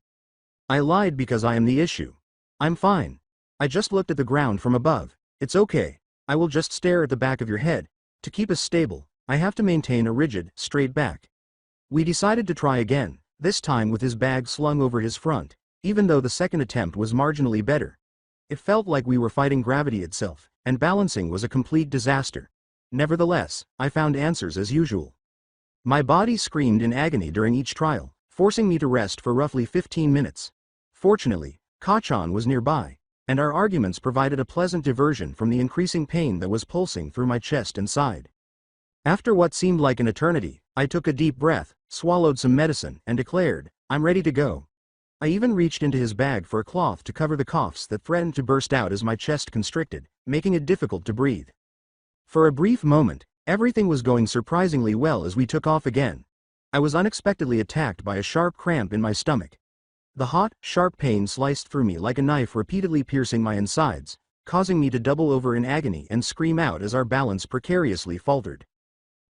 I lied because I am the issue. I'm fine. I just looked at the ground from above. It's okay. I will just stare at the back of your head. To keep us stable, I have to maintain a rigid, straight back. We decided to try again, this time with his bag slung over his front, even though the second attempt was marginally better. It felt like we were fighting gravity itself, and balancing was a complete disaster. Nevertheless, I found answers as usual. My body screamed in agony during each trial, forcing me to rest for roughly 15 minutes. Fortunately, Kachan was nearby, and our arguments provided a pleasant diversion from the increasing pain that was pulsing through my chest and side. After what seemed like an eternity, I took a deep breath, swallowed some medicine, and declared, I'm ready to go. I even reached into his bag for a cloth to cover the coughs that threatened to burst out as my chest constricted, making it difficult to breathe. For a brief moment, everything was going surprisingly well as we took off again. I was unexpectedly attacked by a sharp cramp in my stomach. The hot, sharp pain sliced through me like a knife, repeatedly piercing my insides, causing me to double over in agony and scream out as our balance precariously faltered.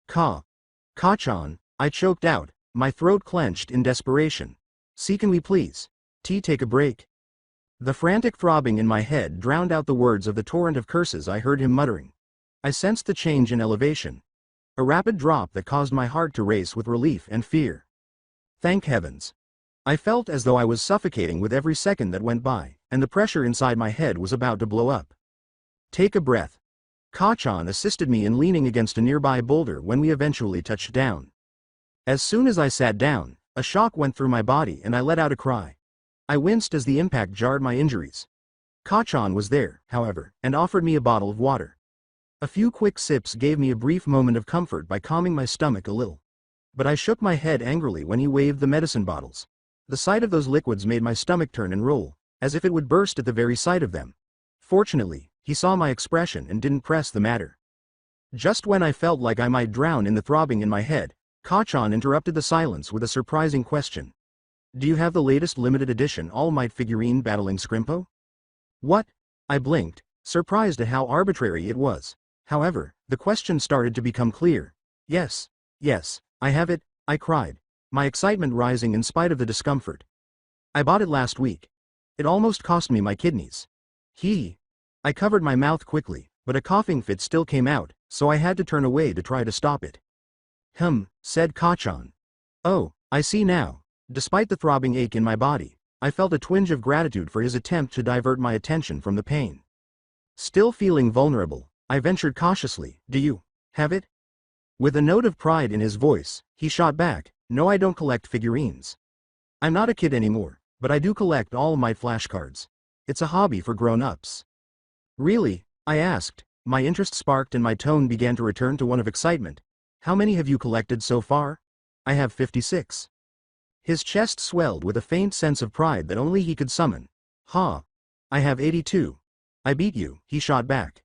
Kachan, I choked out, my throat clenched in desperation. See, can we please take a break? The frantic throbbing in my head drowned out the words of the torrent of curses I heard him muttering. I sensed the change in elevation. A rapid drop that caused my heart to race with relief and fear. Thank heavens. I felt as though I was suffocating with every second that went by, and the pressure inside my head was about to blow up. Take a breath. Kachan assisted me in leaning against a nearby boulder when we eventually touched down. As soon as I sat down, a shock went through my body and I let out a cry. I winced as the impact jarred my injuries. Kachan was there, however, and offered me a bottle of water. A few quick sips gave me a brief moment of comfort by calming my stomach a little. But I shook my head angrily when he waved the medicine bottles. The sight of those liquids made my stomach turn and roll, as if it would burst at the very sight of them. Fortunately, he saw my expression and didn't press the matter. Just when I felt like I might drown in the throbbing in my head, Kachan interrupted the silence with a surprising question. Do you have the latest limited edition All Might figurine battling Scrimpo? What? I blinked, surprised at how arbitrary it was. However, the question started to become clear. Yes, I have it, I cried, my excitement rising in spite of the discomfort. I bought it last week. It almost cost me my kidneys. I covered my mouth quickly, but a coughing fit still came out, so I had to turn away to try to stop it. Said Kachan. Oh, I see now. Despite the throbbing ache in my body, I felt a twinge of gratitude for his attempt to divert my attention from the pain. Still feeling vulnerable, I ventured cautiously, do you have it? With a note of pride in his voice, he shot back, no, I don't collect figurines. I'm not a kid anymore, but I do collect All Might flashcards. It's a hobby for grown-ups. Really? I asked, my interest sparked and my tone began to return to one of excitement. How many have you collected so far? I have 56. His chest swelled with a faint sense of pride that only he could summon. I have 82. I beat you, he shot back.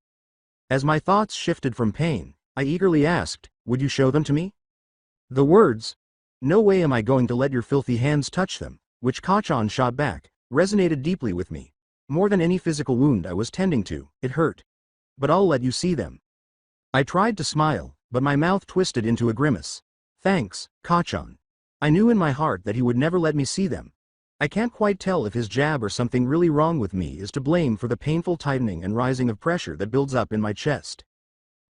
As my thoughts shifted from pain, I eagerly asked, would you show them to me? The words, no way am I going to let your filthy hands touch them, which Kachan shot back, resonated deeply with me. More than any physical wound I was tending to, it hurt. But I'll let you see them. I tried to smile, but my mouth twisted into a grimace. Thanks, Kachan. I knew in my heart that he would never let me see them. I can't quite tell if his jab or something really wrong with me is to blame for the painful tightening and rising of pressure that builds up in my chest.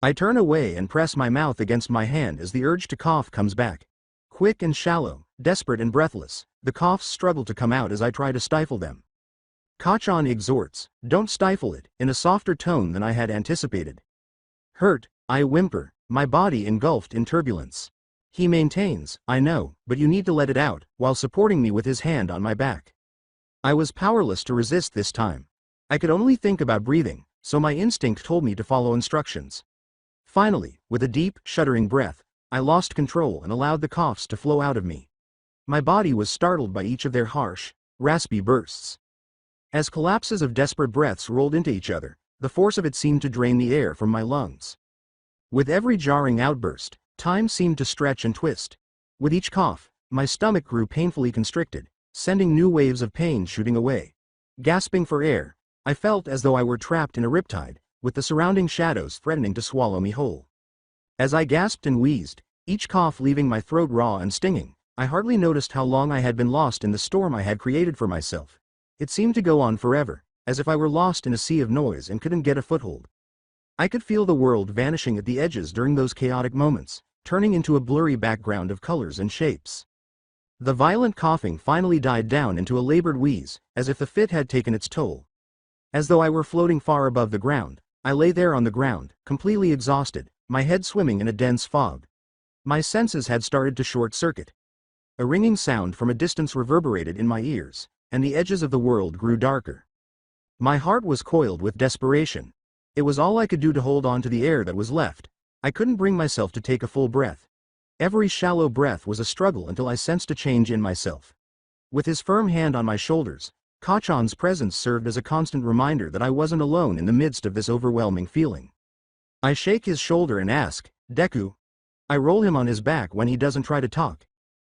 I turn away and press my mouth against my hand as the urge to cough comes back. Quick and shallow, desperate and breathless, the coughs struggle to come out as I try to stifle them. Kachan exhorts, don't stifle it, in a softer tone than I had anticipated. Hurt, I whimper, my body engulfed in turbulence. He maintains, I know, but you need to let it out, while supporting me with his hand on my back. I was powerless to resist this time. I could only think about breathing, so my instinct told me to follow instructions. Finally, with a deep, shuddering breath, I lost control and allowed the coughs to flow out of me. My body was startled by each of their harsh, raspy bursts. As collapses of desperate breaths rolled into each other, the force of it seemed to drain the air from my lungs. With every jarring outburst, time seemed to stretch and twist. With each cough, my stomach grew painfully constricted, sending new waves of pain shooting away. Gasping for air, I felt as though I were trapped in a riptide, with the surrounding shadows threatening to swallow me whole. As I gasped and wheezed, each cough leaving my throat raw and stinging, I hardly noticed how long I had been lost in the storm I had created for myself. It seemed to go on forever, as if I were lost in a sea of noise and couldn't get a foothold. I could feel the world vanishing at the edges during those chaotic moments, turning into a blurry background of colors and shapes. The violent coughing finally died down into a labored wheeze, as if the fit had taken its toll. As though I were floating far above the ground, I lay there on the ground, completely exhausted, my head swimming in a dense fog. My senses had started to short-circuit. A ringing sound from a distance reverberated in my ears, and the edges of the world grew darker. My heart was coiled with desperation. It was all I could do to hold on to the air that was left. I couldn't bring myself to take a full breath. Every shallow breath was a struggle until I sensed a change in myself. With his firm hand on my shoulders, Kachan's presence served as a constant reminder that I wasn't alone in the midst of this overwhelming feeling. I shake his shoulder and ask, Deku. I roll him on his back when he doesn't try to talk.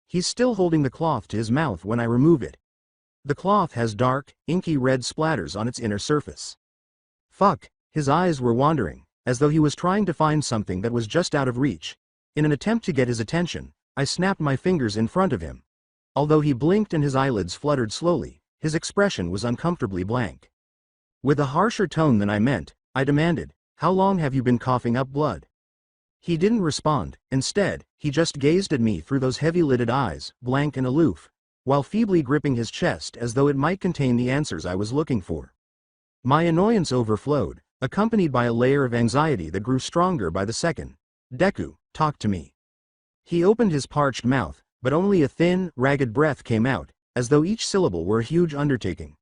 He's still holding the cloth to his mouth when I remove it. The cloth has dark, inky red splatters on its inner surface. Fuck, his eyes were wandering, as though he was trying to find something that was just out of reach. In an attempt to get his attention, I snapped my fingers in front of him. Although he blinked and his eyelids fluttered slowly, his expression was uncomfortably blank. With a harsher tone than I meant, I demanded, how long have you been coughing up blood? He didn't respond. Instead, he just gazed at me through those heavy-lidded eyes, blank and aloof, while feebly gripping his chest as though it might contain the answers I was looking for. My annoyance overflowed, accompanied by a layer of anxiety that grew stronger by the second. Deku, talk to me. He opened his parched mouth, but only a thin, ragged breath came out, as though each syllable were a huge undertaking.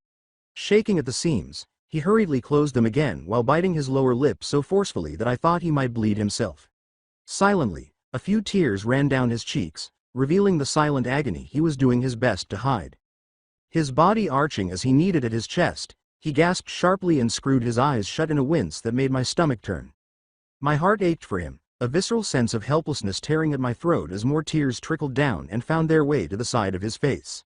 Shaking at the seams, he hurriedly closed them again while biting his lower lip so forcefully that I thought he might bleed himself. Silently, a few tears ran down his cheeks, revealing the silent agony he was doing his best to hide. His body arching as he kneaded at his chest, he gasped sharply and screwed his eyes shut in a wince that made my stomach turn. My heart ached for him, a visceral sense of helplessness tearing at my throat as more tears trickled down and found their way to the side of his face.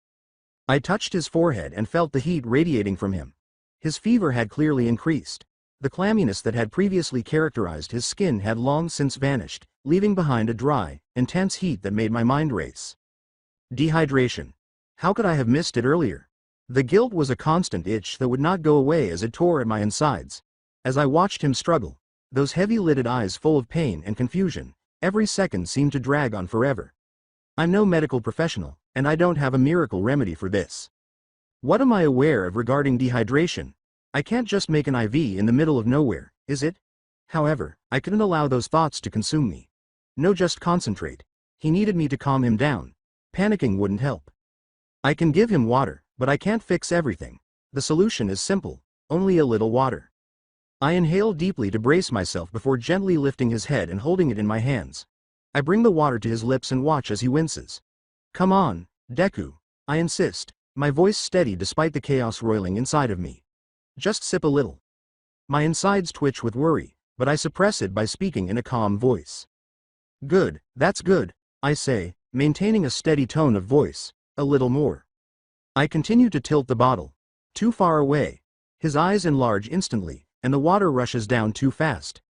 I touched his forehead and felt the heat radiating from him. His fever had clearly increased. The clamminess that had previously characterized his skin had long since vanished, leaving behind a dry, intense heat that made my mind race. Dehydration. How could I have missed it earlier? The guilt was a constant itch that would not go away as it tore at my insides. As I watched him struggle, those heavy-lidded eyes full of pain and confusion, every second seemed to drag on forever. I'm no medical professional, and I don't have a miracle remedy for this. What am I aware of regarding dehydration? I can't just make an IV in the middle of nowhere, is it? However, I couldn't allow those thoughts to consume me. No, just concentrate. He needed me to calm him down. Panicking wouldn't help. I can give him water, but I can't fix everything. The solution is simple, only a little water. I inhale deeply to brace myself before gently lifting his head and holding it in my hands. I bring the water to his lips and watch as he winces. Come on, Deku, I insist, my voice steady despite the chaos roiling inside of me. Just sip a little. My insides twitch with worry, but I suppress it by speaking in a calm voice. Good, that's good, I say, maintaining a steady tone of voice. A little more. I continue to tilt the bottle. Too far away. His eyes enlarge instantly, and the water rushes down too fast.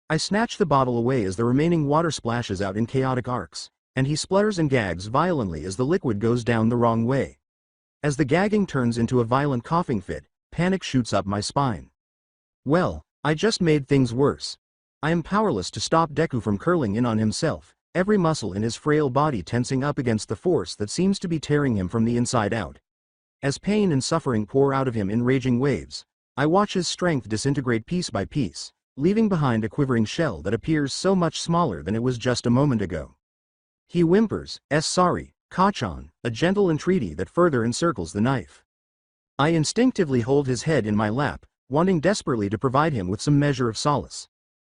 I snatch the bottle away as the remaining water splashes out in chaotic arcs, and he splutters and gags violently as the liquid goes down the wrong way. As the gagging turns into a violent coughing fit, panic shoots up my spine. Well, I just made things worse. I am powerless to stop Deku from curling in on himself, every muscle in his frail body tensing up against the force that seems to be tearing him from the inside out. As pain and suffering pour out of him in raging waves, I watch his strength disintegrate piece by piece, leaving behind a quivering shell that appears so much smaller than it was just a moment ago. He whimpers, sorry, Kachan, a gentle entreaty that further encircles the knife. I instinctively hold his head in my lap, wanting desperately to provide him with some measure of solace.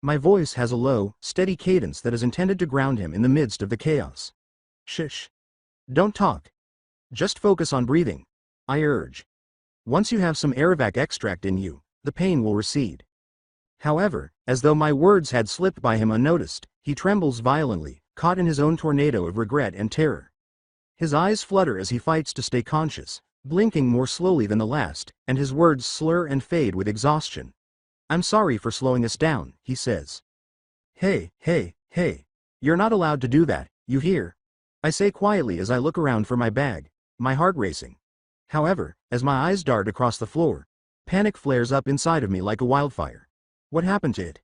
My voice has a low, steady cadence that is intended to ground him in the midst of the chaos. Shh. Don't talk. Just focus on breathing, I urge. Once you have some Arovac extract in you, the pain will recede. However, as though my words had slipped by him unnoticed, he trembles violently, caught in his own tornado of regret and terror. His eyes flutter as he fights to stay conscious, blinking more slowly than the last, and his words slur and fade with exhaustion. I'm sorry for slowing us down, he says. Hey, you're not allowed to do that, you hear? I say quietly as I look around for my bag, my heart racing. However, as my eyes dart across the floor, panic flares up inside of me like a wildfire. What happened to it?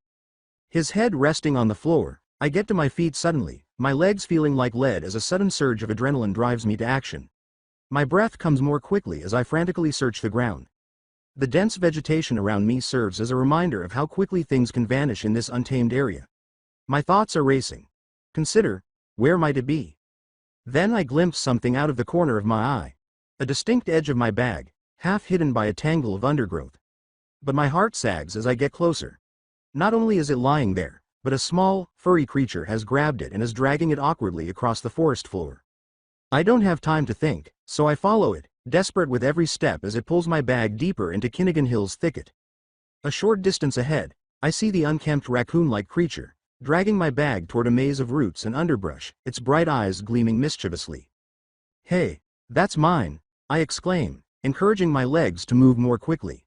His head resting on the floor, I get to my feet suddenly, my legs feeling like lead as a sudden surge of adrenaline drives me to action. My breath comes more quickly as I frantically search the ground. The dense vegetation around me serves as a reminder of how quickly things can vanish in this untamed area. My thoughts are racing. Consider, where might it be? Then I glimpse something out of the corner of my eye. A distinct edge of my bag, half hidden by a tangle of undergrowth. But my heart sags as I get closer. Not only is it lying there, but a small, furry creature has grabbed it and is dragging it awkwardly across the forest floor. I don't have time to think, so I follow it, desperate with every step as it pulls my bag deeper into Kinnigan Hill's thicket. A short distance ahead, I see the unkempt raccoon-like creature, dragging my bag toward a maze of roots and underbrush, its bright eyes gleaming mischievously. Hey, that's mine, I exclaim, encouraging my legs to move more quickly.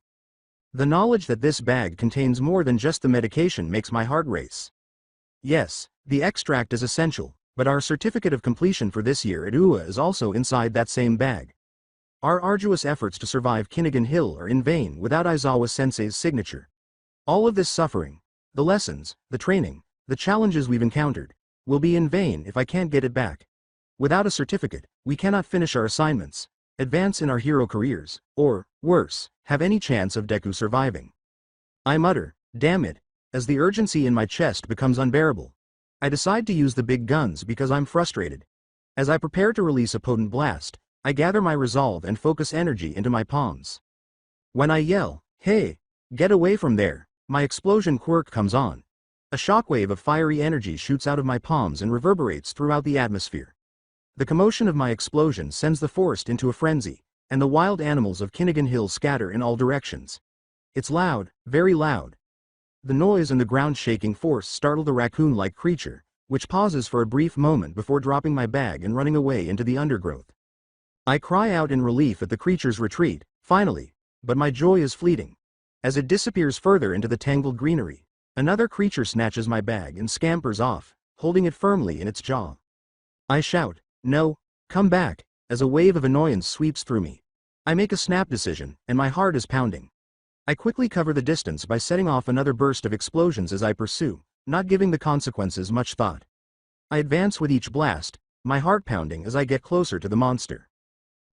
The knowledge that this bag contains more than just the medication makes my heart race. Yes, the extract is essential, but our certificate of completion for this year at UA is also inside that same bag. Our arduous efforts to survive Kinnigan Hill are in vain without Aizawa-sensei's signature. All of this suffering, the lessons, the training, the challenges we've encountered, will be in vain if I can't get it back. Without a certificate, we cannot finish our assignments, advance in our hero careers, or, worse, have any chance of Deku surviving. I mutter, damn it, as the urgency in my chest becomes unbearable. I decide to use the big guns because I'm frustrated. As I prepare to release a potent blast, I gather my resolve and focus energy into my palms. When I yell, hey, get away from there, my explosion quirk comes on. A shockwave of fiery energy shoots out of my palms and reverberates throughout the atmosphere. The commotion of my explosion sends the forest into a frenzy, and the wild animals of Kinnigan Hill scatter in all directions. It's loud, very loud. The noise and the ground-shaking force startle the raccoon-like creature, which pauses for a brief moment before dropping my bag and running away into the undergrowth. I cry out in relief at the creature's retreat, finally, but my joy is fleeting. As it disappears further into the tangled greenery, another creature snatches my bag and scampers off, holding it firmly in its jaw. I shout, no, come back, as a wave of annoyance sweeps through me. I make a snap decision, and my heart is pounding. I quickly cover the distance by setting off another burst of explosions as I pursue, not giving the consequences much thought. I advance with each blast, my heart pounding as I get closer to the monster.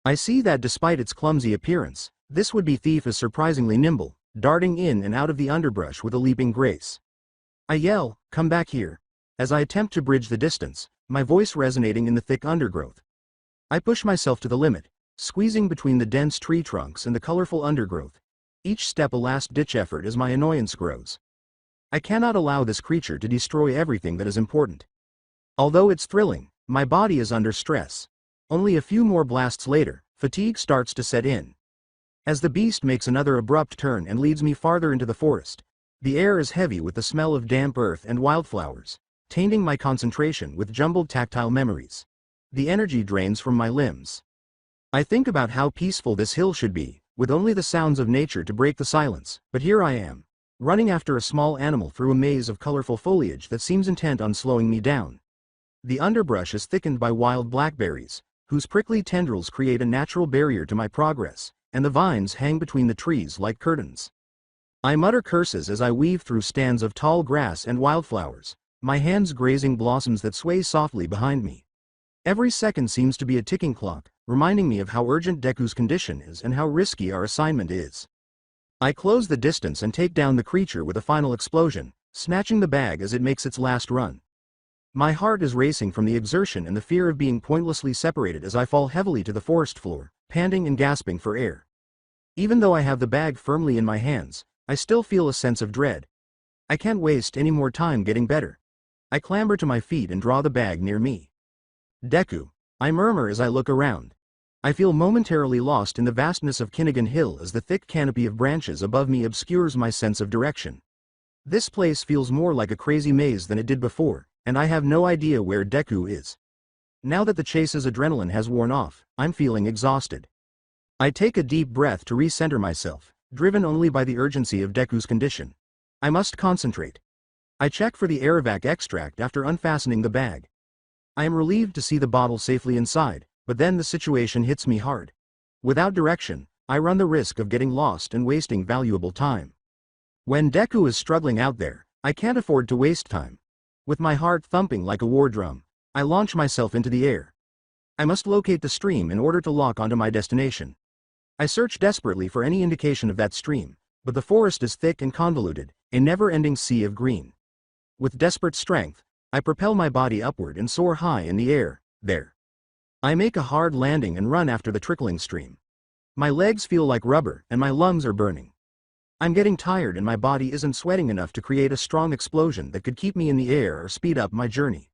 I see that despite its clumsy appearance, this would-be thief is surprisingly nimble, darting in and out of the underbrush with a leaping grace. I yell, "Come back here," as I attempt to bridge the distance, my voice resonating in the thick undergrowth. I push myself to the limit, squeezing between the dense tree trunks and the colorful undergrowth, each step a last-ditch effort as my annoyance grows. I cannot allow this creature to destroy everything that is important. Although it's thrilling, my body is under stress. Only a few more blasts later, fatigue starts to set in. As the beast makes another abrupt turn and leads me farther into the forest, the air is heavy with the smell of damp earth and wildflowers, tainting my concentration with jumbled tactile memories. The energy drains from my limbs. I think about how peaceful this hill should be, with only the sounds of nature to break the silence, but here I am, running after a small animal through a maze of colorful foliage that seems intent on slowing me down. The underbrush is thickened by wild blackberries, whose prickly tendrils create a natural barrier to my progress, and the vines hang between the trees like curtains. I mutter curses as I weave through stands of tall grass and wildflowers, my hands grazing blossoms that sway softly behind me. Every second seems to be a ticking clock, reminding me of how urgent Deku's condition is and how risky our assignment is. I close the distance and take down the creature with a final explosion, snatching the bag as it makes its last run. My heart is racing from the exertion and the fear of being pointlessly separated as I fall heavily to the forest floor, panting and gasping for air. Even though I have the bag firmly in my hands, I still feel a sense of dread. I can't waste any more time getting better. I clamber to my feet and draw the bag near me. "Deku," I murmur as I look around. I feel momentarily lost in the vastness of Kinnigan Hill as the thick canopy of branches above me obscures my sense of direction. This place feels more like a crazy maze than it did before, and I have no idea where Deku is. Now that the chase's adrenaline has worn off, I'm feeling exhausted. I take a deep breath to recenter myself, driven only by the urgency of Deku's condition. I must concentrate. I check for the Aerovac extract after unfastening the bag. I am relieved to see the bottle safely inside, but then the situation hits me hard. Without direction, I run the risk of getting lost and wasting valuable time. When Deku is struggling out there, I can't afford to waste time. With my heart thumping like a war drum, I launch myself into the air. I must locate the stream in order to lock onto my destination. I search desperately for any indication of that stream, but the forest is thick and convoluted, a never-ending sea of green. With desperate strength, I propel my body upward and soar high in the air. There. I make a hard landing and run after the trickling stream. My legs feel like rubber and my lungs are burning. I'm getting tired and my body isn't sweating enough to create a strong explosion that could keep me in the air or speed up my journey.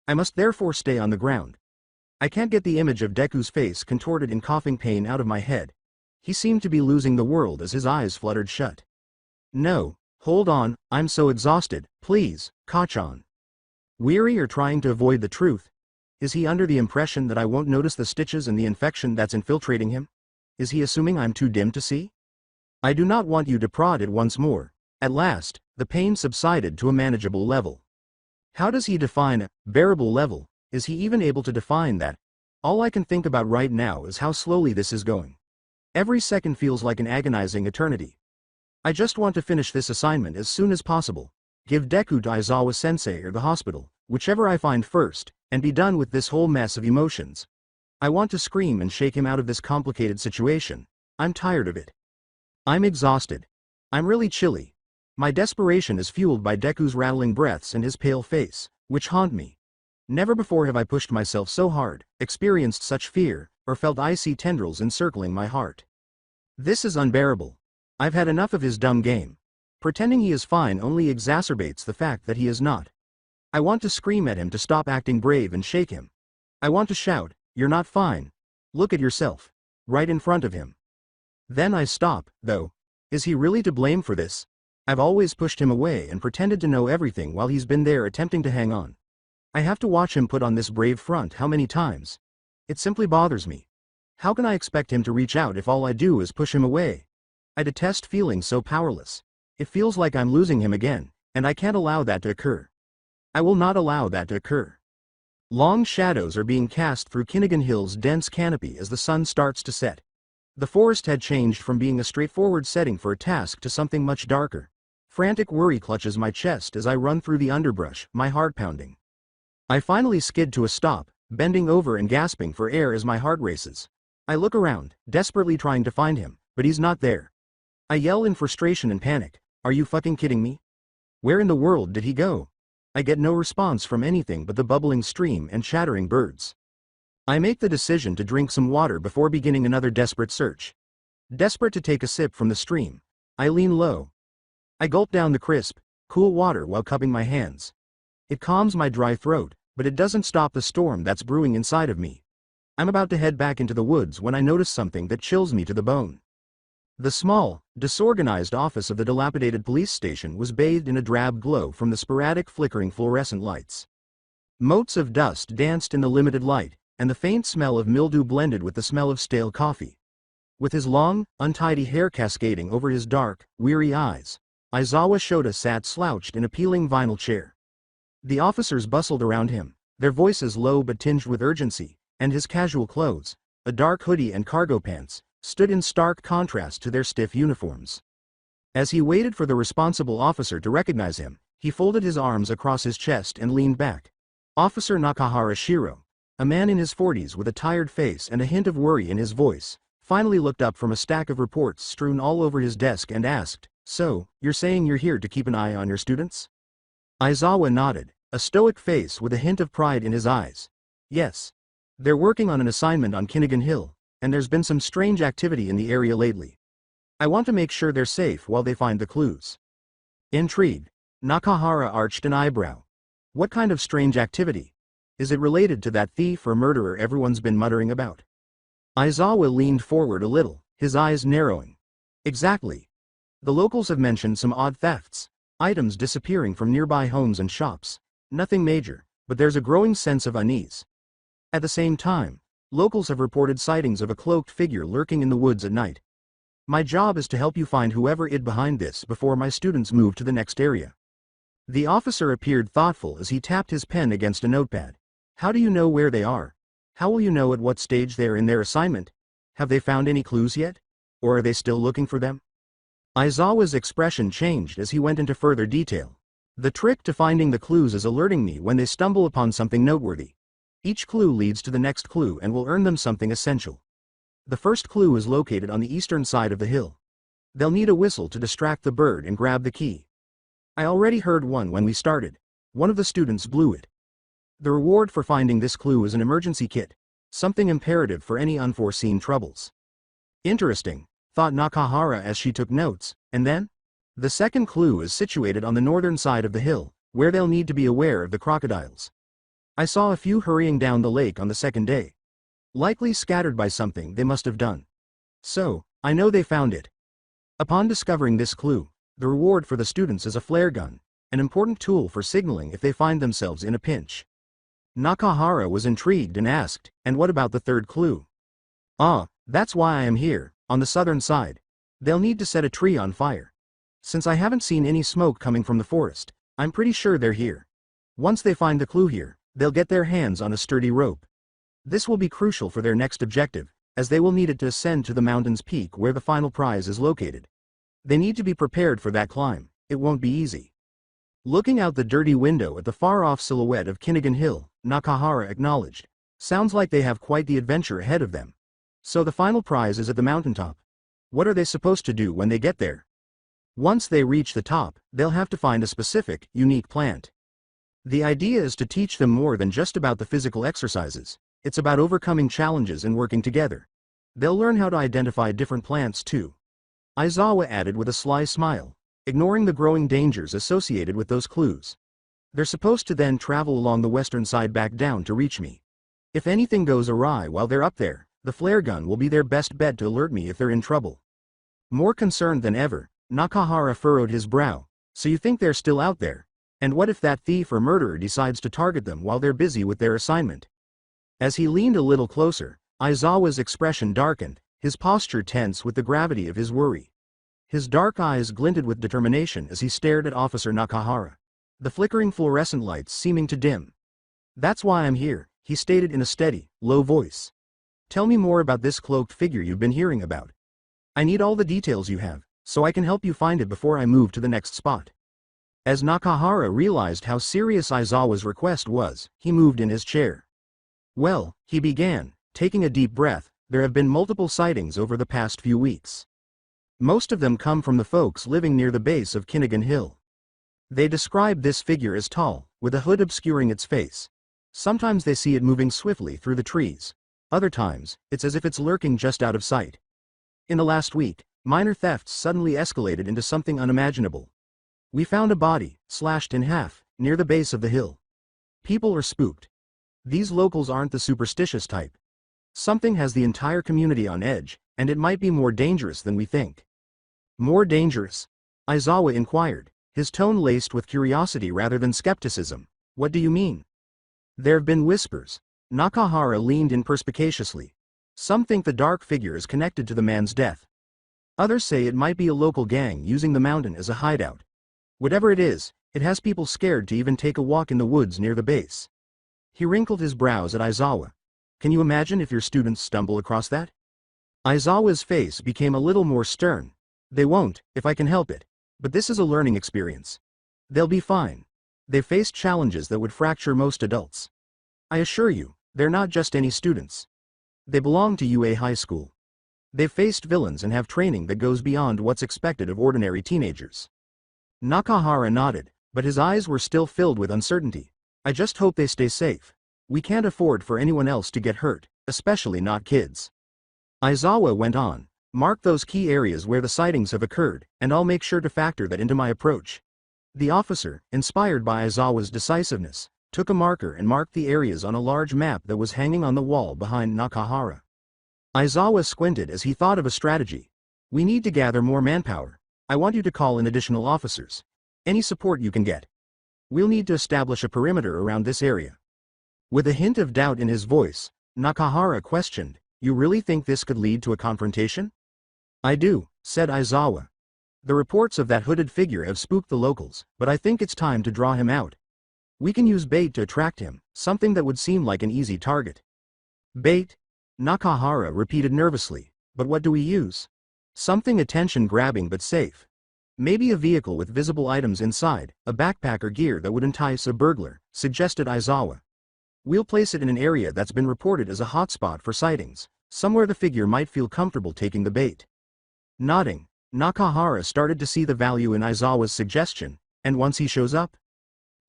I must therefore stay on the ground. I can't get the image of Deku's face contorted in coughing pain out of my head. He seemed to be losing the world as his eyes fluttered shut. "No, hold on, I'm so exhausted, please, Kachan." Weary or trying to avoid the truth? Is he under the impression that I won't notice the stitches and the infection that's infiltrating him? Is he assuming I'm too dim to see? "I do not want you to prod it once more." At last, the pain subsided to a manageable level. How does he define a bearable level? Is he even able to define that? All I can think about right now is how slowly this is going. Every second feels like an agonizing eternity. I just want to finish this assignment as soon as possible, give Deku to Aizawa-sensei or the hospital, whichever I find first, and be done with this whole mess of emotions. I want to scream and shake him out of this complicated situation. I'm tired of it. I'm exhausted. I'm really chilly. My desperation is fueled by Deku's rattling breaths and his pale face, which haunt me. Never before have I pushed myself so hard, experienced such fear, or felt icy tendrils encircling my heart. This is unbearable. I've had enough of his dumb game. Pretending he is fine only exacerbates the fact that he is not. I want to scream at him to stop acting brave and shake him. I want to shout, "You're not fine. Look at yourself." Right in front of him. Then I stop, though. Is he really to blame for this? I've always pushed him away and pretended to know everything while he's been there attempting to hang on. I have to watch him put on this brave front how many times? It simply bothers me. How can I expect him to reach out if all I do is push him away? I detest feeling so powerless. It feels like I'm losing him again, and I can't allow that to occur. I will not allow that to occur. Long shadows are being cast through Kinnigan Hill's dense canopy as the sun starts to set. The forest had changed from being a straightforward setting for a task to something much darker. Frantic worry clutches my chest as I run through the underbrush, my heart pounding. I finally skid to a stop, bending over and gasping for air as my heart races. I look around, desperately trying to find him, but he's not there. I yell in frustration and panic, "Are you fucking kidding me? Where in the world did he go?" I get no response from anything but the bubbling stream and chattering birds. I make the decision to drink some water before beginning another desperate search. Desperate to take a sip from the stream, I lean low. I gulp down the crisp, cool water while cupping my hands. It calms my dry throat, but it doesn't stop the storm that's brewing inside of me. I'm about to head back into the woods when I notice something that chills me to the bone. The small, disorganized office of the dilapidated police station was bathed in a drab glow from the sporadic flickering fluorescent lights. Motes of dust danced in the limited light, and the faint smell of mildew blended with the smell of stale coffee. With his long, untidy hair cascading over his dark, weary eyes, Aizawa Shota sat slouched in a peeling vinyl chair. The officers bustled around him, their voices low but tinged with urgency, and his casual clothes, a dark hoodie and cargo pants, stood in stark contrast to their stiff uniforms. As he waited for the responsible officer to recognize him, he folded his arms across his chest and leaned back. Officer Nakahara Shiro, a man in his 40s with a tired face and a hint of worry in his voice, finally looked up from a stack of reports strewn all over his desk and asked, "So, you're saying you're here to keep an eye on your students?" Aizawa nodded, a stoic face with a hint of pride in his eyes. "Yes. They're working on an assignment on Kinnigan Hill, and there's been some strange activity in the area lately. I want to make sure they're safe while they find the clues." Intrigued, Nakahara arched an eyebrow. "What kind of strange activity? Is it related to that thief or murderer everyone's been muttering about?" Aizawa leaned forward a little, his eyes narrowing. "Exactly. The locals have mentioned some odd thefts, items disappearing from nearby homes and shops. Nothing major, but there's a growing sense of unease. At the same time, locals have reported sightings of a cloaked figure lurking in the woods at night. My job is to help you find whoever is behind this before my students move to the next area." The officer appeared thoughtful as he tapped his pen against a notepad. "How do you know where they are? How will you know at what stage they're in their assignment? Have they found any clues yet? Or are they still looking for them?" Aizawa's expression changed as he went into further detail. "The trick to finding the clues is alerting me when they stumble upon something noteworthy. Each clue leads to the next clue and will earn them something essential. The first clue is located on the eastern side of the hill. They'll need a whistle to distract the bird and grab the key. I already heard one when we started. One of the students blew it. The reward for finding this clue is an emergency kit, something imperative for any unforeseen troubles." "Interesting," thought Nakahara as she took notes, and then? "The second clue is situated on the northern side of the hill, where they'll need to be aware of the crocodiles. I saw a few hurrying down the lake on the second day. Likely scattered by something they must have done. So, I know they found it. Upon discovering this clue, the reward for the students is a flare gun, an important tool for signaling if they find themselves in a pinch." Nakahara was intrigued and asked, "And what about the third clue?" "Ah, that's why I am here, on the southern side. They'll need to set a tree on fire. Since I haven't seen any smoke coming from the forest, I'm pretty sure they're here. Once they find the clue here, they'll get their hands on a sturdy rope. This will be crucial for their next objective, as they will need it to ascend to the mountain's peak where the final prize is located. They need to be prepared for that climb. It won't be easy." Looking out the dirty window at the far-off silhouette of Kinnigan Hill, Nakahara acknowledged, "Sounds like they have quite the adventure ahead of them. So the final prize is at the mountaintop. What are they supposed to do when they get there?" "Once they reach the top, they'll have to find a specific, unique plant. The idea is to teach them more than just about the physical exercises. It's about overcoming challenges and working together. They'll learn how to identify different plants too," Aizawa added with a sly smile, ignoring the growing dangers associated with those clues. "They're supposed to then travel along the western side back down to reach me. If anything goes awry while they're up there, the flare gun will be their best bet to alert me if they're in trouble." More concerned than ever, Nakahara furrowed his brow. "So you think they're still out there? And what if that thief or murderer decides to target them while they're busy with their assignment?" As he leaned a little closer, Aizawa's expression darkened, his posture tense with the gravity of his worry. His dark eyes glinted with determination as he stared at Officer Nakahara, the flickering fluorescent lights seeming to dim. "That's why I'm here," he stated in a steady, low voice. Tell me more about this cloaked figure you've been hearing about. I need all the details you have, so I can help you find it before I move to the next spot. As Nakahara realized how serious Aizawa's request was, he moved in his chair. Well, he began, taking a deep breath. There have been multiple sightings over the past few weeks. Most of them come from the folks living near the base of Kinnigan Hill. They describe this figure as tall, with a hood obscuring its face. Sometimes they see it moving swiftly through the trees. Other times, it's as if it's lurking just out of sight. In the last week, minor thefts suddenly escalated into something unimaginable. We found a body, slashed in half, near the base of the hill. People are spooked. These locals aren't the superstitious type. Something has the entire community on edge, and it might be more dangerous than we think. More dangerous? Aizawa inquired, his tone laced with curiosity rather than skepticism. What do you mean? There have been whispers. Nakahara leaned in perspicaciously. Some think the dark figure is connected to the man's death. Others say it might be a local gang using the mountain as a hideout. Whatever it is, it has people scared to even take a walk in the woods near the base. He wrinkled his brows at Aizawa. Can you imagine if your students stumble across that? Aizawa's face became a little more stern. They won't, if I can help it. But this is a learning experience. They'll be fine. They've faced challenges that would fracture most adults. I assure you, they're not just any students. They belong to UA High School. They've faced villains and have training that goes beyond what's expected of ordinary teenagers. Nakahara nodded, but his eyes were still filled with uncertainty. I just hope they stay safe. We can't afford for anyone else to get hurt, especially not kids. Aizawa went on, mark those key areas where the sightings have occurred, and I'll make sure to factor that into my approach. The officer, inspired by Aizawa's decisiveness, took a marker and marked the areas on a large map that was hanging on the wall behind Nakahara. Aizawa squinted as he thought of a strategy. We need to gather more manpower. I want you to call in additional officers. Any support you can get. We'll need to establish a perimeter around this area. With a hint of doubt in his voice, Nakahara questioned, you really think this could lead to a confrontation? I do, said Aizawa. The reports of that hooded figure have spooked the locals, but I think it's time to draw him out. We can use bait to attract him, something that would seem like an easy target. Bait? Nakahara repeated nervously, but what do we use? Something attention-grabbing but safe. Maybe a vehicle with visible items inside, a backpack or gear that would entice a burglar, suggested Aizawa. We'll place it in an area that's been reported as a hotspot for sightings, somewhere the figure might feel comfortable taking the bait. Nodding, Nakahara started to see the value in Aizawa's suggestion, and once he shows up?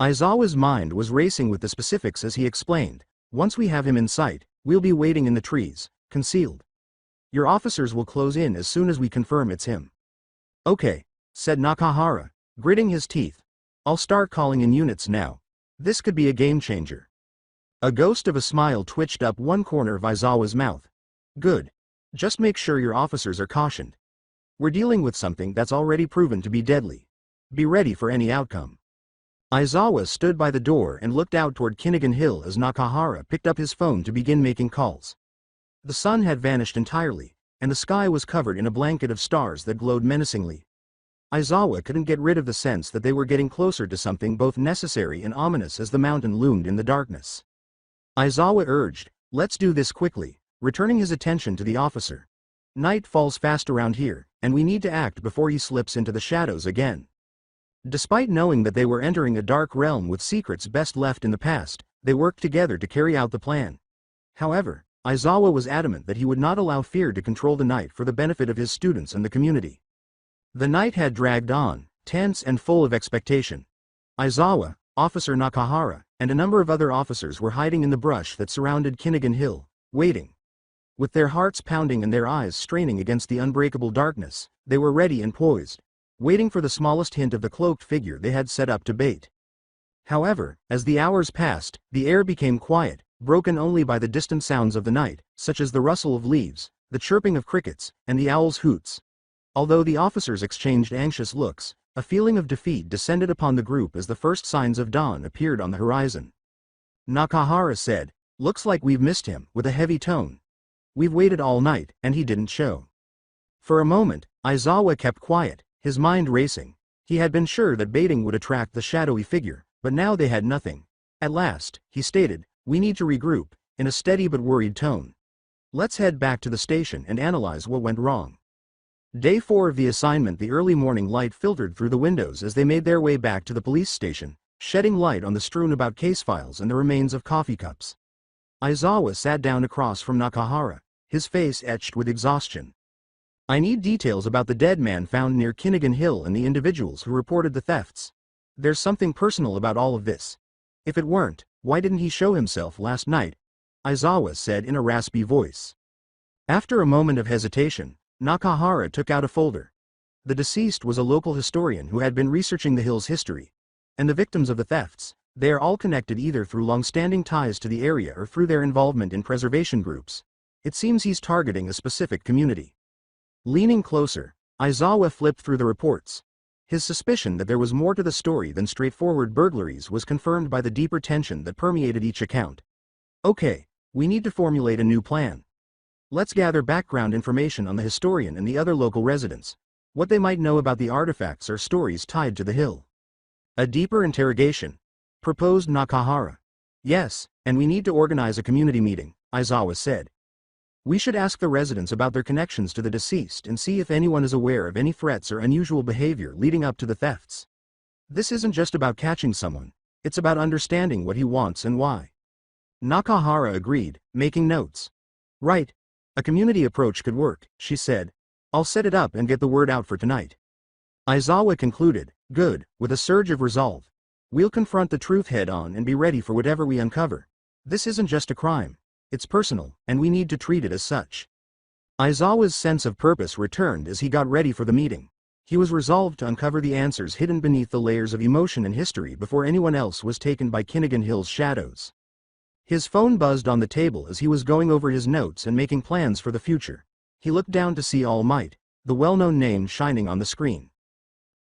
Aizawa's mind was racing with the specifics as he explained, once we have him in sight, we'll be waiting in the trees, concealed. Your officers will close in as soon as we confirm it's him. Okay, said Nakahara, gritting his teeth. I'll start calling in units now. This could be a game changer. A ghost of a smile twitched up one corner of Aizawa's mouth. Good. Just make sure your officers are cautioned. We're dealing with something that's already proven to be deadly. Be ready for any outcome. Aizawa stood by the door and looked out toward Kinnigan Hill as Nakahara picked up his phone to begin making calls. The sun had vanished entirely, and the sky was covered in a blanket of stars that glowed menacingly. Aizawa couldn't get rid of the sense that they were getting closer to something both necessary and ominous as the mountain loomed in the darkness. Aizawa urged, let's do this quickly, returning his attention to the officer. Night falls fast around here, and we need to act before he slips into the shadows again. Despite knowing that they were entering a dark realm with secrets best left in the past, they worked together to carry out the plan. However, Aizawa was adamant that he would not allow fear to control the night for the benefit of his students and the community. The night had dragged on, tense and full of expectation. Aizawa, Officer Nakahara, and a number of other officers were hiding in the brush that surrounded Kinnigan Hill, waiting. With their hearts pounding and their eyes straining against the unbreakable darkness, they were ready and poised, waiting for the smallest hint of the cloaked figure they had set up to bait. However, as the hours passed, the air became quiet, broken only by the distant sounds of the night, such as the rustle of leaves, the chirping of crickets, and the owl's hoots. Although the officers exchanged anxious looks, a feeling of defeat descended upon the group as the first signs of dawn appeared on the horizon. Nakahara said, looks like we've missed him, with a heavy tone. We've waited all night, and he didn't show. For a moment, Aizawa kept quiet, his mind racing. He had been sure that baiting would attract the shadowy figure, but now they had nothing. At last, he stated, we need to regroup, in a steady but worried tone. Let's head back to the station and analyze what went wrong. Day 4 of the assignment. The early morning light filtered through the windows as they made their way back to the police station, shedding light on the strewn about case files and the remains of coffee cups. Aizawa sat down across from Nakahara, his face etched with exhaustion. I need details about the dead man found near Kinnigan Hill and the individuals who reported the thefts. There's something personal about all of this. If it weren't, why didn't he show himself last night? Aizawa said in a raspy voice. After a moment of hesitation, Nakahara took out a folder. The deceased was a local historian who had been researching the hill's history. And the victims of the thefts, they are all connected either through long-standing ties to the area or through their involvement in preservation groups. It seems he's targeting a specific community. Leaning closer, Aizawa flipped through the reports. His suspicion that there was more to the story than straightforward burglaries was confirmed by the deeper tension that permeated each account. Okay, we need to formulate a new plan. Let's gather background information on the historian and the other local residents, what they might know about the artifacts or stories tied to the hill. A deeper interrogation, proposed Nakahara. Yes, and we need to organize a community meeting, Aizawa said. We should ask the residents about their connections to the deceased and see if anyone is aware of any threats or unusual behavior leading up to the thefts. This isn't just about catching someone, it's about understanding what he wants and why. Nakahara agreed, making notes. Right. A community approach could work, she said. I'll set it up and get the word out for tonight. Aizawa concluded, good, with a surge of resolve. We'll confront the truth head-on and be ready for whatever we uncover. This isn't just a crime. It's personal, and we need to treat it as such. Aizawa's sense of purpose returned as he got ready for the meeting. He was resolved to uncover the answers hidden beneath the layers of emotion and history before anyone else was taken by Kinnigan Hill's shadows. His phone buzzed on the table as he was going over his notes and making plans for the future. He looked down to see All Might, the well-known name shining on the screen.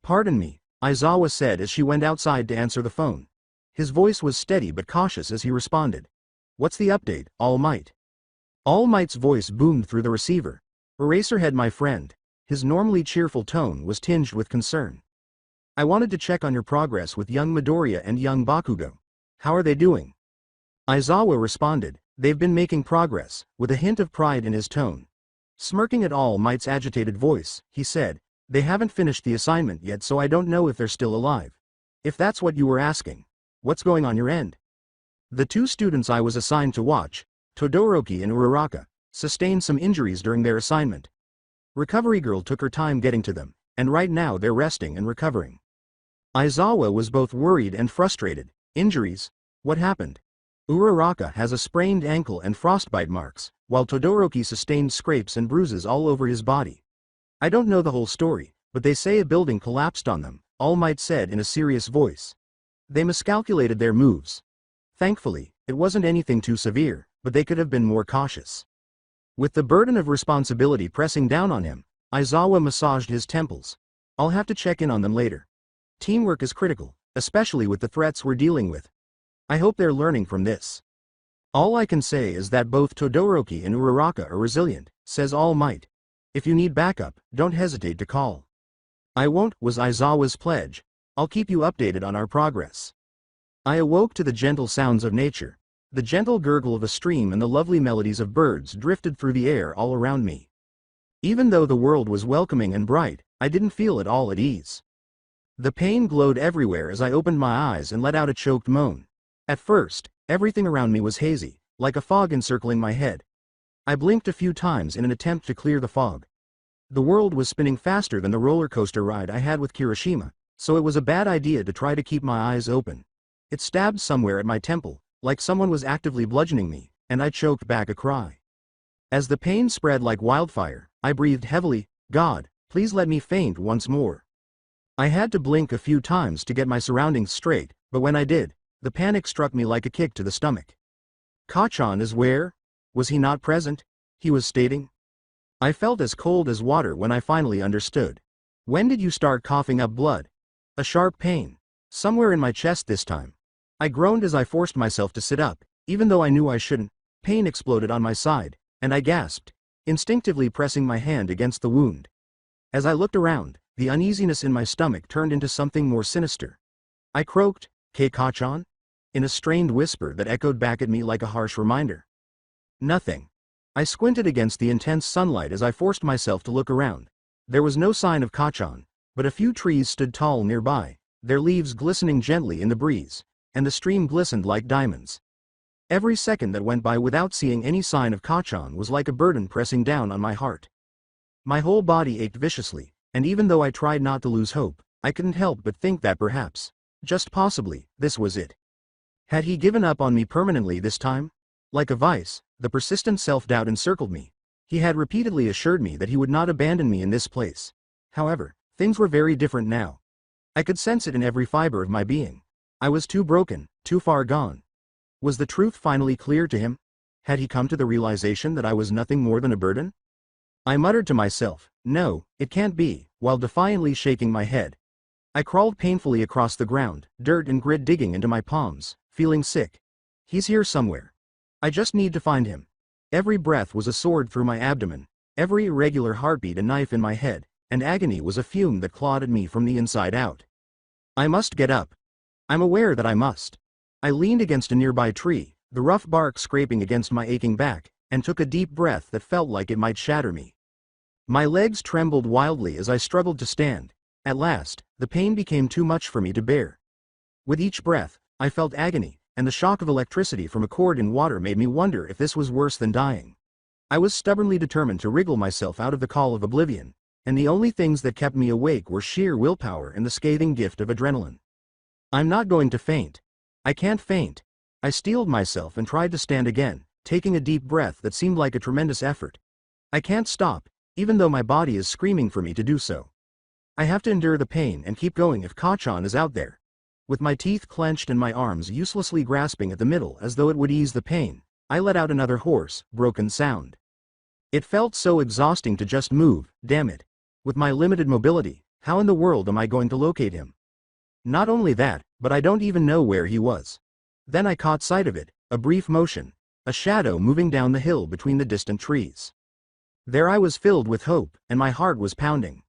Pardon me, Aizawa said as she went outside to answer the phone. His voice was steady but cautious as he responded. What's the update, All Might? All Might's voice boomed through the receiver. Eraserhead, my friend. His normally cheerful tone was tinged with concern. I wanted to check on your progress with young Midoriya and young Bakugo. How are they doing? Aizawa responded, they've been making progress, with a hint of pride in his tone. Smirking at All Might's agitated voice, he said, they haven't finished the assignment yet, so I don't know if they're still alive. If that's what you were asking, what's going on your end? The two students I was assigned to watch, Todoroki and Uraraka, sustained some injuries during their assignment. Recovery Girl took her time getting to them, and right now they're resting and recovering. Aizawa was both worried and frustrated. Injuries? What happened? Uraraka has a sprained ankle and frostbite marks, while Todoroki sustained scrapes and bruises all over his body. I don't know the whole story, but they say a building collapsed on them, All Might said in a serious voice. They miscalculated their moves. Thankfully, it wasn't anything too severe, but they could have been more cautious. With the burden of responsibility pressing down on him, Aizawa massaged his temples. I'll have to check in on them later. Teamwork is critical, especially with the threats we're dealing with. I hope they're learning from this. All I can say is that both Todoroki and Uraraka are resilient, says All Might. If you need backup, don't hesitate to call. I won't, was Aizawa's pledge. I'll keep you updated on our progress. I awoke to the gentle sounds of nature. The gentle gurgle of a stream and the lovely melodies of birds drifted through the air all around me. Even though the world was welcoming and bright, I didn't feel at all at ease. The pain glowed everywhere as I opened my eyes and let out a choked moan. At first, everything around me was hazy, like a fog encircling my head. I blinked a few times in an attempt to clear the fog. The world was spinning faster than the roller coaster ride I had with Kirishima, so it was a bad idea to try to keep my eyes open. It stabbed somewhere at my temple, like someone was actively bludgeoning me, and I choked back a cry. As the pain spread like wildfire, I breathed heavily, God, please let me faint once more. I had to blink a few times to get my surroundings straight, but when I did, the panic struck me like a kick to the stomach. Kachan is where? Was he not present? He was stating. I felt as cold as water when I finally understood. When did you start coughing up blood? A sharp pain. Somewhere in my chest this time. I groaned as I forced myself to sit up, even though I knew I shouldn't. Pain exploded on my side, and I gasped, instinctively pressing my hand against the wound. As I looked around, the uneasiness in my stomach turned into something more sinister. I croaked, Kachan? In a strained whisper that echoed back at me like a harsh reminder. Nothing. I squinted against the intense sunlight as I forced myself to look around. There was no sign of Kachan, but a few trees stood tall nearby, their leaves glistening gently in the breeze, and the stream glistened like diamonds. Every second that went by without seeing any sign of Kachan was like a burden pressing down on my heart. My whole body ached viciously, and even though I tried not to lose hope, I couldn't help but think that perhaps, just possibly, this was it. Had he given up on me permanently this time? Like a vice, the persistent self-doubt encircled me. He had repeatedly assured me that he would not abandon me in this place. However, things were very different now. I could sense it in every fiber of my being. I was too broken, too far gone. Was the truth finally clear to him? Had he come to the realization that I was nothing more than a burden? I muttered to myself, no, it can't be, while defiantly shaking my head. I crawled painfully across the ground, dirt and grit digging into my palms, feeling sick. He's here somewhere. I just need to find him. Every breath was a sword through my abdomen, every irregular heartbeat a knife in my head, and agony was a fume that clawed at me from the inside out. I must get up. I'm aware that I must. I leaned against a nearby tree, the rough bark scraping against my aching back, and took a deep breath that felt like it might shatter me. My legs trembled wildly as I struggled to stand. At last, the pain became too much for me to bear. With each breath, I felt agony, and the shock of electricity from a cord in water made me wonder if this was worse than dying. I was stubbornly determined to wriggle myself out of the call of oblivion, and the only things that kept me awake were sheer willpower and the scathing gift of adrenaline. I'm not going to faint. I can't faint. I steeled myself and tried to stand again, taking a deep breath that seemed like a tremendous effort. I can't stop, even though my body is screaming for me to do so. I have to endure the pain and keep going if Kachan is out there. With my teeth clenched and my arms uselessly grasping at the middle as though it would ease the pain, I let out another hoarse, broken sound. It felt so exhausting to just move, damn it. With my limited mobility, how in the world am I going to locate him? Not only that, but I don't even know where he was. Then I caught sight of it, a brief motion, a shadow moving down the hill between the distant trees. There I was filled with hope, and my heart was pounding.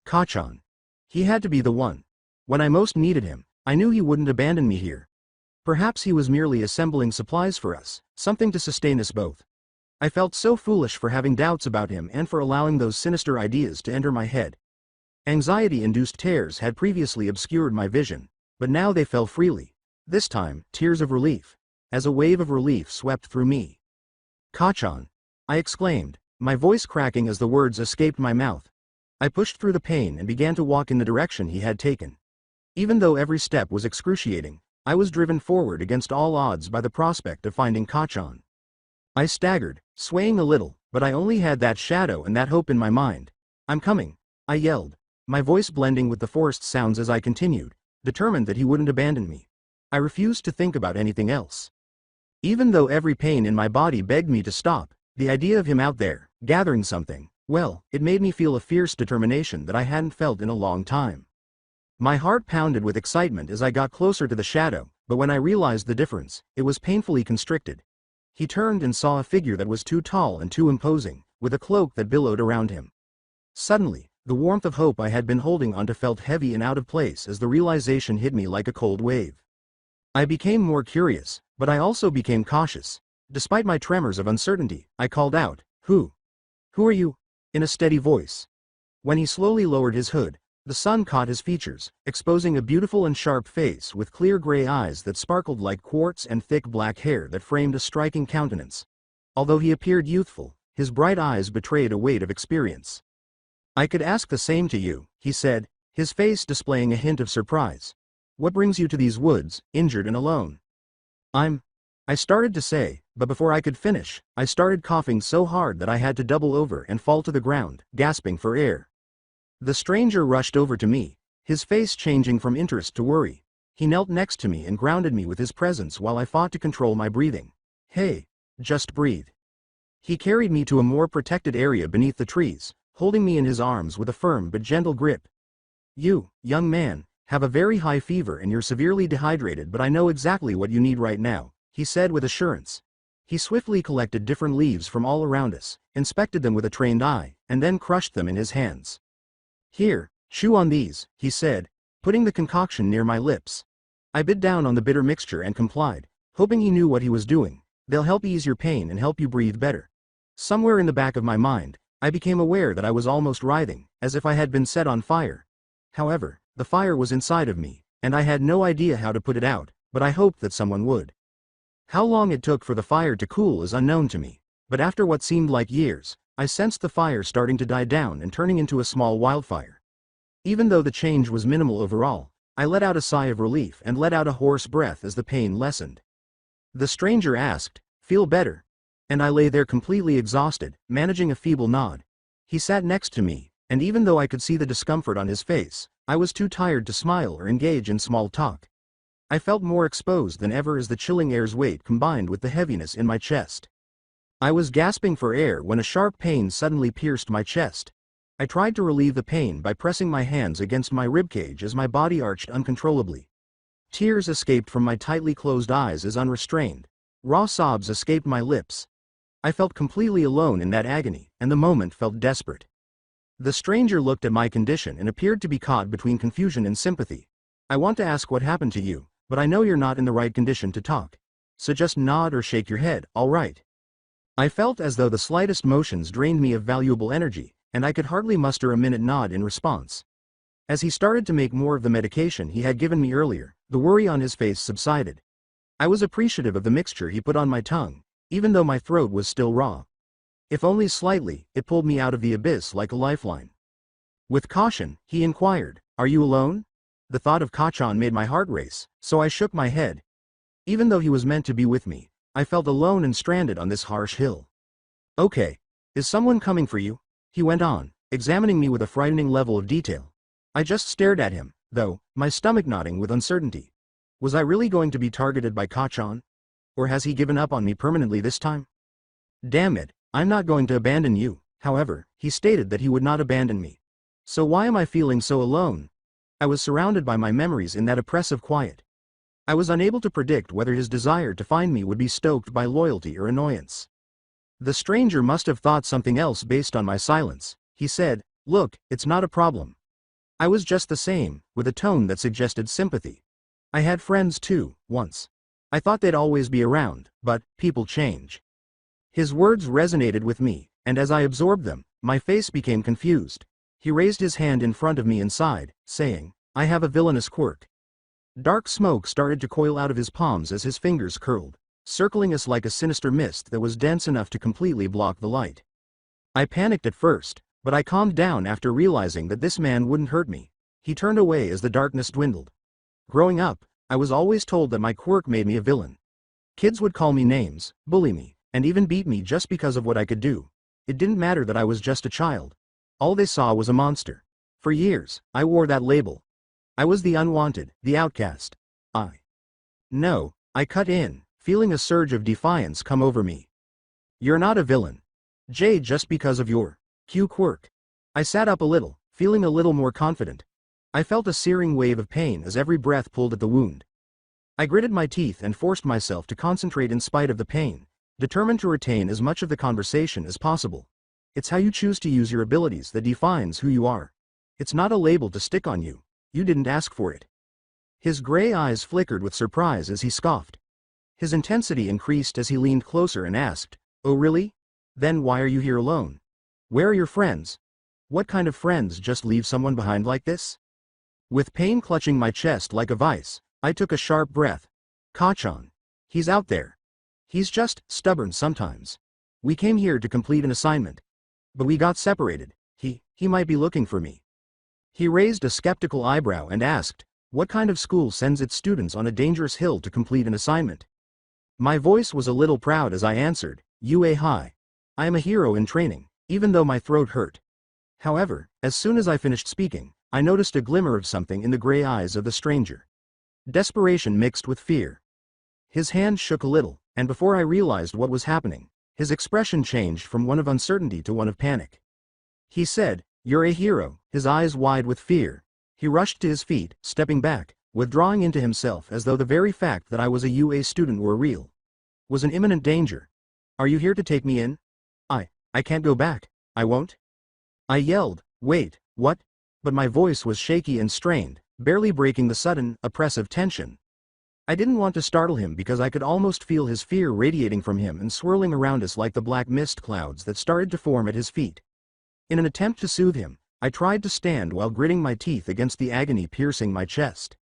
Kachan. He had to be the one. When I most needed him, I knew he wouldn't abandon me here. Perhaps he was merely assembling supplies for us, something to sustain us both. I felt so foolish for having doubts about him and for allowing those sinister ideas to enter my head. Anxiety-induced tears had previously obscured my vision, but now they fell freely, this time, tears of relief, as a wave of relief swept through me. Kachan! I exclaimed, my voice cracking as the words escaped my mouth. I pushed through the pain and began to walk in the direction he had taken. Even though every step was excruciating, I was driven forward against all odds by the prospect of finding Kachan. I staggered, swaying a little, but I only had that shadow and that hope in my mind. I'm coming, I yelled, my voice blending with the forest sounds as I continued, determined that he wouldn't abandon me. I refused to think about anything else. Even though every pain in my body begged me to stop, the idea of him out there, gathering something, well, it made me feel a fierce determination that I hadn't felt in a long time. My heart pounded with excitement as I got closer to the shadow, but when I realized the difference, it was painfully constricted. He turned and saw a figure that was too tall and too imposing, with a cloak that billowed around him. Suddenly, the warmth of hope I had been holding onto felt heavy and out of place as the realization hit me like a cold wave. I became more curious, but I also became cautious. Despite my tremors of uncertainty, I called out, "Who? Who are you?" in a steady voice. When he slowly lowered his hood, the sun caught his features, exposing a beautiful and sharp face with clear gray eyes that sparkled like quartz and thick black hair that framed a striking countenance. Although he appeared youthful, his bright eyes betrayed a weight of experience. "I could ask the same to you," he said, his face displaying a hint of surprise. "What brings you to these woods, injured and alone?" I started to say, but before I could finish, I started coughing so hard that I had to double over and fall to the ground, gasping for air. The stranger rushed over to me, his face changing from interest to worry. He knelt next to me and grounded me with his presence while I fought to control my breathing. "Hey, just breathe." He carried me to a more protected area beneath the trees, holding me in his arms with a firm but gentle grip. "You, young man, have a very high fever and you're severely dehydrated, but I know exactly what you need right now," he said with assurance. He swiftly collected different leaves from all around us, inspected them with a trained eye, and then crushed them in his hands. "Here, chew on these," he said, putting the concoction near my lips. I bit down on the bitter mixture and complied, hoping he knew what he was doing. "They'll help ease your pain and help you breathe better." Somewhere in the back of my mind, I became aware that I was almost writhing, as if I had been set on fire. However, the fire was inside of me, and I had no idea how to put it out, but I hoped that someone would. How long it took for the fire to cool is unknown to me, but after what seemed like years, I sensed the fire starting to die down and turning into a small wildfire. Even though the change was minimal overall, I let out a sigh of relief and let out a hoarse breath as the pain lessened. The stranger asked, "Feel better?" And I lay there completely exhausted, managing a feeble nod. He sat next to me, and even though I could see the discomfort on his face, I was too tired to smile or engage in small talk. I felt more exposed than ever as the chilling air's weight combined with the heaviness in my chest. I was gasping for air when a sharp pain suddenly pierced my chest. I tried to relieve the pain by pressing my hands against my ribcage as my body arched uncontrollably. Tears escaped from my tightly closed eyes as unrestrained. Raw sobs escaped my lips. I felt completely alone in that agony, and the moment felt desperate. The stranger looked at my condition and appeared to be caught between confusion and sympathy. "I want to ask what happened to you, but I know you're not in the right condition to talk. So just nod or shake your head, all right?" I felt as though the slightest motions drained me of valuable energy, and I could hardly muster a minute nod in response. As he started to make more of the medication he had given me earlier, the worry on his face subsided. I was appreciative of the mixture he put on my tongue, even though my throat was still raw. If only slightly, it pulled me out of the abyss like a lifeline. With caution, he inquired, "Are you alone?" The thought of Kachan made my heart race, so I shook my head. Even though he was meant to be with me, I felt alone and stranded on this harsh hill. "Okay. Is someone coming for you?" He went on, examining me with a frightening level of detail. I just stared at him, though, my stomach knotting with uncertainty. Was I really going to be targeted by Kachan? Or has he given up on me permanently this time? "Damn it, I'm not going to abandon you." However, he stated that he would not abandon me. So why am I feeling so alone? I was surrounded by my memories in that oppressive quiet. I was unable to predict whether his desire to find me would be stoked by loyalty or annoyance. The stranger must have thought something else based on my silence. He said, "Look, it's not a problem." I was just the same, with a tone that suggested sympathy. I had friends too, once. I thought they'd always be around, but people change. His words resonated with me, and as I absorbed them, my face became confused. He raised his hand in front of me and sighed, saying, "I have a villainous quirk." Dark smoke started to coil out of his palms as his fingers curled, circling us like a sinister mist that was dense enough to completely block the light. I panicked at first, but I calmed down after realizing that this man wouldn't hurt me. He turned away as the darkness dwindled. Growing up, I was always told that my quirk made me a villain. Kids would call me names, bully me, and even beat me just because of what I could do. It didn't matter that I was just a child. All they saw was a monster. For years, I wore that label. I was the unwanted, the outcast. No, I cut in, feeling a surge of defiance come over me. "You're not a villain. Jay, just because of your Q quirk." I sat up a little, feeling a little more confident. I felt a searing wave of pain as every breath pulled at the wound. I gritted my teeth and forced myself to concentrate in spite of the pain, determined to retain as much of the conversation as possible. It's how you choose to use your abilities that defines who you are. It's not a label to stick on you. You didn't ask for it. His gray eyes flickered with surprise as he scoffed. His intensity increased as he leaned closer and asked, "Oh really? Then why are you here alone? Where are your friends? What kind of friends just leave someone behind like this?" With pain clutching my chest like a vice, I took a sharp breath. "Kachan. He's out there. He's just stubborn sometimes. We came here to complete an assignment. But we got separated. He might be looking for me." He raised a skeptical eyebrow and asked, "What kind of school sends its students on a dangerous hill to complete an assignment?" My voice was a little proud as I answered, "UA High. I am a hero in training, even though my throat hurt." However, as soon as I finished speaking, I noticed a glimmer of something in the gray eyes of the stranger. Desperation mixed with fear. His hand shook a little, and before I realized what was happening, his expression changed from one of uncertainty to one of panic. He said, "You're a hero," his eyes wide with fear. He rushed to his feet, stepping back, withdrawing into himself as though the very fact that I was a UA student were real. Was an imminent danger. "Are you here to take me in?" I can't go back. I won't." I yelled, "Wait, what?" But my voice was shaky and strained, barely breaking the sudden, oppressive tension. I didn't want to startle him because I could almost feel his fear radiating from him and swirling around us like the black mist clouds that started to form at his feet. In an attempt to soothe him, I tried to stand while gritting my teeth against the agony piercing my chest.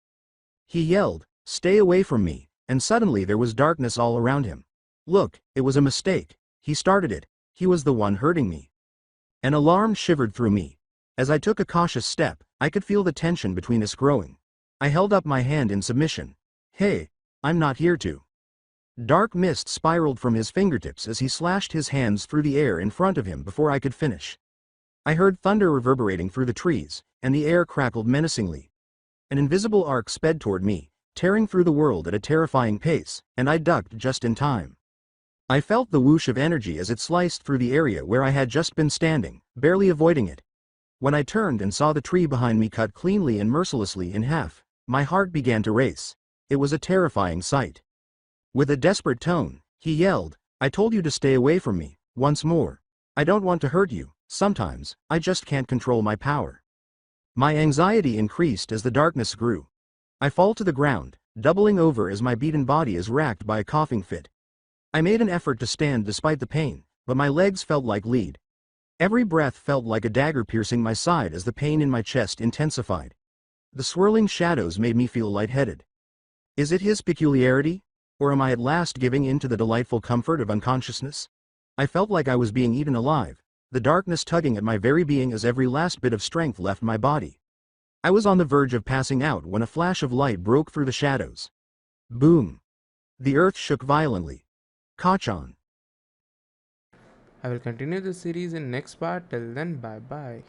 He yelled, "Stay away from me," and suddenly there was darkness all around him. Look, it was a mistake. He started it. He was the one hurting me. An alarm shivered through me. As I took a cautious step, I could feel the tension between us growing. I held up my hand in submission. Hey, I'm not here to. Dark mist spiraled from his fingertips as he slashed his hands through the air in front of him before I could finish. I heard thunder reverberating through the trees, and the air crackled menacingly. An invisible arc sped toward me, tearing through the world at a terrifying pace, and I ducked just in time. I felt the whoosh of energy as it sliced through the area where I had just been standing, barely avoiding it. When I turned and saw the tree behind me cut cleanly and mercilessly in half, my heart began to race. It was a terrifying sight. With a desperate tone, he yelled, "I told you to stay away from me, once more. I don't want to hurt you, sometimes, I just can't control my power." My anxiety increased as the darkness grew. I fall to the ground, doubling over as my beaten body is racked by a coughing fit. I made an effort to stand despite the pain, but my legs felt like lead. Every breath felt like a dagger piercing my side as the pain in my chest intensified. The swirling shadows made me feel lightheaded. Is it his peculiarity? Or am I at last giving in to the delightful comfort of unconsciousness? I felt like I was being eaten alive, the darkness tugging at my very being as every last bit of strength left my body. I was on the verge of passing out when a flash of light broke through the shadows. Boom! The earth shook violently. Kachan. I will continue the series in next part. Till then, bye bye.